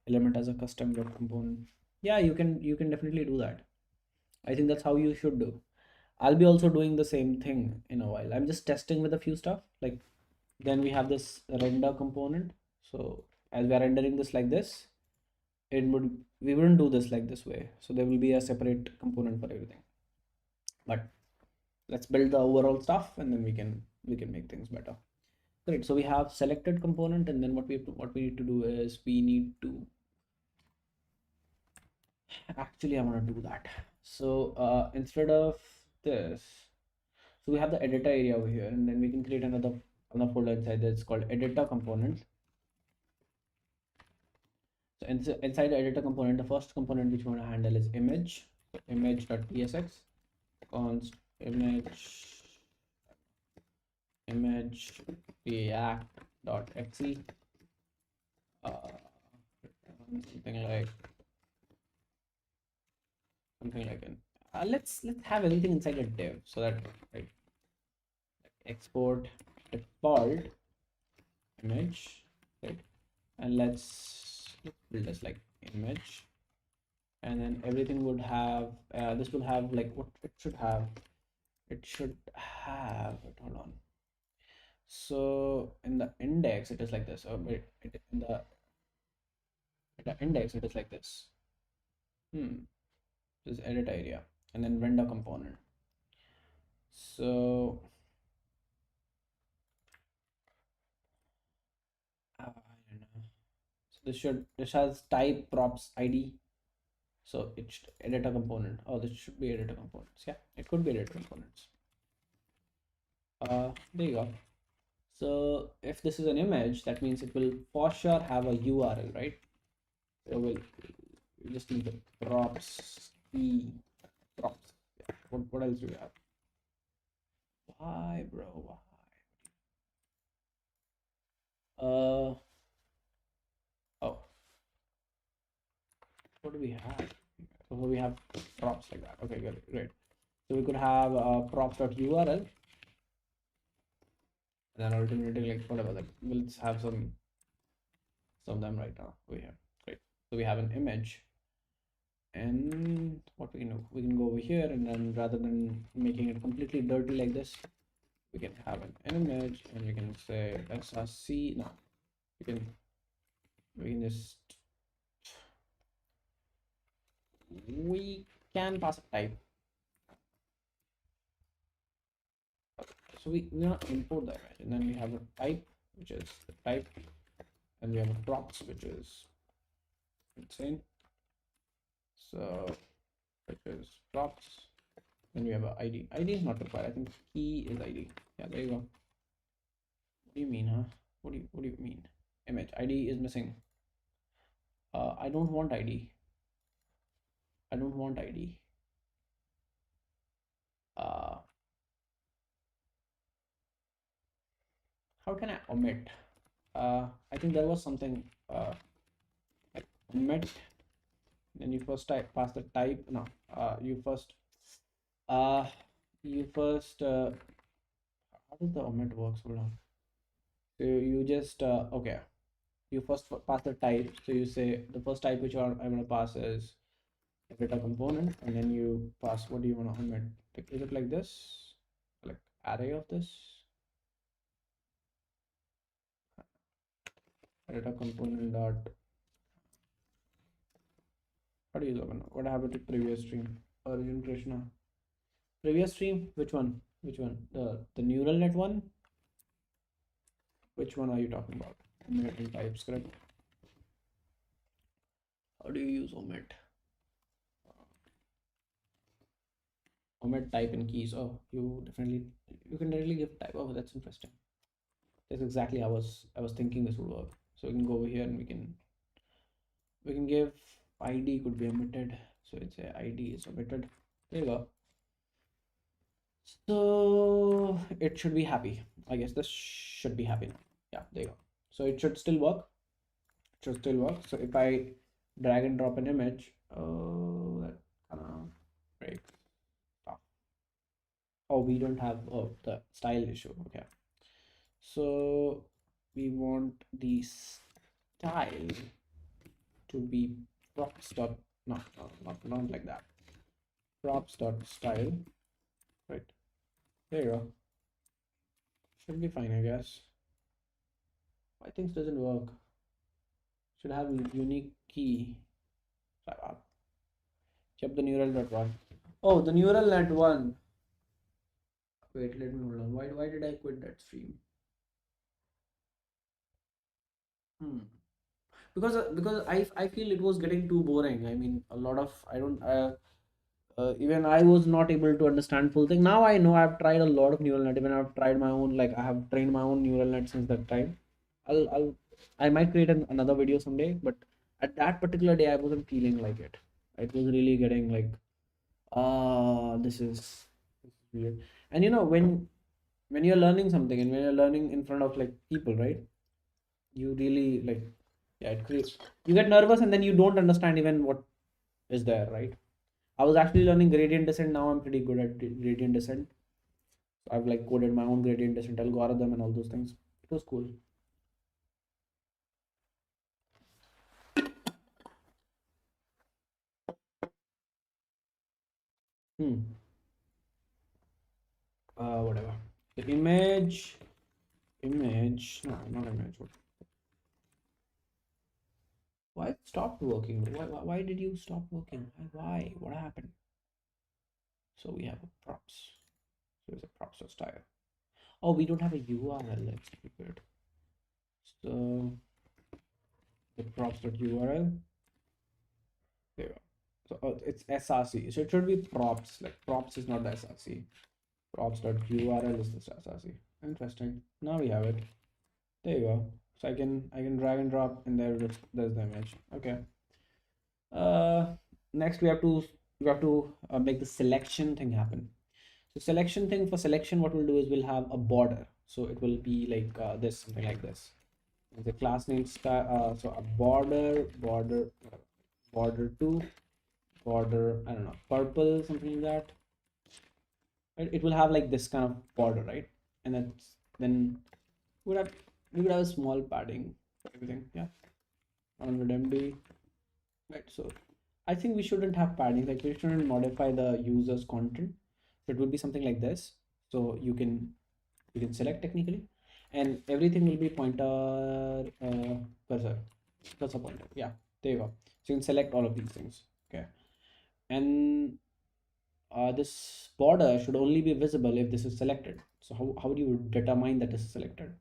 element as a custom web component. Yeah, you can definitely do that. I think that's how you should do. I'll be also doing the same thing in a while. I'm just testing with a few stuff. Like then we have this render component. So as we are rendering this like this, we wouldn't do this like this way. So there will be a separate component for everything. But let's build the overall stuff, and then we can make things better. Great. So we have selected component, and then what we need to do is we need to actually I want to do that. So instead of this, so we have the editor area over here, and then we can create another folder inside that's called editor component. So inside the editor component, the first component which we want to handle is image. So image.tsx const image react.exe, something like an let's have everything inside a div, so that right, export default image, right? And let's build this like image, and then everything would have this will have like what it should have. It should have, hold on. So in the index it is like this, or in the index it is like this. This edit area and then render component. So I don't know. So this has type props ID. So it should editor component. Oh, this should be editor components. Yeah, it could be editor components. There you go. So if this is an image, that means it will for sure have a URL, right? So we just need the props props. Yeah. What else do we have? Why, bro? Why? Oh, what do we have? So we have props like that. Okay, good, great. So we could have props.url, and then alternatively, like whatever. Like we'll just have some of them right now. We have great. So we have an image, and what we can do, we can go over here, and then rather than making it completely dirty like this, we can have an image, and we can say src. No, we can just we can pass a type. So we not import the image, and then we have a type, which is the type, and we have a props, which is insane. So which is props. Then we have a ID. ID is not required. I think key is ID. Yeah, there you go. What do you mean, huh? What do you mean? Image ID is missing. I don't want ID. I don't want ID. How can I omit? I think there was something like omit. Then you first pass the type. No, you first uh how does the omit works? Hold on. So you just okay. You first pass the type. So you say the first type which I'm gonna pass is a data component, and then you pass what do you want to omit? Like, is it like this? Like array of this? Data component dot. How do you open? What happened to previous stream? Origin Krishna. Previous stream? Which one? Which one? The neural net one? Which one are you talking about? Omit in TypeScript. How do you use omit? Omit type in keys. Oh, you can directly give type. Oh, that's interesting. That's exactly how I was thinking this would work. So we can go over here and we can give ID could be omitted. So it's a ID is omitted. There you go. So it should be happy. I guess this should be happy now. Yeah, there you go. So it should still work. It should still work. So if I drag and drop an image, oh, that kind of breaks stuff. Oh, we don't have the style issue. Okay. So we want the style to be props dot not like that. Props dot style. Right. There you go. Should be fine, I guess. Why things doesn't work? Should have unique key. Kept the neural net one. Oh, the neural net one. Wait, let me hold on. Why did I quit that stream? Hmm. Because I feel it was getting too boring. I mean, a lot of I don't even I was not able to understand full thing. Now I know I've tried a lot of neural net. Even I've tried my own, like I have trained my own neural net since that time. I'll I might create another video someday, but at that particular day I wasn't feeling like it. It was really getting like, this is weird. And you know when you're learning something and when you're learning in front of like people, right? You really like, yeah, it creates, you get nervous and then you don't understand even what is there, right? I was actually learning gradient descent. Now I'm pretty good at gradient descent. So I've like coded my own gradient descent algorithm and all those things. It was cool. Hmm. Whatever. The image. No, not image. Why it stopped working? Why did you stop working? Why? What happened? So we have a props. So it's a props style. Oh, we don't have a URL. Let's keep it. So the props.url. There you go. So it's src. So it should be props. Like props is not the src. Props.url is the src. Interesting. Now we have it. There you go. So I can drag and drop, and there's the image. Okay. Uh, Next we have to make the selection thing happen. So selection thing, for selection, what we'll do is we'll have a border. So it will be like this, something like this. The class name style. So a border to border. I don't know, purple, something like that. Right? It will have like this kind of border, right? And then we would have we would have a small padding for everything. Yeah, 100 MB. Right. So I think we shouldn't have padding. Like we shouldn't modify the user's content. So it would be something like this. So you can select technically, and everything will be pointer cursor cursor pointer. Yeah, there you go. So you can select all of these things. Okay, and this border should only be visible if this is selected. So how do you determine that this is selected?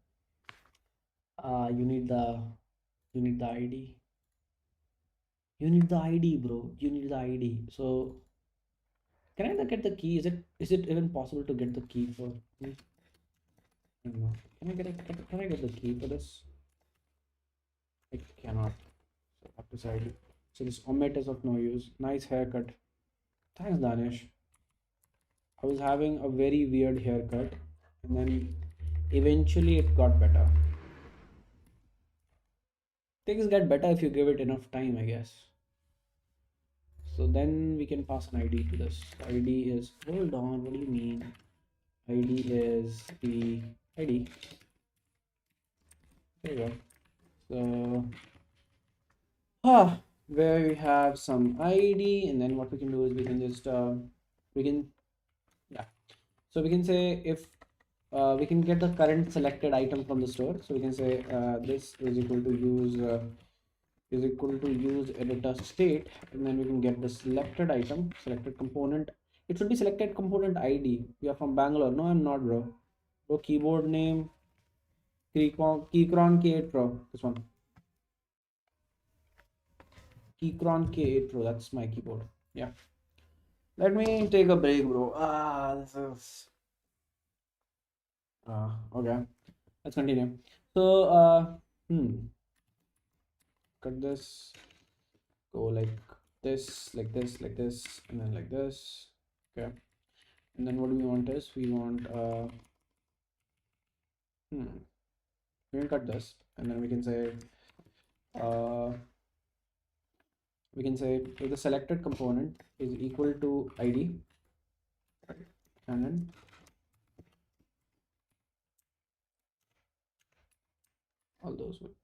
You need the ID. You need the ID, bro. You need the ID. So can I get the key? Is it even possible to get the key for this? I don't know. Can I get the key for this? I cannot. So I have to side it. So this omit is of no use. Nice haircut. Thanks, Danish. I was having a very weird haircut, and then eventually it got better. Things get better if you give it enough time, I guess. So then we can pass an ID to this. ID is, hold on, what do you mean? ID is the ID. There you go. So where we have some ID, and then what we can do is we can just we can yeah. So we can say if we can get the current selected item from the store. So we can say this is equal to use editor state, and then we can get the selected item, selected component. It should be selected component ID. We are from Bangalore. No, I'm not, bro. Bro, keyboard name Keychron K8 Pro. This one. Keychron K8 Pro. That's my keyboard. Yeah. Let me take a break, bro. This is okay. Let's continue. So cut this. Go like this, like this, like this, and then like this. Okay. And then what do we want is we want we can cut this, and then uh we can say if the selected component is equal to ID, right? And then all those will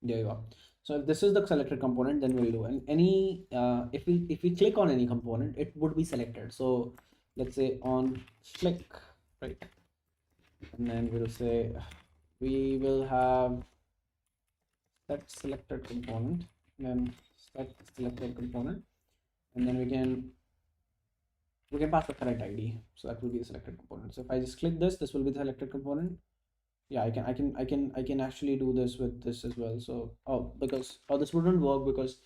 there you go. So if this is the selected component, then we'll do, and any if we click on any component, it would be selected. So let's say on click, right, and then we'll say we will have set selected component, then set selected component, and then we can pass the correct ID. So that will be the selected component. So if I just click this will be the selected component. Yeah, I can actually do this with this as well. So this wouldn't work because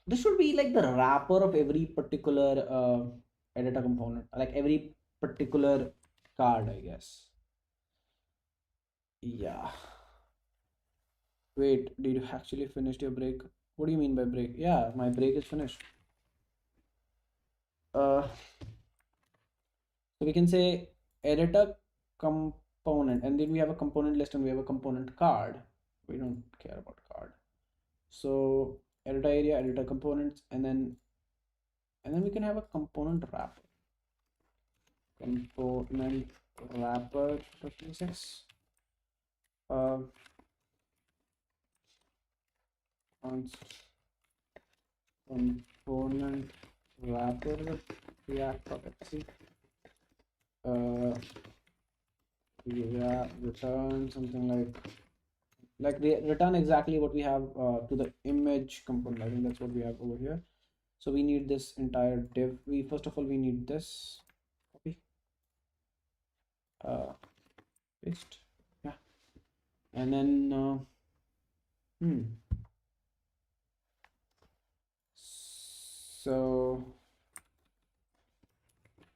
this should be like the wrapper of every particular editor component, like every particular card, I guess. Yeah. Wait, did you actually finish your break? What do you mean by break? Yeah, my break is finished. Uh, so we can say editor component, and then we have a component list and we have a component card. We don't care about card. So editor area, editor components, and then we can have a component wrapper. Component wrapper 56. Component wrapper react.xc. Yeah, return something like return exactly what we have to the image component. I think that's what we have over here. So we need this entire div. We first of all we need this copy, uh, paste, yeah, and then hmm. So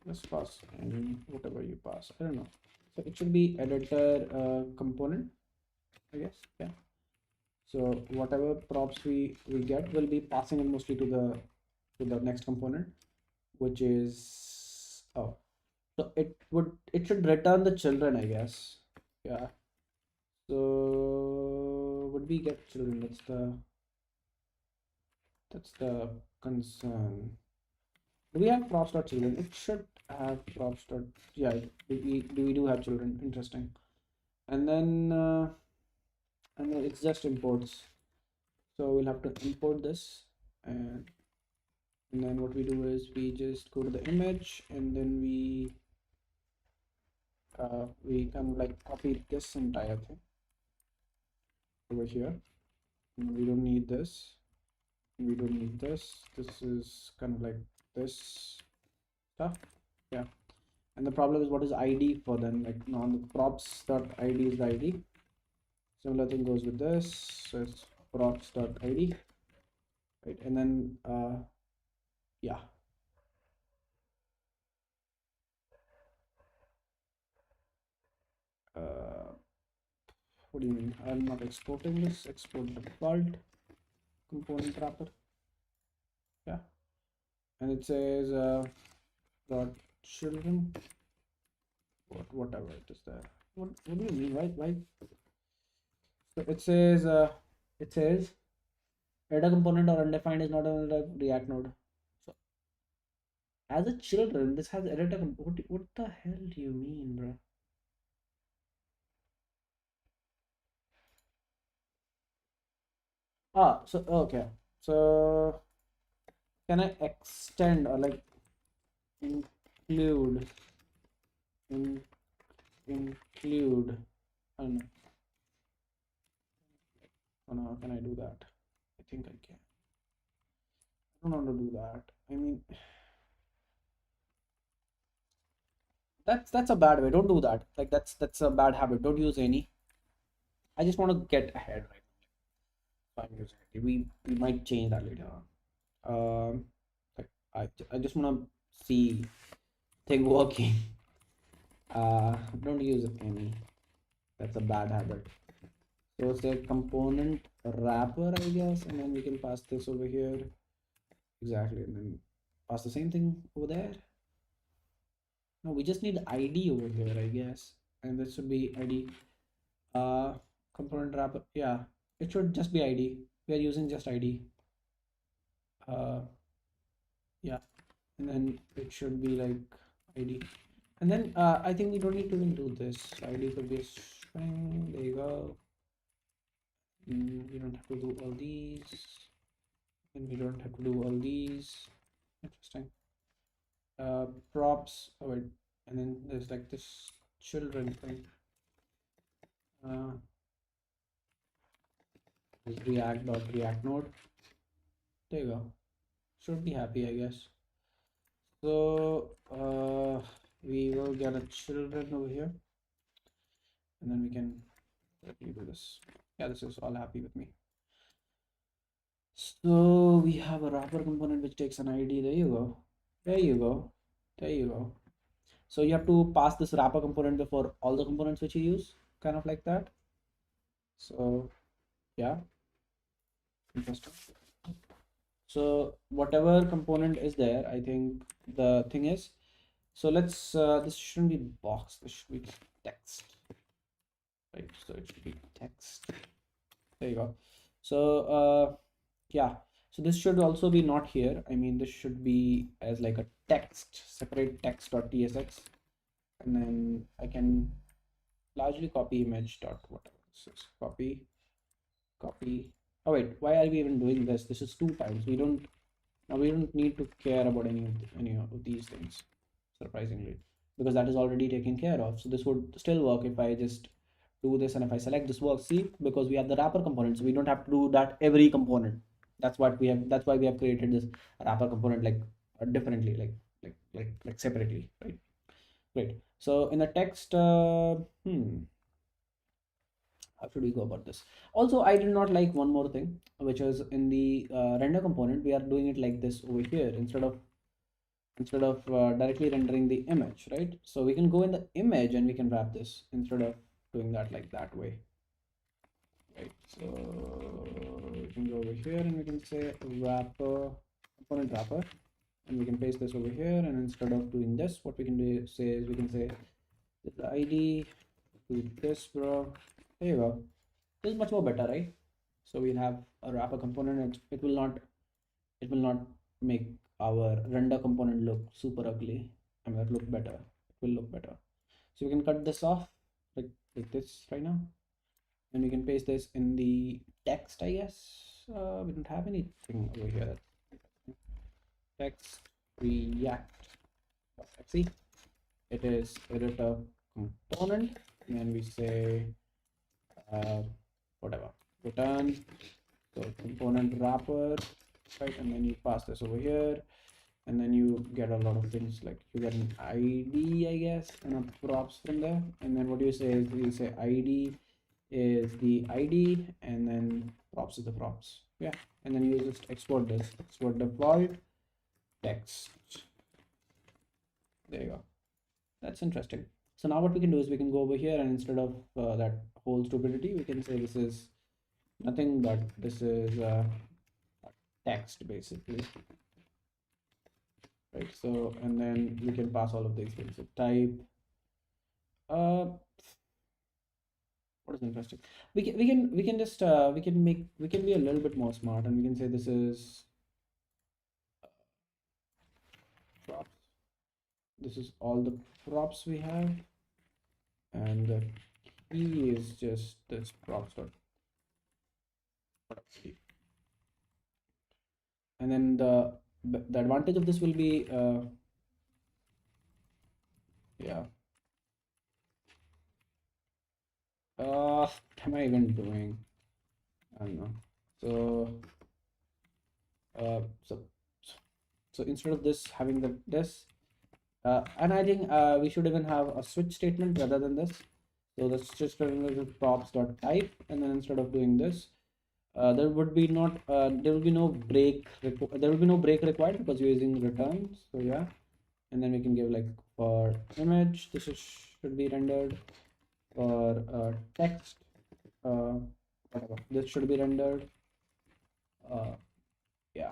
let's pass any whatever you pass. I don't know. So it should be editor component, I guess. Yeah. So whatever props we get will be passing it mostly to the next component, which is oh, so it should return the children, I guess. Yeah. So would we get children? That's the concern. Do we have props dot children? It should have props dot, yeah. We do have children. Interesting. And then it's just imports. So we'll have to import this, and then what we do is we just go to the image, and then we kind of like copy this entire thing over here. And we don't need this. We don't need this. This is kind of like this stuff. Yeah. And the problem is, what is ID for them? Like on the props dot ID is the ID. Similar thing goes with this. So it's props dot ID, right? And then yeah. Uh, what do you mean? I'm not exporting this. Export default component wrapper. Yeah. And it says dot children. Whatever it is there. What do you mean? Why? So it says data component or undefined is not a React node. So as a children, this has editor. What the hell do you mean, bro? So okay. So can I extend or like include in include? I don't know. Oh no, how can I do that? I think I can. I don't know how to do that. I mean, that's a bad way. Don't do that. Like that's a bad habit. Don't use any. I just want to get ahead, right? So I'm using it. We might change that later on. Like I just want to see thing working. Don't use any. That's a bad habit. So it's a component wrapper, I guess, and then we can pass this over here. Exactly, and then pass the same thing over there. No, we just need ID over here, I guess, and this should be ID. Uh, Component wrapper. Yeah, it should just be ID. We are using just ID. Uh, yeah, and then it should be like ID. And then I think we don't need to even do this. ID could be a string. There you go. We don't have to do all these. And we don't have to do all these. Interesting. Props. Oh wait. And then there's like this children thing. Uh, this React node. There you go. Should be happy, I guess. So we will get a children over here, and then we can directly do this. Yeah, this is all happy with me. So we have a wrapper component which takes an ID. There you go. There you go. There you go. So you have to pass this wrapper component before all the components which you use, kind of like that. So yeah, interesting. So whatever component is there, I think the thing is, so let's this shouldn't be box, this should be text, right? So it should be text. There you go. So yeah, so this should also be not here. I mean, this should be as like a text, separate text.tsx, and then I can largely copy image dot whatever this is. Copy. Oh wait, why are we even doing this? This is two times. We don't need to care about any of these things, surprisingly. because that is already taken care of. So this would still work if I just do this and if I select this work. See, because we have the wrapper component, so we don't have to do that every component. That's what we have. That's why we have created this wrapper component like differently, like separately, right? Great. So in the text, how should we go about this? Also, I did not like one more thing, which is in the render component. We are doing it like this over here instead of directly rendering the image, right? So we can go in the image and we can wrap this instead of doing that like that way, right? So we can go over here and we can say wrapper component wrapper, and we can paste this over here. And instead of doing this, what we can do say is we can say the ID to this, bro. There you go. This is much more better, right? So we'll have a wrapper component, and it will not make our render component look super ugly. I mean, it look better. It will look better. So we can cut this off like this right now, and we can paste this in the text, I guess. We don't have anything over here. Text react.exe. It is editor component, and then we say whatever return, so component wrapper, right? And then you pass this over here, and then you get a lot of things, like you get an ID, I guess, and a props from there. And then what you say is you say ID is the ID, and then props is the props. Yeah, and then you just export this, export default text. There you go. That's interesting. So now what we can do is we can go over here, and instead of that whole stupidity, we can say this is nothing but this is text basically, right? So, and then we can pass all of these things. So type what is interesting, we can just we can be a little bit more smart, and we can say this is props. This is all the props we have, and the key is just this props dot key. And then the advantage of this will be yeah, what am I even doing? I don't know. So uh so so instead of this having this and I think we should even have a switch statement rather than this. So the switch statement is props dot type, and then instead of doing this, there would be not there will be no break there will be no break required because we're using returns. So yeah, and then we can give like for image this should be rendered, for text whatever this should be rendered, yeah,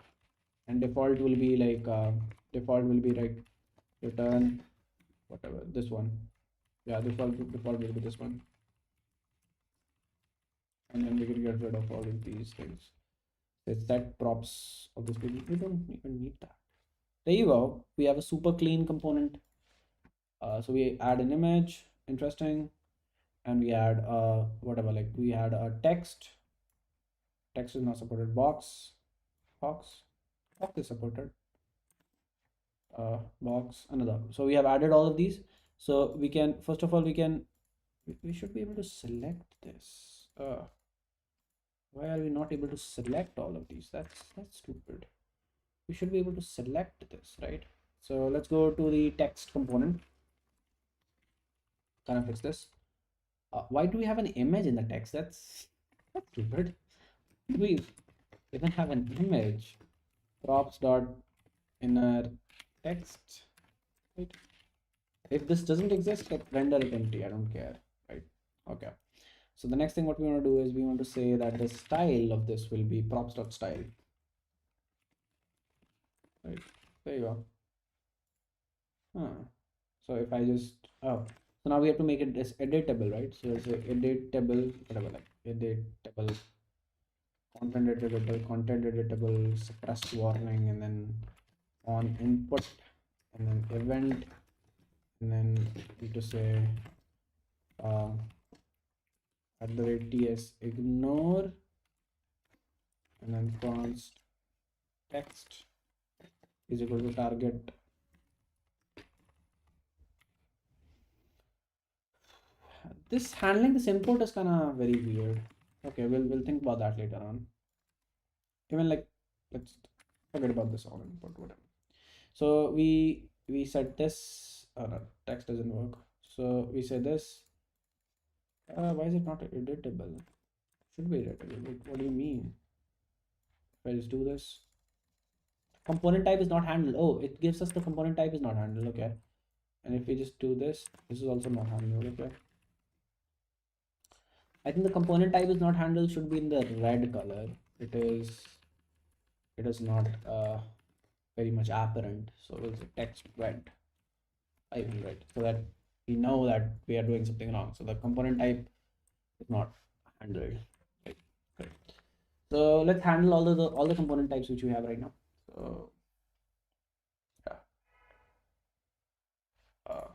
and default will be like return whatever this one. Yeah, default will be this one, and then we can get rid of all of these things. It's that props of this people. We don't even need that. There you go. We have a super clean component. So we add an image, interesting, and we add whatever, like we had a text. Text is not supported. Box is supported. Box another. So we have added all of these. So we can first of all we should be able to select this. Why are we not able to select all of these? That's stupid. We should be able to select this, right? So let's go to the text component. Kind of fix this. Why do we have an image in the text? That's stupid. We even have an image. Props dot inner text. Right? If this doesn't exist, like render it empty. I don't care. Right? Okay. So the next thing what we want to do is we want to say that the style of this will be props dot style. Right? There you go. So if I just so now we have to make it as editable, right? So it's a editable, whatever, like editable, content editable, suppressed warning, and then on input, and then event, and then need to say at the rate ts ignore, and then const text is equal to target This handling this import is kind of very weird. Okay, we'll think about that later on. Even like, let's forget about this all import, whatever. So we set this. Oh no, text doesn't work. So we say this. Why is it not editable? Should be editable. Like, what do you mean? If I just do this, component type is not handled. Oh, it gives us the component type is not handled. Okay, and if we just do this, this is also not handled. Okay, I think the component type is not handled should be in the red color. It is. It is not very much apparent. So we'll say text red. I will write so that we know that we are doing something wrong. So the component type is not handled. Right. Correct. So let's handle all the component types which we have right now. So yeah. Uh,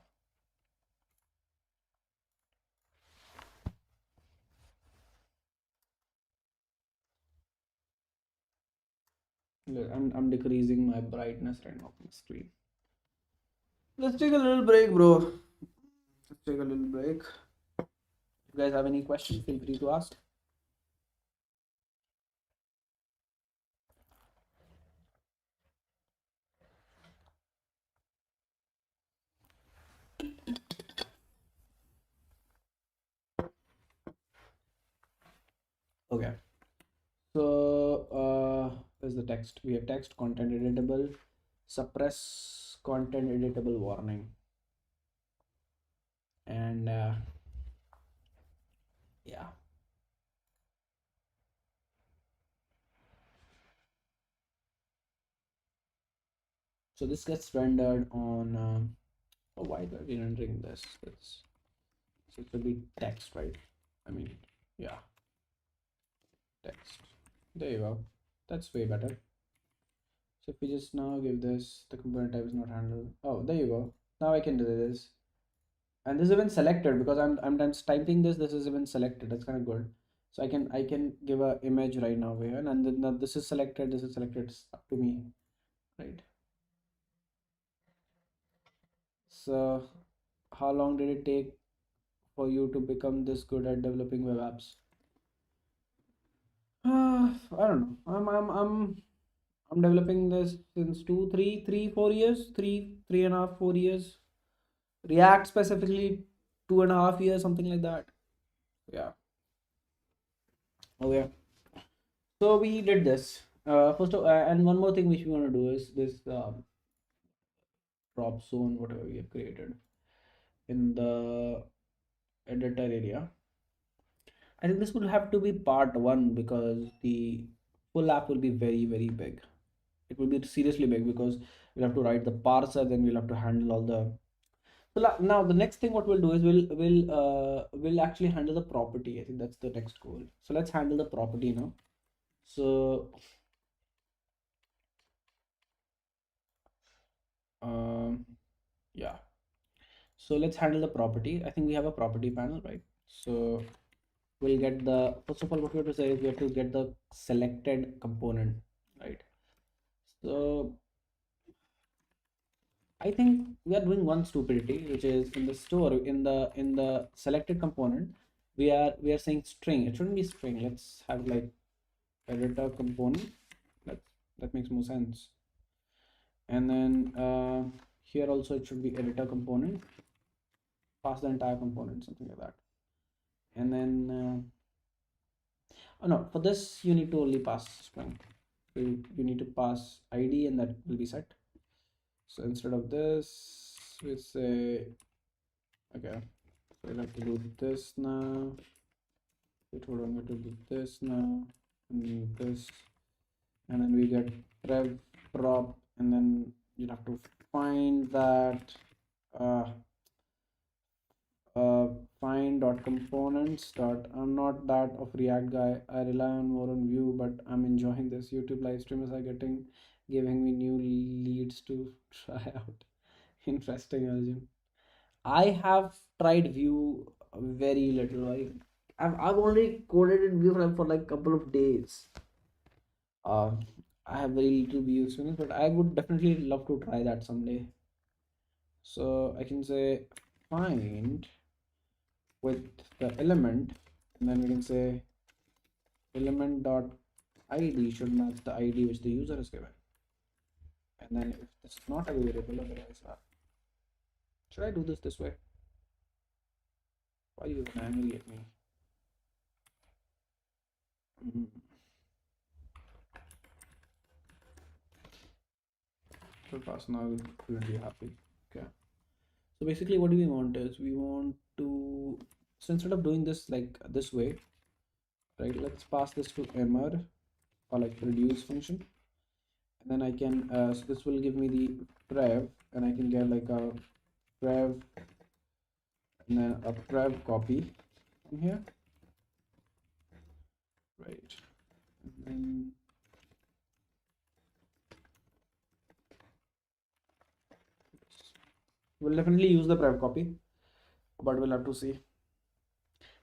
I'm decreasing my brightness right now on the screen. Let's take a little break, bro. Let's take a little break. If you guys have any questions, feel free to ask. Okay. So there's the text. We have text, content editable, suppress content editable warning. And yeah. So this gets rendered on oh, why are we rendering this? It's so it will be text, right? I mean, yeah, text. There you go. That's way better. So if we just now give this, the component type is not handled. Oh, there you go. Now I can do this. And this is even selected because I'm typing this. This is even selected. That's kind of good. So I can give a image right now here, and then this is selected. This is selected. It's up to me, right? So how long did it take for you to become this good at developing web apps? I don't know. I'm developing this since 4 years, three and a half, 4 years. React specifically 2.5 years, something like that. Yeah. Okay. So we did this. First of and one more thing which we want to do is this drop zone, whatever we have created in the editor area. I think this will have to be part one because the full app will be very, very big. It will be seriously big because we'll have to write the parser, then we'll have to handle all the. So now the next thing what we'll do is we'll actually handle the property. I think that's the next goal. So let's handle the property now. So yeah. So let's handle the property. I think we have a property panel, right? So we'll get the first of all what we have to say is we have to get the selected component, right? So I think we are doing one stupidity, which is in the store in the selected component, we are saying string. It shouldn't be string. Let's have like editor component. That that makes more sense. And then here also it should be editor component. Pass the entire component, something like that. And then oh no, for this you need to only pass string. So you need to pass ID and that will be set. So instead of this, we say okay. So we'll have to do this now. Wait, hold on, we have to do this now. And this. And then we get rev prop. And then you'll have to find that uh, find dot components dot. I'm not that of React guy. I rely on more on Vue, but I'm enjoying this. YouTube live streamers are giving me new leads to try out. Interesting, Arjun. I have tried Vue very little. I've only coded in Vue for like a couple of days. Uh, I have very little Vue experience, but I would definitely love to try that someday. So I can say find with the element, and then we can say element dot id should match the id which the user is given. And then if this is not a variable, otherwise, should I do this way? Why are you angry at me? Mm. So fast now we'll be happy. Okay. So basically what do we want is we want to, so instead of doing this like this way, right, let's pass this to mr or like reduce function, and then I can so this will give me the prev, and I can get like a prev and then a prev copy from here, right? And then we'll definitely use the prev copy, but we'll have to see.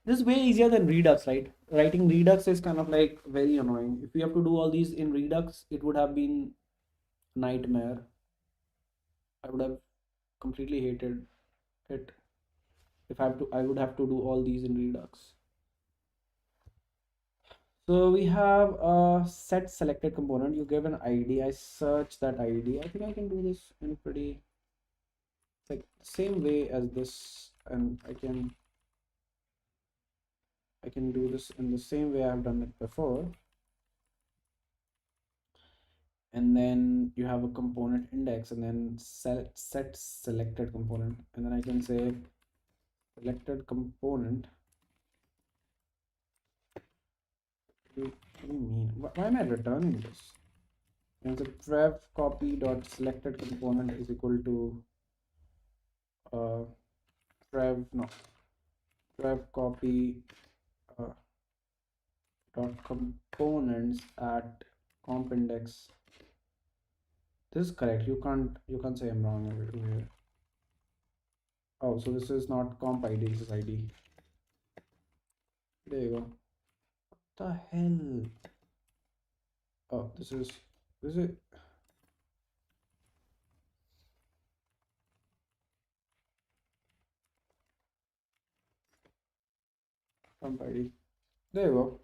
This is way easier than redux, right? Writing redux is kind of like very annoying. If we have to do all these in redux, it would have been nightmare. I would have completely hated it if I would have to do all these in redux. So we have a set selected component. You give an ID. I search that ID. I think I can do this in pretty like same way as this, and I can do this in the same way I've done it before. And then you have a component index, and then set selected component, and then I can say selected component. What do you mean? Why am I returning this? And the prev copy dot selected component is equal to uh, prev copy dot components at comp index. This is correct. You can't say I'm wrong over here. Oh, so this is not comp ID. This is ID. There you go. What the hell? Oh, this is comp ID. There you go.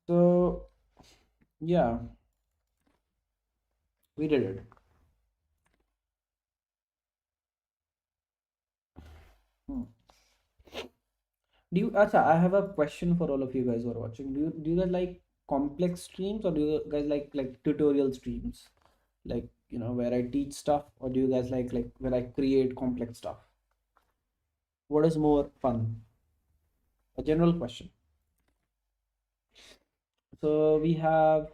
So yeah, we did it. Hmm. Do you, Acha, I have a question for all of you guys who are watching. Do you guys like complex streams, or do you guys like tutorial streams? Like, where I teach stuff, or do you guys like where I create complex stuff? What is more fun? A general question. So we have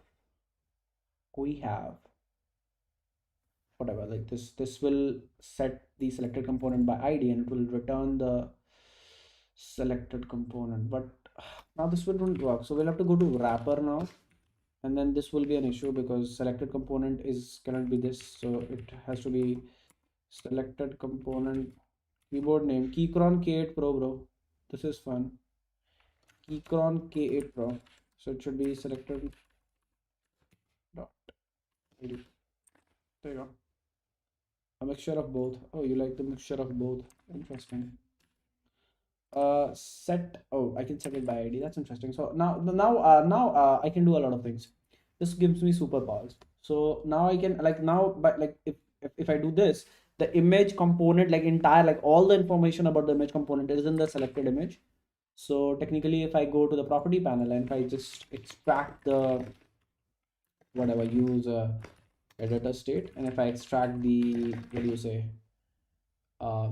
whatever, like this will set the selected component by ID, and it will return the selected component. But now this will not work, so we'll have to go to wrapper now, and then this will be an issue because selected component is cannot be this, so it has to be selected component keyboard name keychron k8 pro, bro. This is fun. Keychron k8 pro, so it should be selected dot ID. There you go. A mixture of both. Oh, you like the mixture of both. Interesting. Set. Oh, I can set it by ID. That's interesting. So now I can do a lot of things. This gives me superpowers. So now I can now, but like if I do this, the image component, like entire, like all the information about the image component is in the selected image. So technically, if I go to the property panel and if I just extract the whatever, use editor state, and if I extract the, what do you say, uh,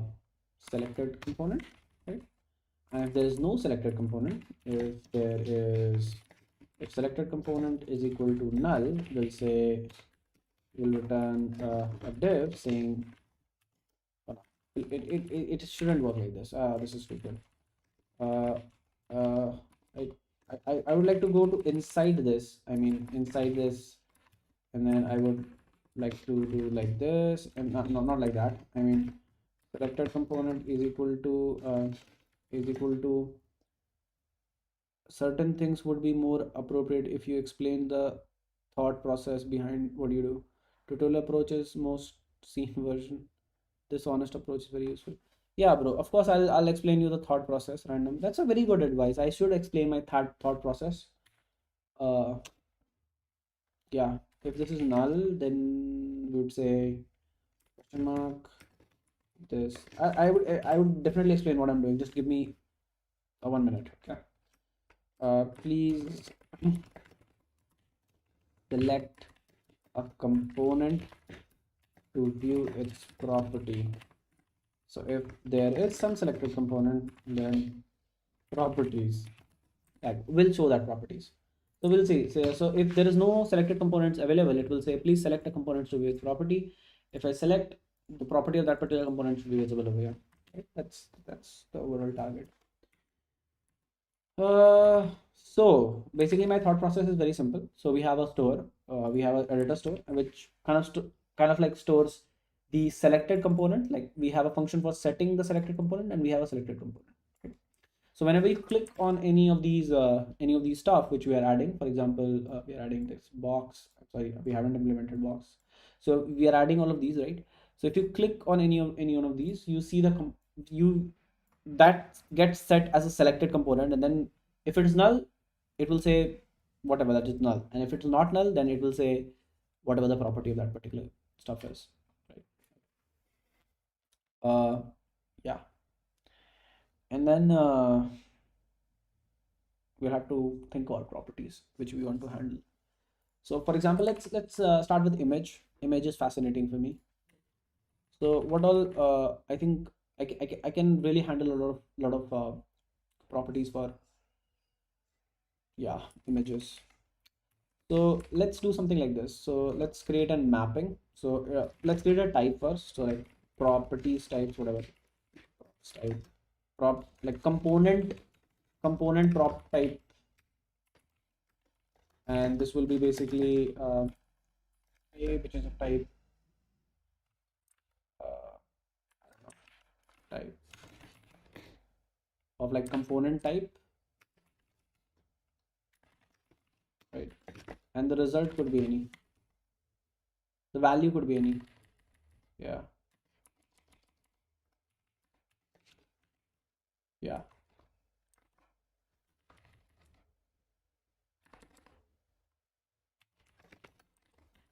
selected component, right? And if there is no selected component, if selected component is equal to null, we'll return a div saying, oh, no, it shouldn't work like this. This is stupid. Uh, uh, I would like to go to inside this. I mean, inside this, and then I would like to do like this, and not like that. I mean, selected component is equal to certain things would be more appropriate if you explain the thought process behind what you do. Tutorial approach is most seen version. This honest approach is very useful. Yeah, bro. Of course, I'll explain you the thought process random. That's a very good advice. I should explain my thought process. Uh, yeah. If this is null, then we would say question mark this. I would definitely explain what I'm doing. Just give me a 1 minute. Okay. Please select a component to view its property. So if there is some selected component, then properties that will show that properties. So we'll see. So if there is no selected components available, it will say please select a component to view its property. If I select, the property of that particular component should be visible over here. Right? That's the overall target. So basically my thought process is very simple. So we have a store, we have an editor store, which kind of like stores the selected component. Like we have a function for setting the selected component, and we have a selected component. Okay? So whenever you click on any of these stuff which we are adding, for example, we are adding this box. Sorry, we haven't implemented box. So we are adding all of these, right? So if you click on any one of these, you see you that gets set as a selected component, and then if it is null, it will say whatever that is null, and if it's not null, then it will say whatever the property of that particular stuff is, right? uh yeah. And then we'll have to think about properties which we want to handle. So for example, let's start with image is fascinating for me. So what all I think I can really handle a lot of properties for, yeah, images. So let's do something like this. So let's create a mapping. So let's create a type first. So like properties types, whatever type, prop like component prop type, and this will be basically a which is a type, I don't know, type of like component type, right? And the result could be any. The value could be any. Yeah, yeah.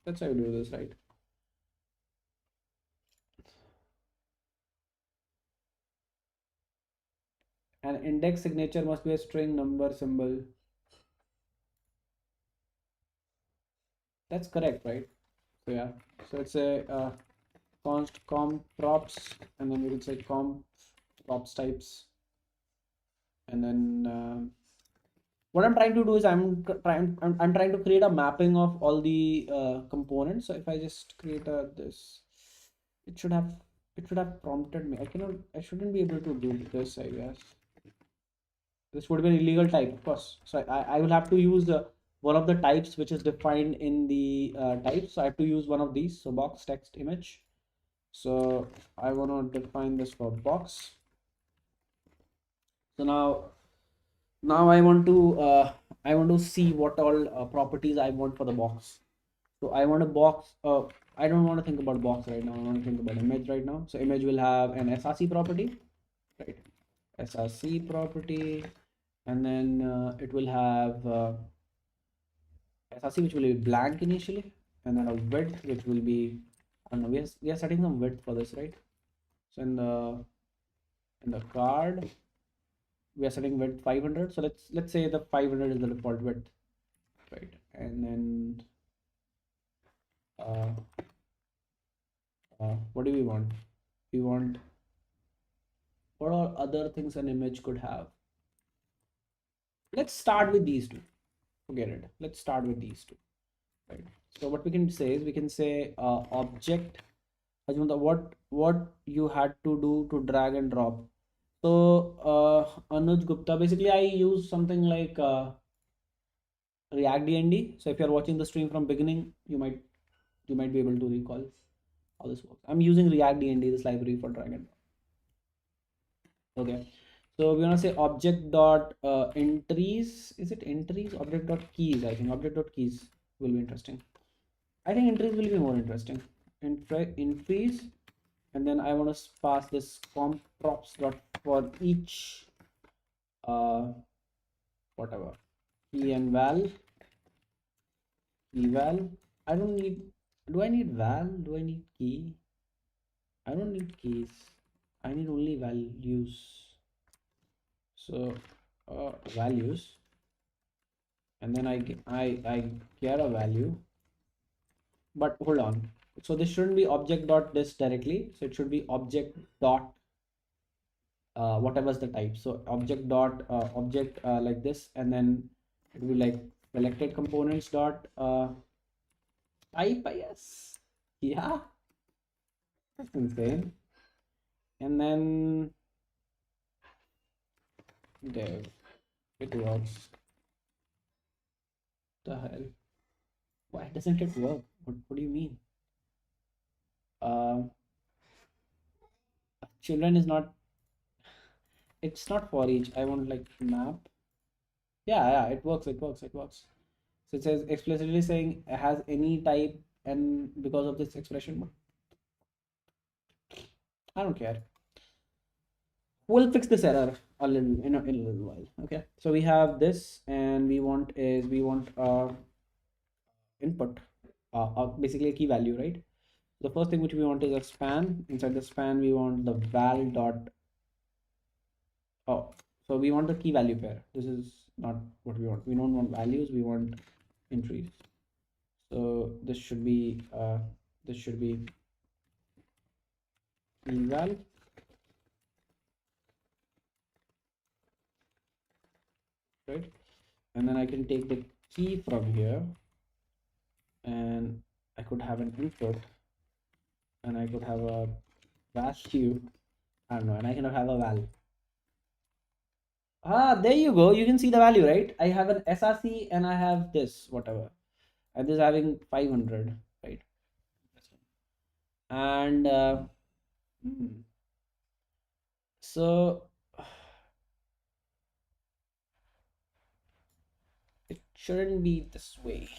That's how you do this, right? And index signature must be a string, number, symbol. That's correct, right? So yeah. So it's a const comp props, and then we can say comp props types, and then what I'm trying to do is I'm trying to create a mapping of all the components. So if I just create a this, it should have prompted me. I shouldn't be able to do this, I guess. This would be an illegal type, of course. So I will have to use one of the types which is defined in the type. So I have to use one of these. So box text image. So I want to define this for box. So now I want to see what all properties I want for the box. So I want a box. I don't want to think about box right now. I want to think about image right now. So image will have an src property, right? Src property, and then it will have src which will be blank initially, and then a width which will be, I don't know. We are setting some width for this, right? So in the card we are setting width 500. So let's say the 500 is the default width, right? And then uh, what do we want? We want, what are other things an image could have? Let's start with these two. Forget it. Let's start with these two, right? So what we can say is we can say object. Ajmunda, what you had to do to drag and drop. So Anuj Gupta, basically I use something like React DND. So if you're watching the stream from beginning, you might be able to recall how this works. I'm using React DND, this library for drag and drop. Okay. So we're gonna say object dot entries. Is it entries? Object dot keys. I think object dot keys will be interesting. I think entries will be more interesting. Entries, and then I want to pass this comp props dot for each whatever key and val. Eval. I don't need. Do I need val? Do I need key? I don't need keys. I need only values. So values, and then I get a value. But hold on. So this shouldn't be object dot this directly. So it should be object dot whatever's the type. So object dot object like this, and then it will be like selected components dot type, I guess. Yeah, that's insane. And then dev, it works. The hell? Why doesn't it work? What do you mean? Uh, children is not. It's not for each. I want like map. Yeah, it works. It works. It works. So it says explicitly saying it has any type, and because of this expression, I don't care. We'll fix this error a little in a little while. Okay. So we have this, and we want input, basically a key value, right? The first thing which we want is a span. Inside the span, we want the val dot. Oh, so we want the key value pair. This is not what we want. We don't want values. We want entries. So this should be eval. Right, and then I can take the key from here, and I could have an input, and I could have a value. I don't know, and I can have a val. There you go. You can see the value, right? I have an SRC and I have this whatever, and this having 500, right? And so it shouldn't be this way.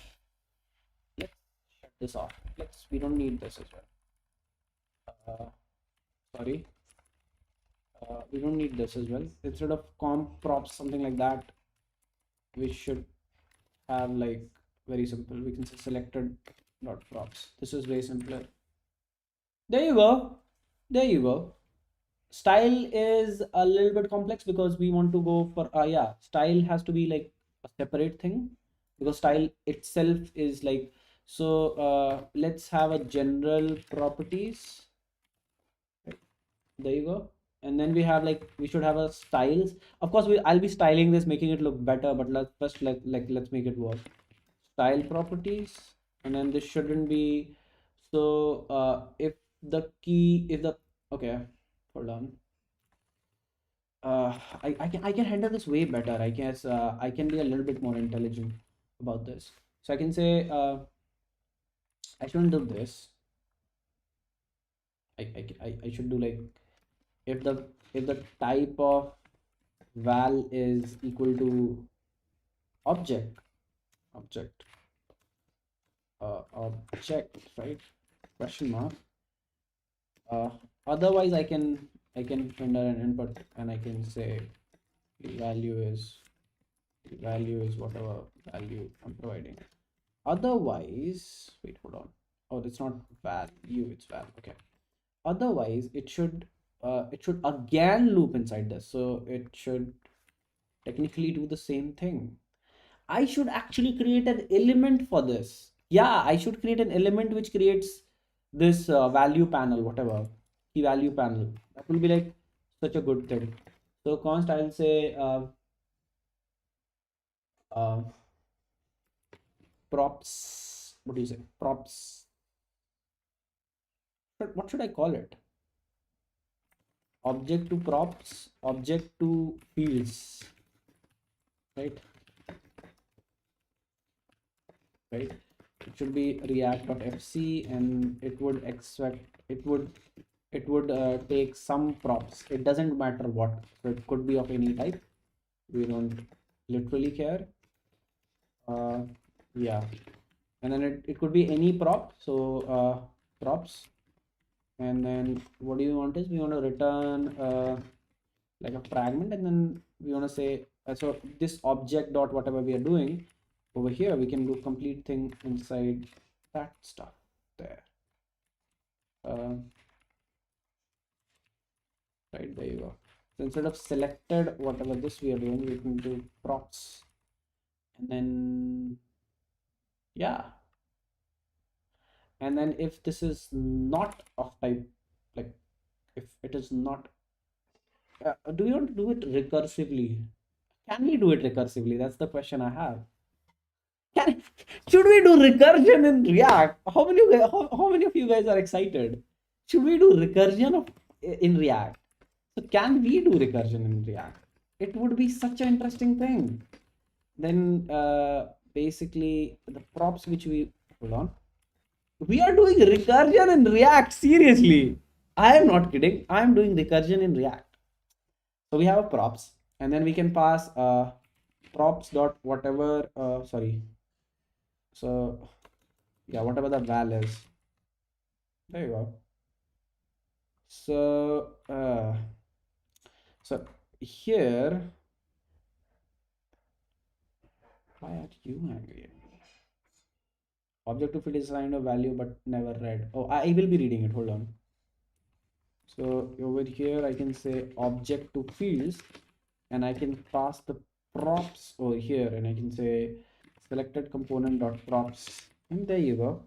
Let's shut this off. We don't need this as well. Sorry. We don't need this as well. Instead of comp props, something like that, we should have like very simple. We can say selected dot props. This is way simpler. There you go. There you go. Style is a little bit complex because we want to go for yeah, style has to be like a separate thing, because style itself is like, so let's have a general properties. There you go. And then we have like, we should have a styles. Of course I'll be styling this, making it look better, but let's first let's make it work. Style properties, and then this shouldn't be, so if the key, if the, okay, hold on. I can handle this way better, I guess. I can be a little bit more intelligent about this. So I can say I shouldn't do this. I should do like, if the type of val is equal to object, object right, question mark. Otherwise I can render an input, and I can say the value is whatever value I'm providing. Otherwise, wait, hold on. Oh, it's not value, it's val. Okay. Otherwise, it should again loop inside this. So it should technically do the same thing. I should actually create an element for this. Yeah, I should create an element which creates this value panel, whatever, key value panel. That will be like such a good thing. So const, I'll say props. What do you say? Props. What should I call it? Object to props, object to fields, right? Right. It should be react.fc, and it would expect, it would take some props. It doesn't matter what. So it could be of any type. We don't literally care. Yeah, and then it could be any prop. So props, And then what do you want is we want to return like a fragment, and then we want to say so this object dot whatever we are doing over here, we can do complete thing inside that stuff there. uh, right, there you go. So instead of selected whatever this we are doing, we can do props, and then yeah, and then if this is not of type, like if it is not do we want to do it recursively? Can we do it recursively? That's the question I have. Can, should we do recursion in React? How many of you guys are excited? Should we do recursion in React? So can we do recursion in React? It would be such an interesting thing. Then basically the props which we hold on. We are doing recursion in React. Seriously, I am not kidding. I am doing recursion in React. So we have props, and then we can pass props dot whatever. Sorry. So yeah, whatever the val is. There you go. So here, why are you angry at me? Object to field is assigned a value but never read. Oh, I will be reading it. Hold on. So over here, I can say object to fields, and I can pass the props over here, and I can say selected component dot props, and there you go.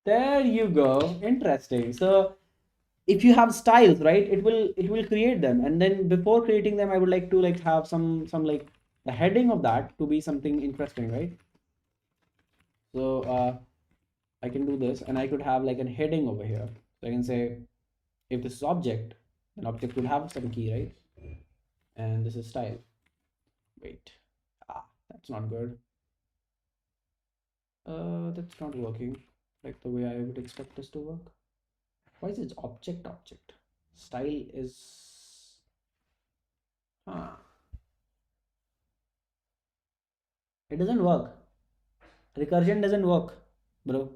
There you go. Interesting. So if you have styles, right, it will create them, and then before creating them, I would like to like have some like the heading of that to be something interesting, right? So I can do this, and I could have like a heading over here. So I can say if this is object, then object would have some key, right? And this is style. Wait, that's not good. That's not working like the way I would expect this to work. Why is it object? Style is huh. It doesn't work. Recursion doesn't work, bro.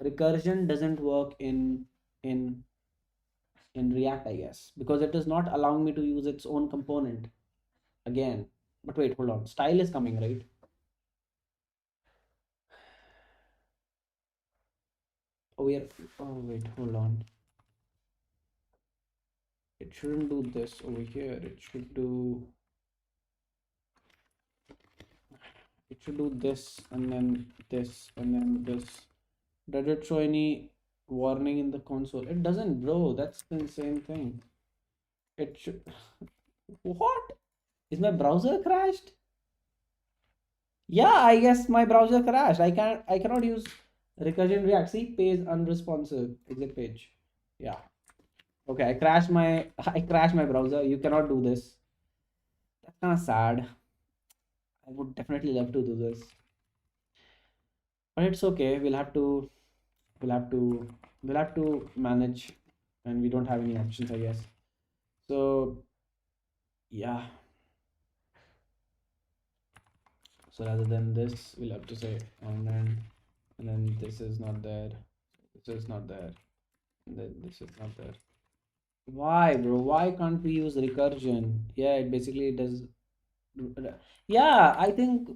Recursion doesn't work in in React, I guess, because it is not allowing me to use its own component again. But wait, hold on. Style is coming, right? Oh, we are. Oh, wait, hold on. It shouldn't do this over here. It should do. It should do this and then this and then this. Does it show any warning in the console? It doesn't, bro. That's the insane thing. It should. What? Is my browser crashed? Yeah, I guess my browser crashed. I cannot use recursion React. See, page unresponsive. Exit page. Yeah. Okay, I crashed my I crashed my browser. You cannot do this. That's kind of sad. I would definitely love to do this. But it's okay. We'll have to we'll have to manage, and we don't have any options, I guess. So yeah. So rather than this, we'll have to say and then this is not there. This is not there. And then this is not there. Why, bro? Why can't we use recursion? Yeah, it basically does. Yeah, I think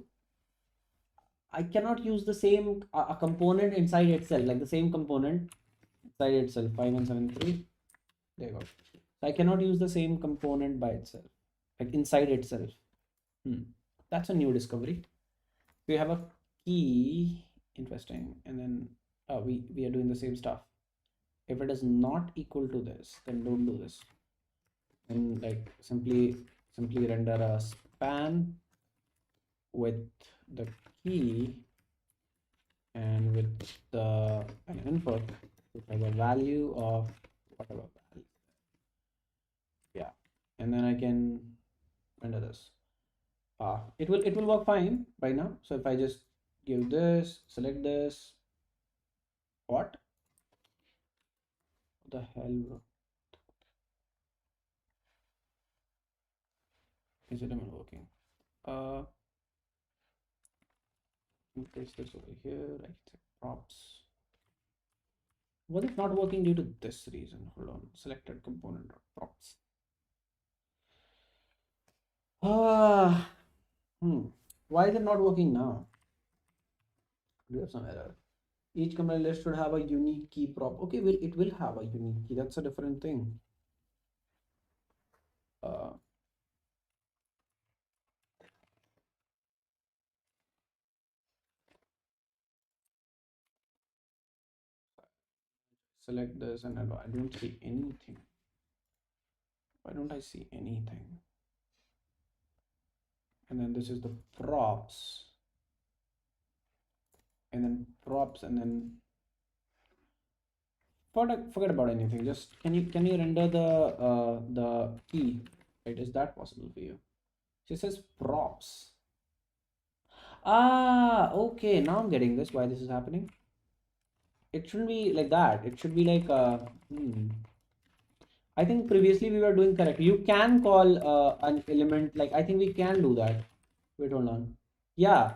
I cannot use the same a component inside itself, like the same component inside itself. 5173. There you go. I cannot use the same component by itself, like inside itself. Hmm. That's a new discovery. We have a key. Interesting. And then we are doing the same stuff. If it is not equal to this, then don't do this. And like simply render a span with the key and with the an input with like a value of whatever value. Yeah, and then I can render this. It will work fine right now. So if I just give this, select this, what the hell, bro? Is it even working? Uh, paste this over here. I can say props. Was it not working due to this reason? Hold on, selected component props. Ah, why is it not working now? Do you have some error? Each component list should have a unique key prop. Okay, well, it will have a unique key. That's a different thing. Uh, Select this, and I don't see anything. Why don't I see anything? And then this is the props, and then props, and then forget about anything. Just can you render the key? Right? Is that possible for you? She says props. Ah, okay. Now I'm getting this. Why this is happening? It shouldn't be like that. It should be like I think previously we were doing correct. You can call an element like I think we can do that. Wait, hold on. Yeah.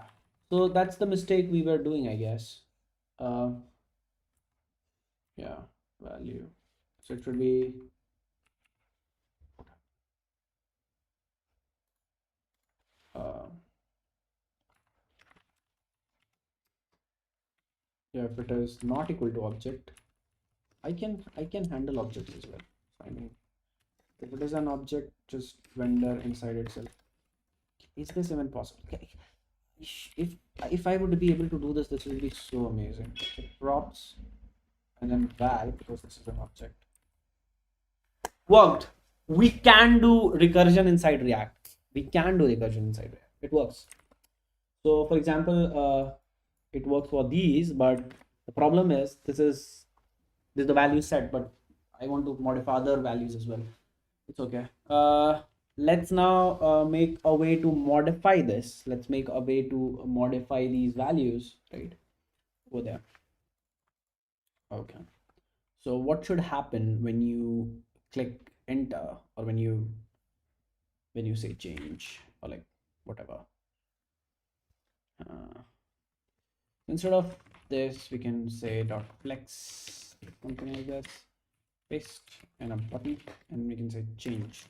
So that's the mistake we were doing, I guess. Uh, yeah, value. So it should be uh, yeah, if it is not equal to object, I can handle objects as well. I mean, if it is an object, just vendor inside itself. Is this even possible? Okay. If I would be able to do this, this would be so amazing. So props and then val, because this is an object. Worked. We can do recursion inside React. We can do recursion inside React. It works. So for example, it works for these, but the problem is this is the value set, but I want to modify other values as well. It's okay. Let's now make a way to modify this. Let's make a way to modify these values, right? Over there. Okay. So what should happen when you click enter, or when you say change, or like whatever? Uh, Instead of this, we can say dot flex, something like this, paste and a button, and we can say change.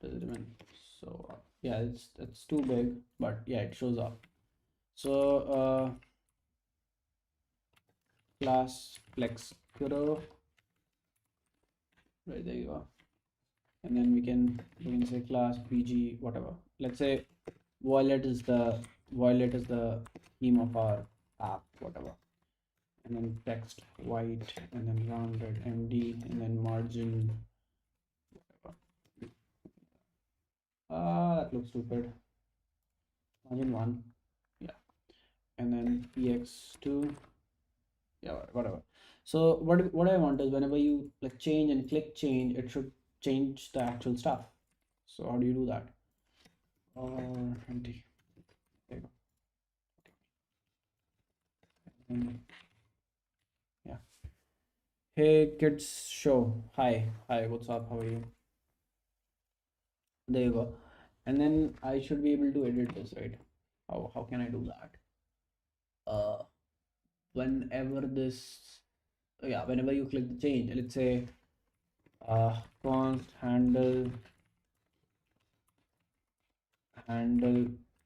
Does it even so yeah, it's too big, but yeah, it shows up. So class flex grow, right there you go. And then we can say class pg whatever. Let's say violet is the theme of our app, whatever. And then text white, and then rounded md, and then margin whatever. That looks stupid. Margin 1, yeah. And then px2, yeah, whatever. So what I want is whenever you like change and click change, it should change the actual stuff. So how do you do that? Or empty. There you go. And yeah. Hey kids show. Hi, what's up? How are you? There you go. And then I should be able to edit this, right? How can I do that? Whenever this yeah, whenever you click the change, let's say const handle.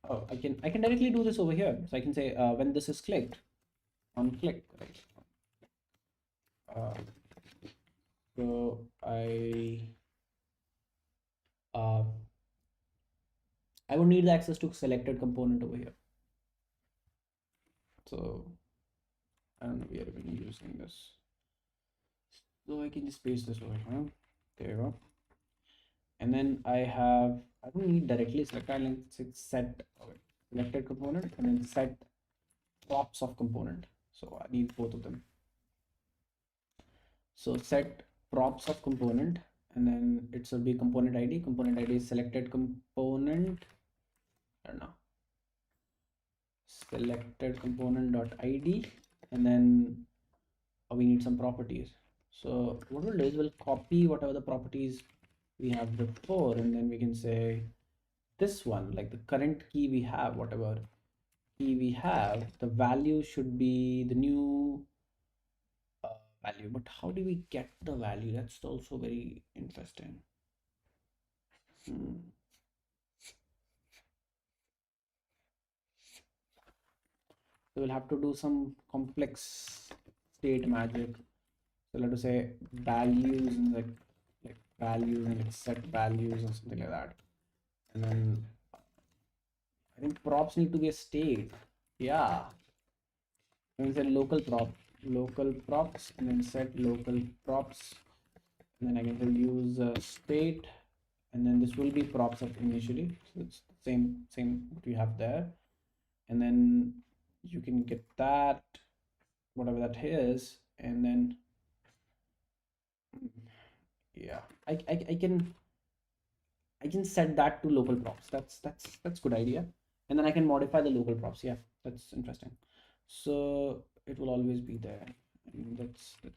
Oh, I can directly do this over here. So I can say when this is clicked on click, right? So uh, I would need the access to selected component over here. So I don't know, we are even using this. So I can just paste this over here. There you go. And then I don't need directly select, I'll set selected component and then set props of component. So I need both of them. So set props of component, and then it should be component ID. Component ID is selected component. I don't know. Selected component dot ID, and then we need some properties. So what we'll do is we'll copy whatever the properties we have before, and then we can say this one, like the current key we have, whatever key we have, the value should be the new value. But how do we get the value? That's also very interesting. Hmm. So we'll have to do some complex state magic. So let us say values and like values and like set values or something like that. And then I think props need to be a state. Yeah. And say local props, and then set local props. And then I can use state, and then this will be props of initially. So it's the same what we have there. And then you can get that, whatever that is, and then yeah, I can set that to local props. That's good idea. And then I can modify the local props. Yeah, that's interesting. So it will always be there. And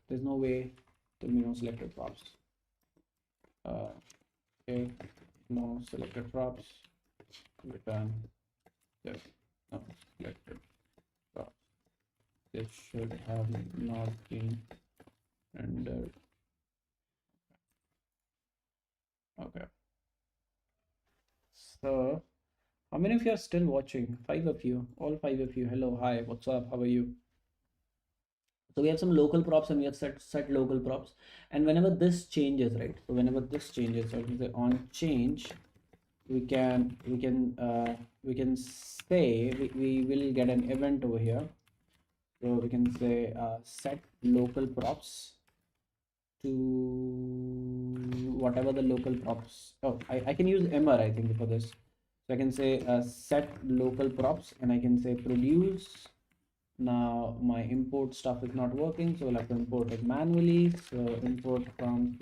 there's no way to selected props. Okay, no selected props. Return yes, no selected props. This should have not been rendered. Okay. So how many of you are still watching? 5 of you, all 5 of you. Hello, hi, what's up? How are you? So we have some local props and we have set local props. And whenever this changes, right? So whenever this changes, so if we say on change, we can say we will get an event over here. So we can say set local props to whatever the local props. Oh, I can use mr I think for this. So I can say set local props, and I can say produce. Now my import stuff is not working, so we'll have to import it manually. So import from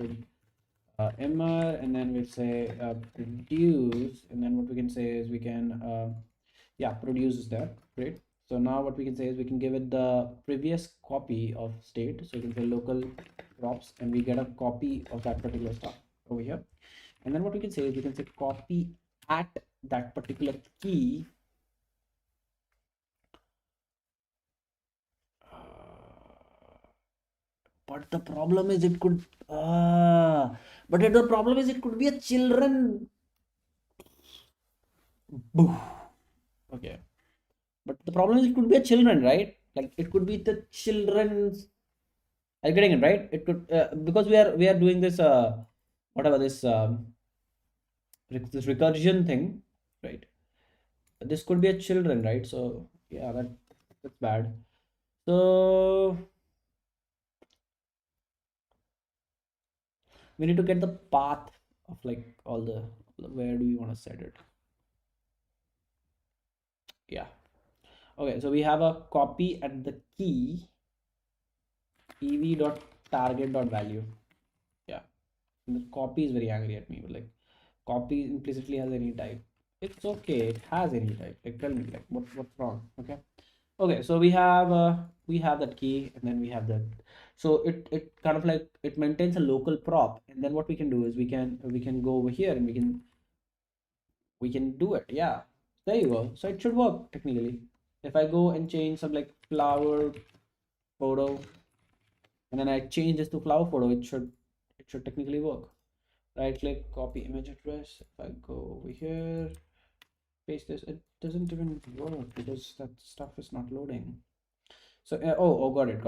mr, and then we'll say produce, and then what we can say is we can yeah, produce is there. Great. So now what we can say is we can give it the previous copy of state. So you can say local props, and we get a copy of that particular stuff over here. And then what we can say is we can say copy at that particular key. But the problem is it could but the problem is it could be a children. Boo. Okay, but the problem is it could be a children, right? Like it could be the children's. Are you getting it right? It could because we are doing this whatever this this recursion thing, right? This could be a children, right? So yeah, that's bad. So we need to get the path of like all the, where do we want to set it? Yeah. Okay, so we have a copy at the key ev.target.value. Yeah, and the copy is very angry at me, but like copy implicitly has any type. It's okay, it has any type. Like tell me, like what's wrong? Okay. Okay, so we have that key, and then we have that. So it kind of like it maintains a local prop, and then what we can do is we can go over here and we can do it. Yeah, there you go. So it should work technically. If I go and change some like flower photo, and then I change this to flower photo, it should technically work. Right click, copy image address. If I go over here, paste this, it doesn't even work because that stuff is not loading. So oh, got it.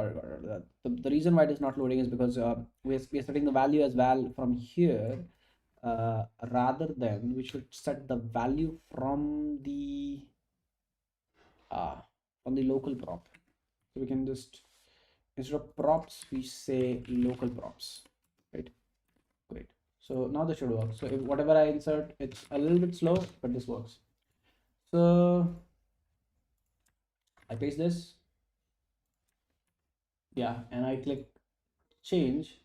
The reason why it is not loading is because we're setting the value as val from here, rather than we should set the value uh, from the local prop. So we can just, instead of props, we say local props, right? Great. So now this should work. So if whatever I insert, it's a little bit slow, but this works. So I paste this, yeah, and I click change.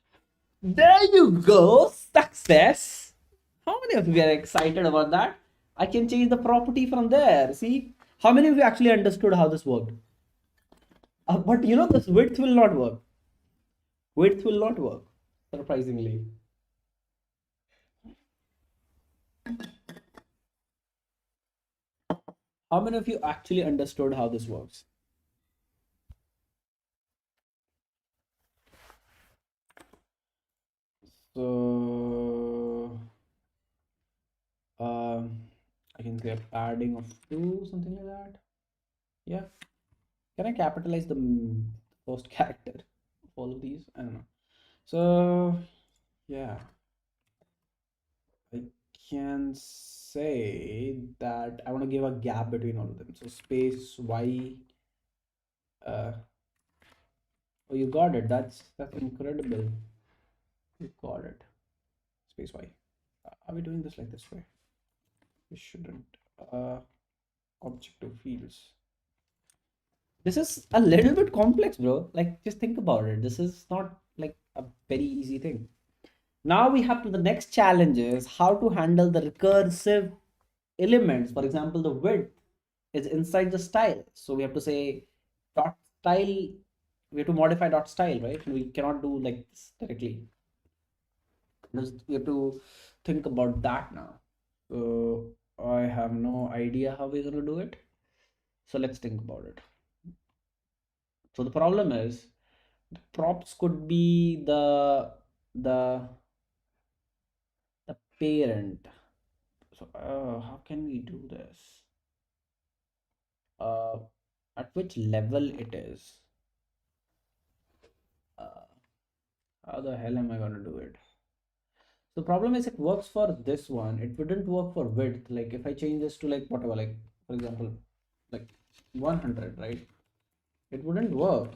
There you go, success. How many of you are excited about that? I can change the property from there. See, how many of you actually understood how this worked? But this width will not work. Width will not work, surprisingly. How many of you actually understood how this works? So, um, I can say a padding of two, something like that. Yeah. Can I capitalize the first character of all of these? I don't know. So, yeah, I can say that I want to give a gap between all of them. So space Y. Uh, oh, you got it. That's incredible. You got it. Space Y. Are we doing this like this way? We shouldn't. Objective fields. This is a little bit complex, bro. Like, just think about it. This is not like a very easy thing. Now we have to the next challenge is how to handle the recursive elements. For example, the width is inside the style. So we have to say dot style. We have to modify dot style, right? We cannot do like this directly. We have to think about that now. So I have no idea how we're gonna do it. So let's think about it. So the problem is the props could be the the parent. So how can we do this? Uh, at which level it is? Uh, how the hell am I gonna do it? The problem is it works for this one. It wouldn't work for width. Like if I change this to like whatever, like for example, like 100, right? It wouldn't work.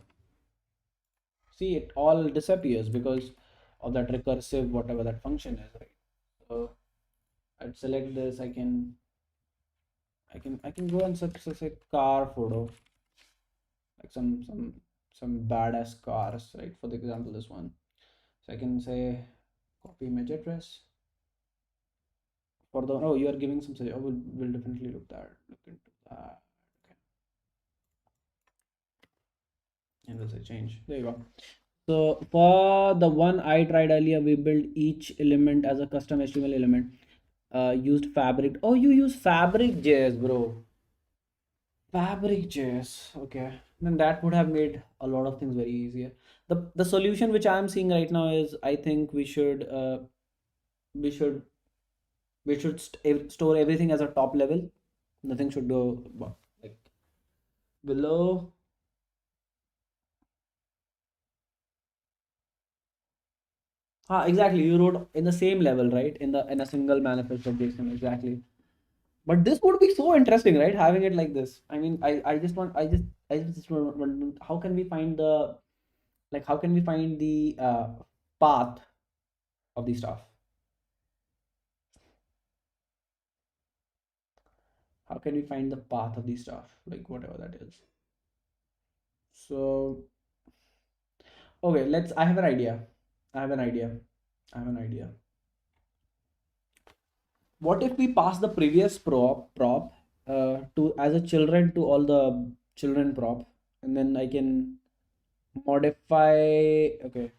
See, it all disappears because of that recursive whatever that function is, right? So I'd select this. I can go and search say car photo, like some badass cars, right? For the example, this one. So I can say copy image address for the. Oh, you are giving some. Oh, we'll definitely look into that. Okay, and we'll say change. There you go. So for the one I tried earlier, we built each element as a custom HTML element. Used fabric. Oh, you use fabric JS, bro. Fabric JS. Okay. Then that would have made a lot of things very easier. The solution which I'm seeing right now is I think we should store everything as a top level. Nothing should go like below. Exactly. You wrote in the same level, right? In a single manifest of JSON, exactly. But this would be so interesting, right? Having it like this. I mean, I just want how can we find the how can we find the path of the stuff? How can we find the path of the stuff? Like whatever that is. So okay, I have an idea. I have an idea. I have an idea. What if we pass the previous prop to as a children to all the children prop, and then I can modify. Okay,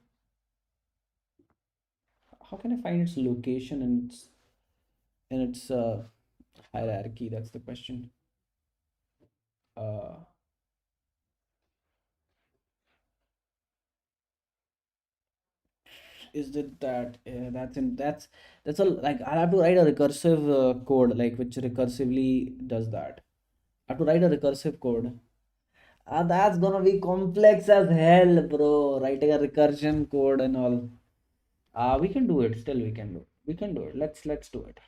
how can I find its location and its hierarchy? That's the question. Uh, is it that that's a like I have to write a recursive code like which recursively does that. I have to write a recursive code. That's gonna be complex as hell, bro. Writing a recursion code and all. We can do it. Still, we can do it. Let's do it.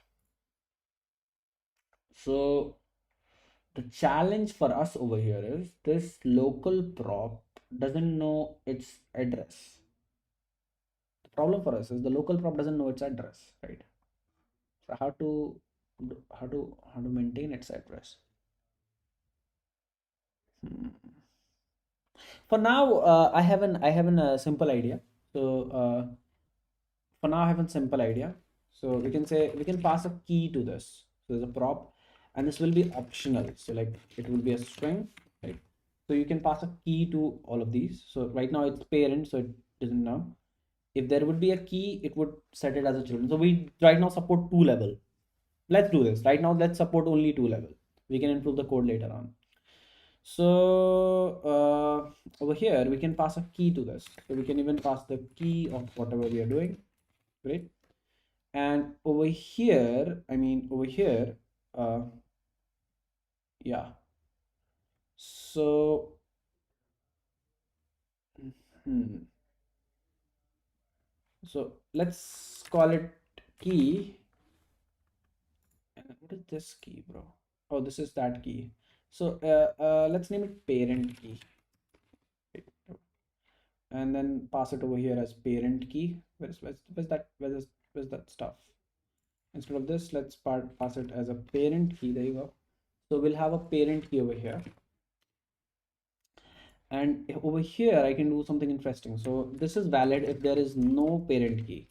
So the challenge for us over here is this local prop doesn't know its address. The problem for us is the local prop doesn't know its address, right? So how to maintain its address? Hmm. For now, I have a simple idea. So for now I have a simple idea. So we can say we can pass a key to this. So there's a prop, and this will be optional. So like it will be a string, right? So you can pass a key to all of these. So right now it's parent, so it doesn't know. If there would be a key, it would set it as a children. So we right now support two level. Let's do this. Right now, let's support only two level. We can improve the code later on. So over here we can pass a key to this. So we can even pass the key of whatever we are doing. Great. And over here, over here, uh, yeah. So hmm, so let's call it key. What is this key, bro? Oh, this is that key. So let's name it parent key, and then pass it over here as parent key. Where's that stuff? Instead of this, let's pass it as a parent key. There you go. So we'll have a parent key over here, and over here I can do something interesting. So this is valid if there is no parent key.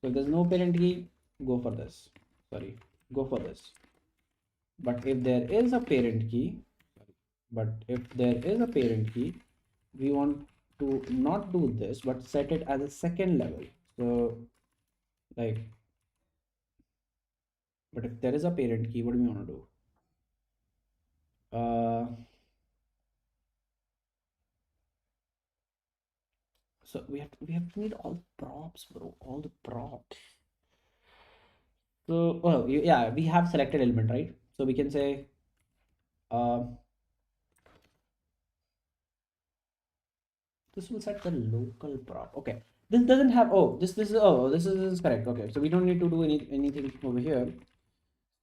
So if there's no parent key, go for this. Sorry, go for this. But if there is a parent key, we want to not do this, but set it as a second level. So like, but if there is a parent key, what do we want to do? So we have to need all props, bro. All the props. So yeah, we have selected element, right? So we can say uh, this will set the local prop. Okay, this doesn't have. Oh, this is correct. Okay, so we don't need to do anything over here.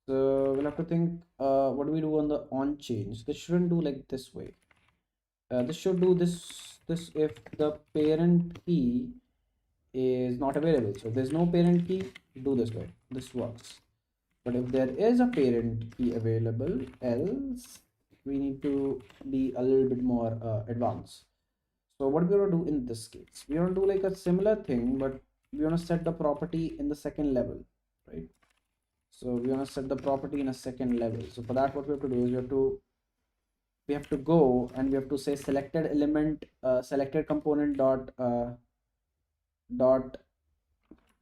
So we'll have to think. What do we do on the on change? This shouldn't do like this way. This should do this if the parent key is not available. So if there's no parent key, do this way. This works. But if there is a parent key available, else we need to be a little bit more advanced. So what we're gonna do in this case, we want to do like a similar thing, but we want to set the property in the second level, right? So we want to set the property in a second level. So for that, what we have to do is we have to go and we have to say selected element, selected component dot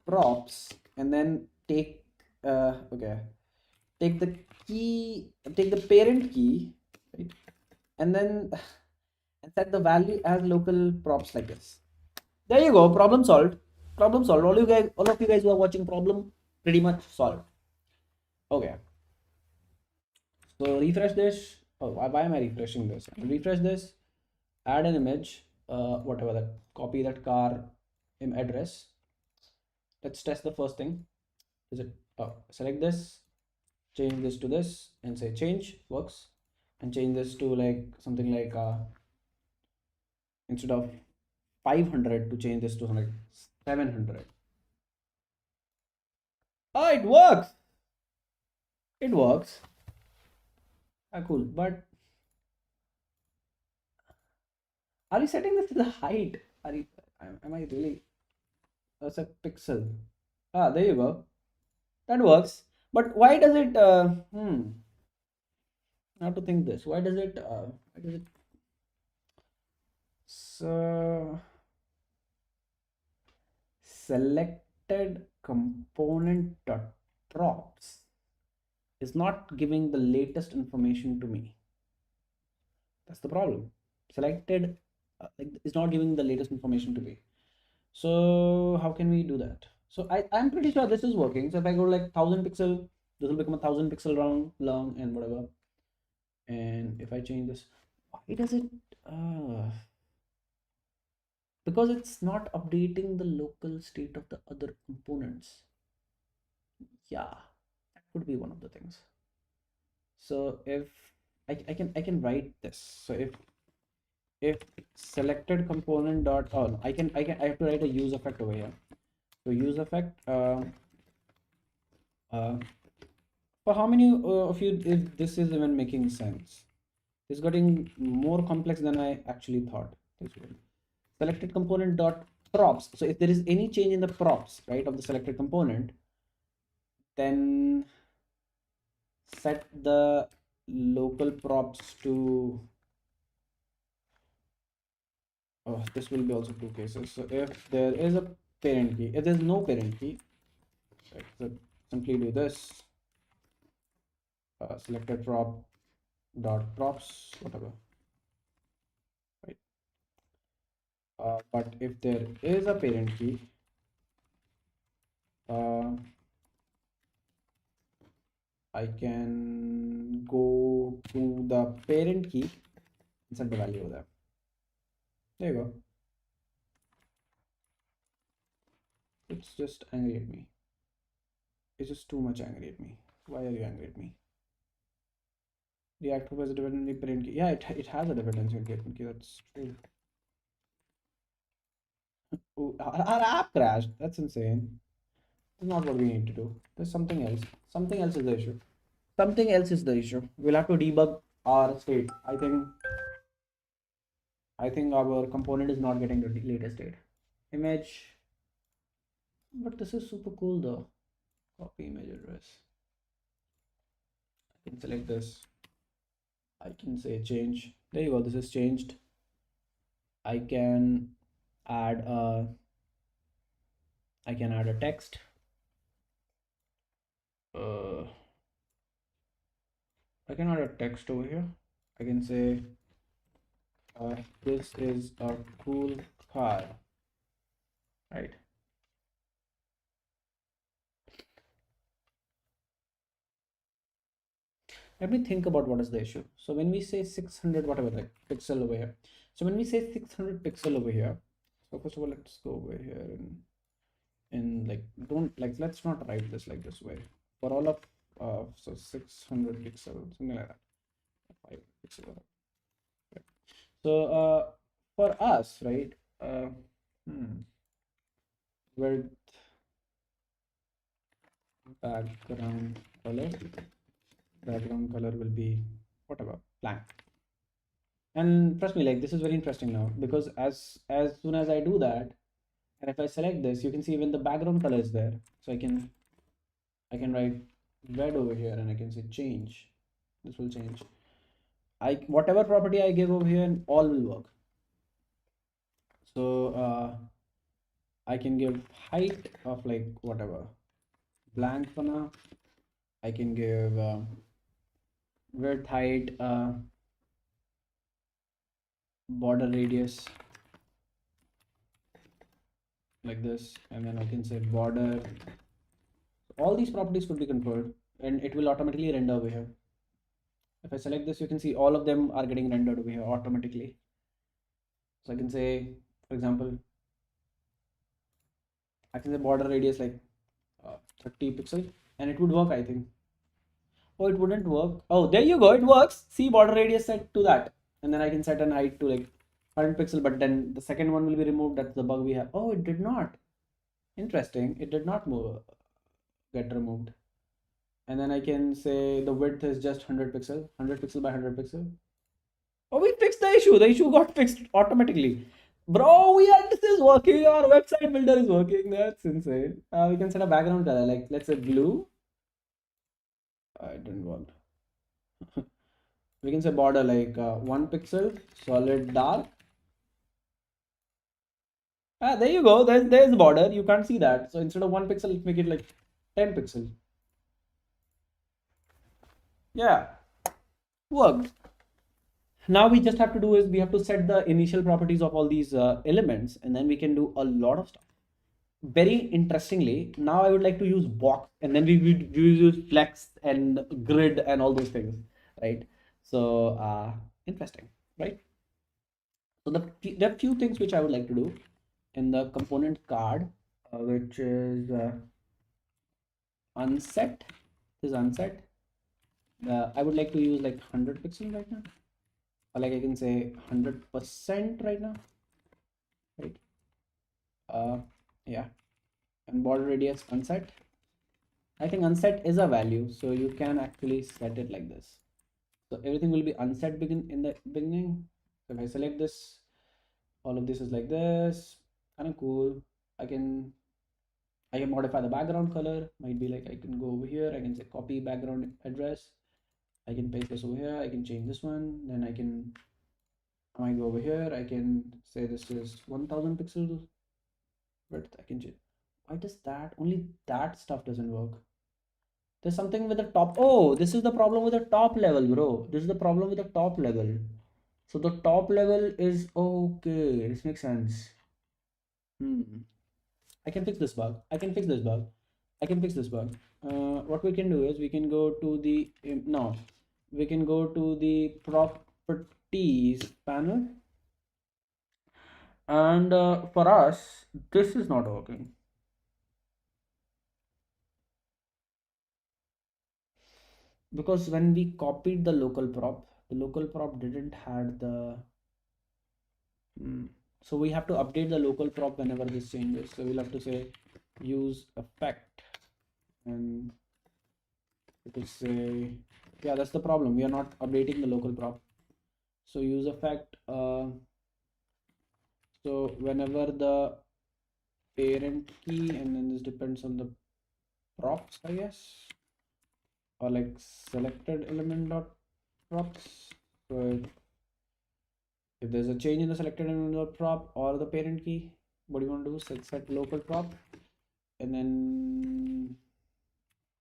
props, and then okay, take the key, take the parent key, right? And then and set the value as local props like this. There you go. Problem solved. Problem solved. All of you guys who are watching, problem pretty much solved. Okay. So refresh this. Oh, why am I refreshing this? Refresh this. Add an image. Whatever that. Copy that car address. Let's test the first thing. Is it? Oh, select this. Change this to this and say change works, and change this to like something like instead of 500 to change this to 700. Oh, it works. It works. Cool. But are you setting this to the height? Am I really? That's a pixel. There you go. That works. But why does it? I have to think this. Why does it? So selected component dot props is not giving the latest information to me. That's the problem. Selected is not giving the latest information to me. So how can we do that? So I'm pretty sure this is working. So if I go like 1000 pixel, this will become 1000 pixel long and whatever. And if I change this, why does it? Because it's not updating the local state of the other components. Yeah, that could be one of the things. So if I can write this. So if selected component dot, oh no, I have to write a use effect over here. So use effect for how many of you if this is even making sense? It's getting more complex than I actually thought. Selected component dot props. So if there is any change in the props, right, of the selected component, then set the local props to, oh, this will be also two cases. So if there is a parent key, if there's no parent key, right, so simply do this. selected prop dot props, whatever, right? But if there is a parent key, uh, I can go to the parent key and set the value over there. There you go. It's just angry at me. It's just too much angry at me. Why are you angry at me? The actor has a dependency parent key. Yeah, it has a dependency on parent key. That's true. Oh, our app crashed. That's insane. That's not what we need to do. There's something else. Something else is the issue. Something else is the issue. We'll have to debug our state. I think our component is not getting the latest state. Image. But this is super cool though. Copy image address. I can select this. I can say change. There you go. This is changed. I can add a text. Uh, I can add a text over here. I can say this is a cool car, right? Let me think about what is the issue. So when we say 600 whatever, like pixel over here, so when we say 600 pixel over here, so first of all let's go over here and like don't like let's not write this like this way for all of so 600 pixel, something like that, 5 pixel. Okay. So for us, right, hmm, width, background color, background color will be whatever, blank. And trust me, like this is very interesting now because as soon as I do that, and if I select this, you can see even the background color is there. So I can write red over here and I can say change. This will change. I whatever property I give over here, and all will work. So I can give height of like whatever, blank for now. I can give width, height, border radius like this, and then I can say border. All these properties could be controlled and it will automatically render over here. If I select this, you can see all of them are getting rendered over here automatically. So I can say, for example, I can say border radius like 30 pixel and it would work, I think. Oh, it wouldn't work. Oh, there you go. It works. See, border radius set to that. And then I can set an height to like 100 pixel, but then the second one will be removed. That's the bug we have. Oh, it did not. Interesting. It did not get removed. And then I can say the width is just 100 pixel, 100 pixel by 100 pixel. Oh, we fixed the issue. The issue got fixed automatically. Bro, this is working. Our website builder is working. That's insane. We can set a background color, like let's say blue. It didn't work. We can say border like 1 pixel, solid dark. There you go. There's the border. You can't see that. So instead of 1 pixel, let's make it like 10 pixel. Yeah, worked. Now we just have to do is we have to set the initial properties of all these elements, and then we can do a lot of stuff. Very interestingly, now I would like to use box, and then we would use flex and grid and all those things, right? So interesting, right? So there are few things which I would like to do in the component card, which is unset. This is unset. I would like to use like 100 pixel right now, or like I can say 100% right now, right? Yeah, and border radius unset. I think unset is a value, so you can actually set it like this. So everything will be unset in the beginning. So if I select this, all of this is like this, kind of cool. I can modify the background color. Might be like I can go over here. I can say copy background address. I can paste this over here. I can change this one. Then I might go over here. I can say this is 1000 pixels width. I can change. Why does that only that stuff doesn't work? There's something with the top. Oh, this is the problem with the top level, bro. This is the problem with the top level. So the top level is okay. This makes sense. Hmm. I can fix this bug. I can fix this bug. I can fix this bug. What we can do is we can go to the no, we can go to the properties panel, and for us, this is not working because when we copied the local prop didn't had the. Hmm. So we have to update the local prop whenever this changes. So we'll have to say use effect, and it will say, yeah, that's the problem. We are not updating the local prop. So use effect. So whenever the parent key, and then this depends on the props, I guess, or like selected element dot props. So if there's a change in the selected element dot prop or the parent key, what do you want to do? Set local prop, and then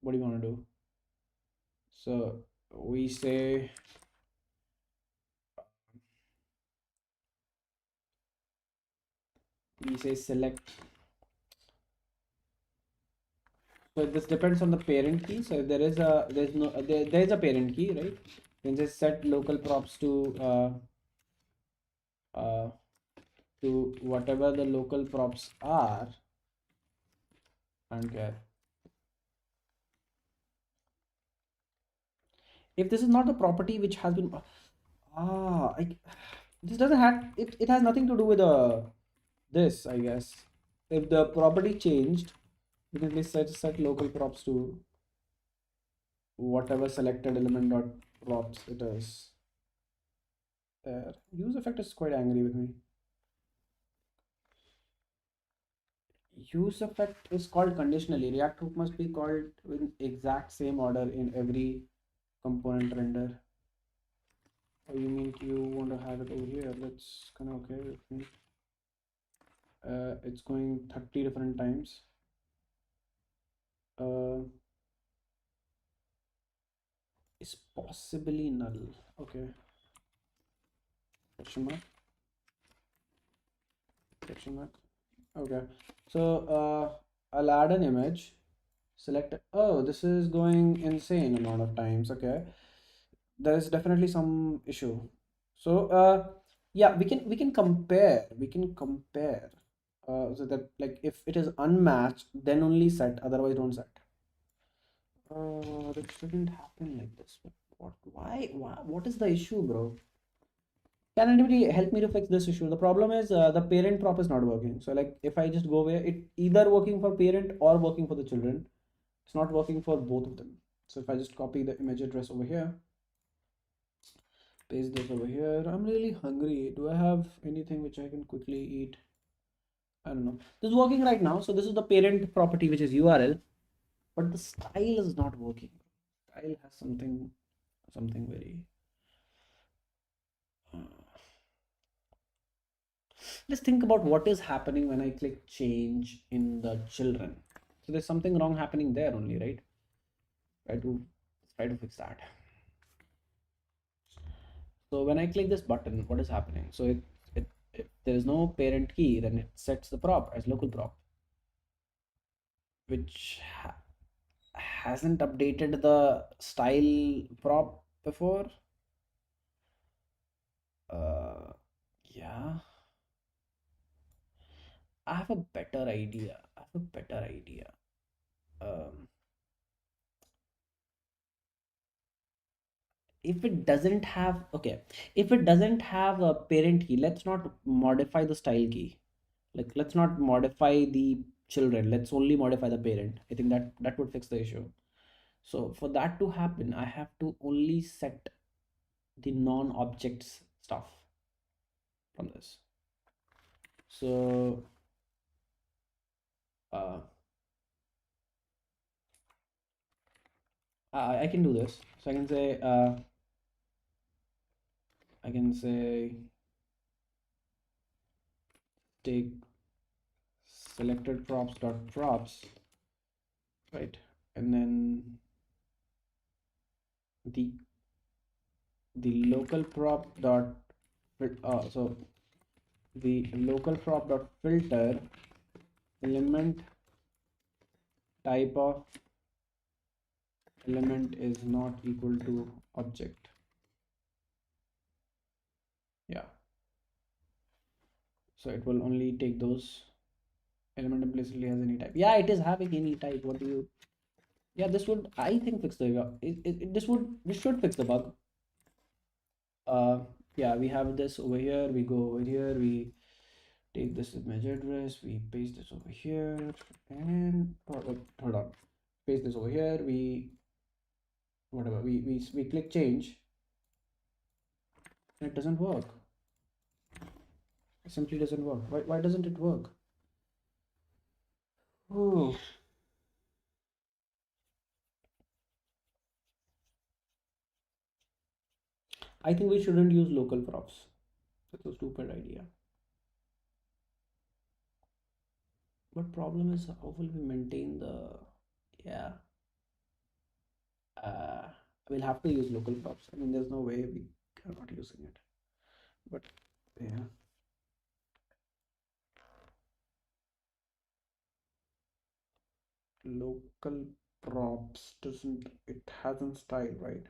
what do you want to do? So we say select. So this depends on the parent key. So if there is a there is a parent key, right? Then just set local props uh, to whatever the local props are, and care. If this is not the property which has been this doesn't have it has nothing to do with this, I guess. If the property changed, we can please set local props to whatever selected element dot props it is. There. Use effect is quite angry with me. Use effect is called conditionally. React hook must be called in exact same order in every component render. Oh, you mean you want to have it over here? That's kind of okay with me. It's going 30 different times. Uh, is possibly null. Okay. Question mark. Question mark. Okay. So I'll add an image. Select. Oh, this is going insane amount of times. Okay. There is definitely some issue. So yeah, we can compare. We can compare. So that like if it is unmatched, then only set. Otherwise, don't set. That shouldn't happen like this. But what? Why? What is the issue, bro? Can anybody help me to fix this issue? The problem is the parent prop is not working. So like if I just go where it either working for parent or working for the children, it's not working for both of them. So if I just copy the image address over here, paste this over here. I'm really hungry. Do I have anything which I can quickly eat? I don't know. This is working right now. So this is the parent property, which is URL, but the style is not working. Style has something very. Uh, let's think about what is happening when I click change in the children. So there's something wrong happening there only, right? Try to try to fix that. So when I click this button, what is happening? So if there is no parent key, then it sets the prop as local prop, which hasn't updated the style prop before. Uh, yeah, I have a better idea. I have a better idea. Um, if it doesn't have, okay, if it doesn't have a parent key, let's not modify the style key. Like, let's not modify the children. Let's only modify the parent. I think that would fix the issue. So for that to happen, I have to only set the non-objects stuff from this. So uh, I can do this. So I can say take selected props dot props, right? And then the local prop dot so the local prop dot filter element type of element is not equal to object. Yeah, so it will only take those element implicitly has any type. Yeah, it is having any type. What do you? Yeah, this would, I think, fix the this should fix the bug. uh yeah, we have this over here, we go over here, we take this image address, we paste this over here, and hold on, paste this over here, we whatever, we click change, and it doesn't work. It simply doesn't work. Why doesn't it work? Oh, I think we shouldn't use local props. That's a stupid idea. But problem is, how will we maintain the? Yeah, uh, we'll have to use local props. I mean, there's no way we are not using it. But yeah, local props doesn't, it hasn't style, right?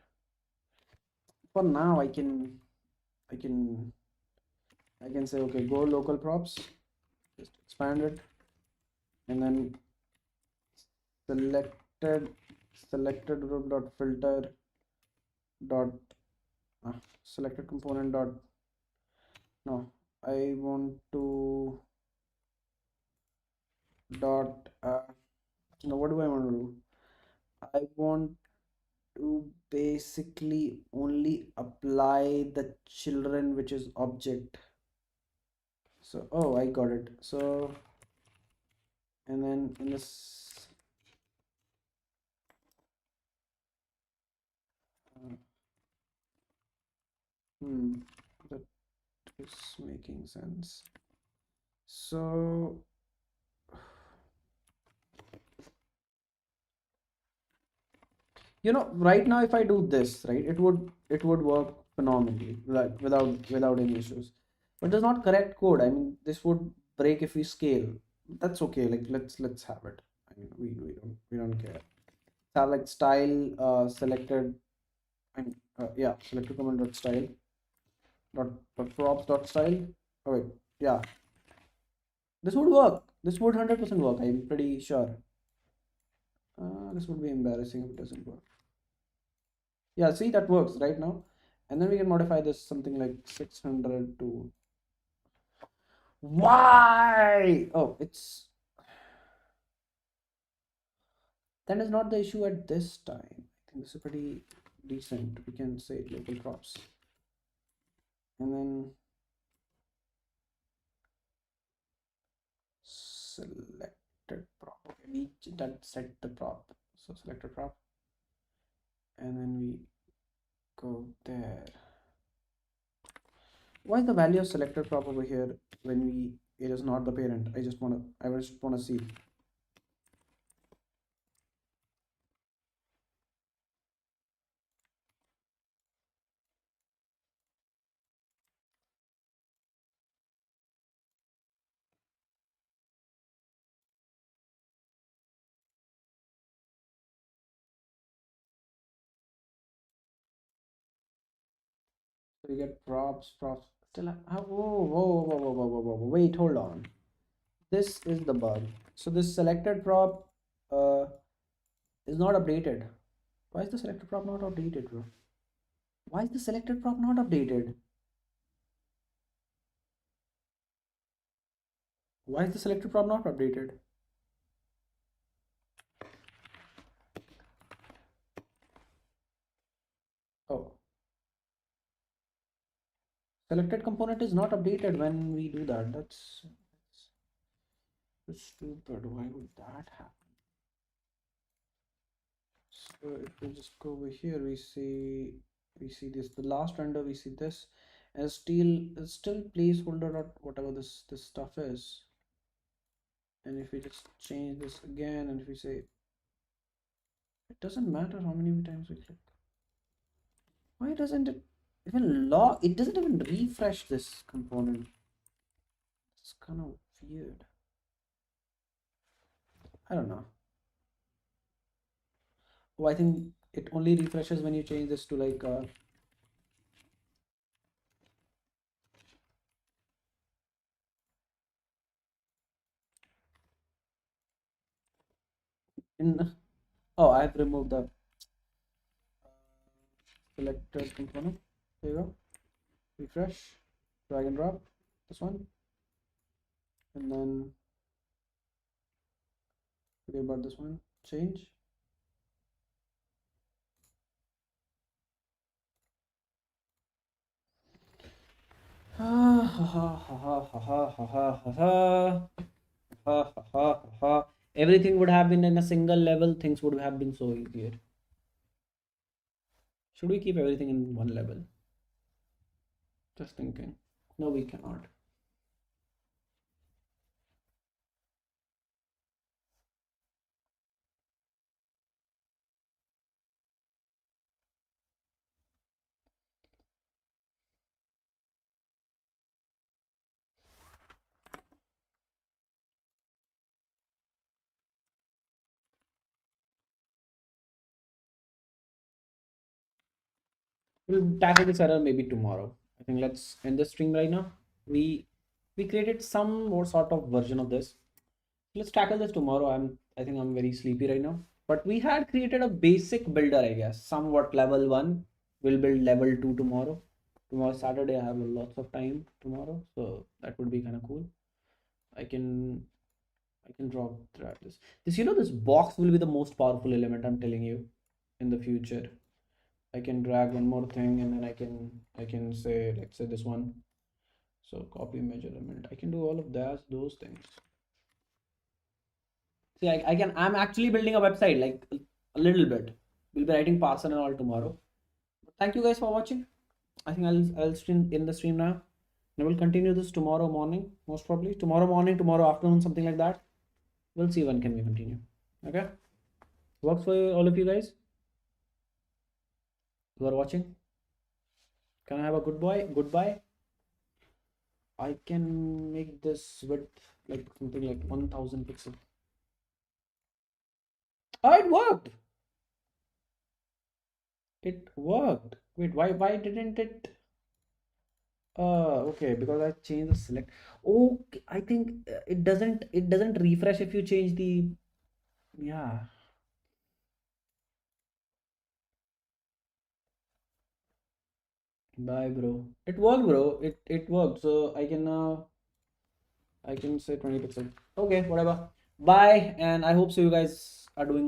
For now, I can I can say, okay, go local props, just expand it, and then selected selected group dot filter dot selected component dot, no, I want to dot no, what do I want to do? I want to basically only apply the children, which is object. So, oh, I got it. So, and then in this uh, hmm, that is making sense. So, right now, if I do this, right, it would work phenomenally, like without any issues. But it's not correct code. I mean, this would break if we scale. That's okay. Like, let's have it. I mean, we don't care. Have like style selected, and yeah, selected command dot style dot props dot style. Oh wait, yeah, this would work. This would 100% work. I'm pretty sure. This would be embarrassing if it doesn't work. Yeah, see, that works right now. And then we can modify this something like 600 to, why? Oh, it's, that is not the issue at this time. I think this is pretty decent. We can say local props, and then selected prop. Okay, we that set the prop. So selected prop, and then we go there. Why is the value of selected prop over here when it is not the parent? I just wanna see. So you get props. Still, whoa, whoa, whoa, whoa, whoa, whoa, whoa, whoa. Wait, hold on. This is the bug. So this selected prop uh is not updated. Why is the selected prop not updated, bro? Why is the selected prop not updated? Why is the selected prop not updated? Oh, selected component is not updated when we do that. That's stupid. Why would that happen? So if we just go over here, we see this. The last render, we see this, and still placeholder dot whatever this stuff is. And if we just change this again, and if we say, it doesn't matter how many times we click. Why doesn't it even log? It doesn't even refresh this component. It's kind of weird. I don't know. Oh, I think it only refreshes when you change this to like in. Oh, I have removed the selectors component. There you go. Refresh, drag and drop this one, and then forget about this one. Change. Ha ha ha ha ha ha ha ha ha ha ha ha. Everything would have been in a single level. Things would have been so easier. Should we keep everything in one level? Just thinking. No, we cannot. We'll tackle this error maybe tomorrow. I think let's end the stream right now. We created some more sort of version of this. Let's tackle this tomorrow. I think I'm very sleepy right now. But we had created a basic builder, I guess. Somewhat level one. We'll build level two tomorrow. Tomorrow Saturday. I have lots of time tomorrow, so that would be kind of cool. I can drop this. This box will be the most powerful element. I'm telling you, in the future. I can drag one more thing and then I can say, let's say this one. So copy image element. I can do all of those things. See, I'm actually building a website like a little bit. We'll be writing parser and all tomorrow. Thank you guys for watching. I think I'll stream in the stream now. And we'll continue this tomorrow morning, most probably. Tomorrow morning, tomorrow afternoon, something like that. We'll see when can we continue. Okay? Works for all of you guys who are watching. Can I have a goodbye? I can make this width like something like 1000 pixels. Oh, it worked. It worked. Wait, why didn't it? Okay, because I changed the select. Oh, I think it doesn't refresh if you change the, yeah. Bye, bro. It worked, bro. It worked. So I can say 20 pixels. Okay, whatever. Bye, and I hope so you guys are doing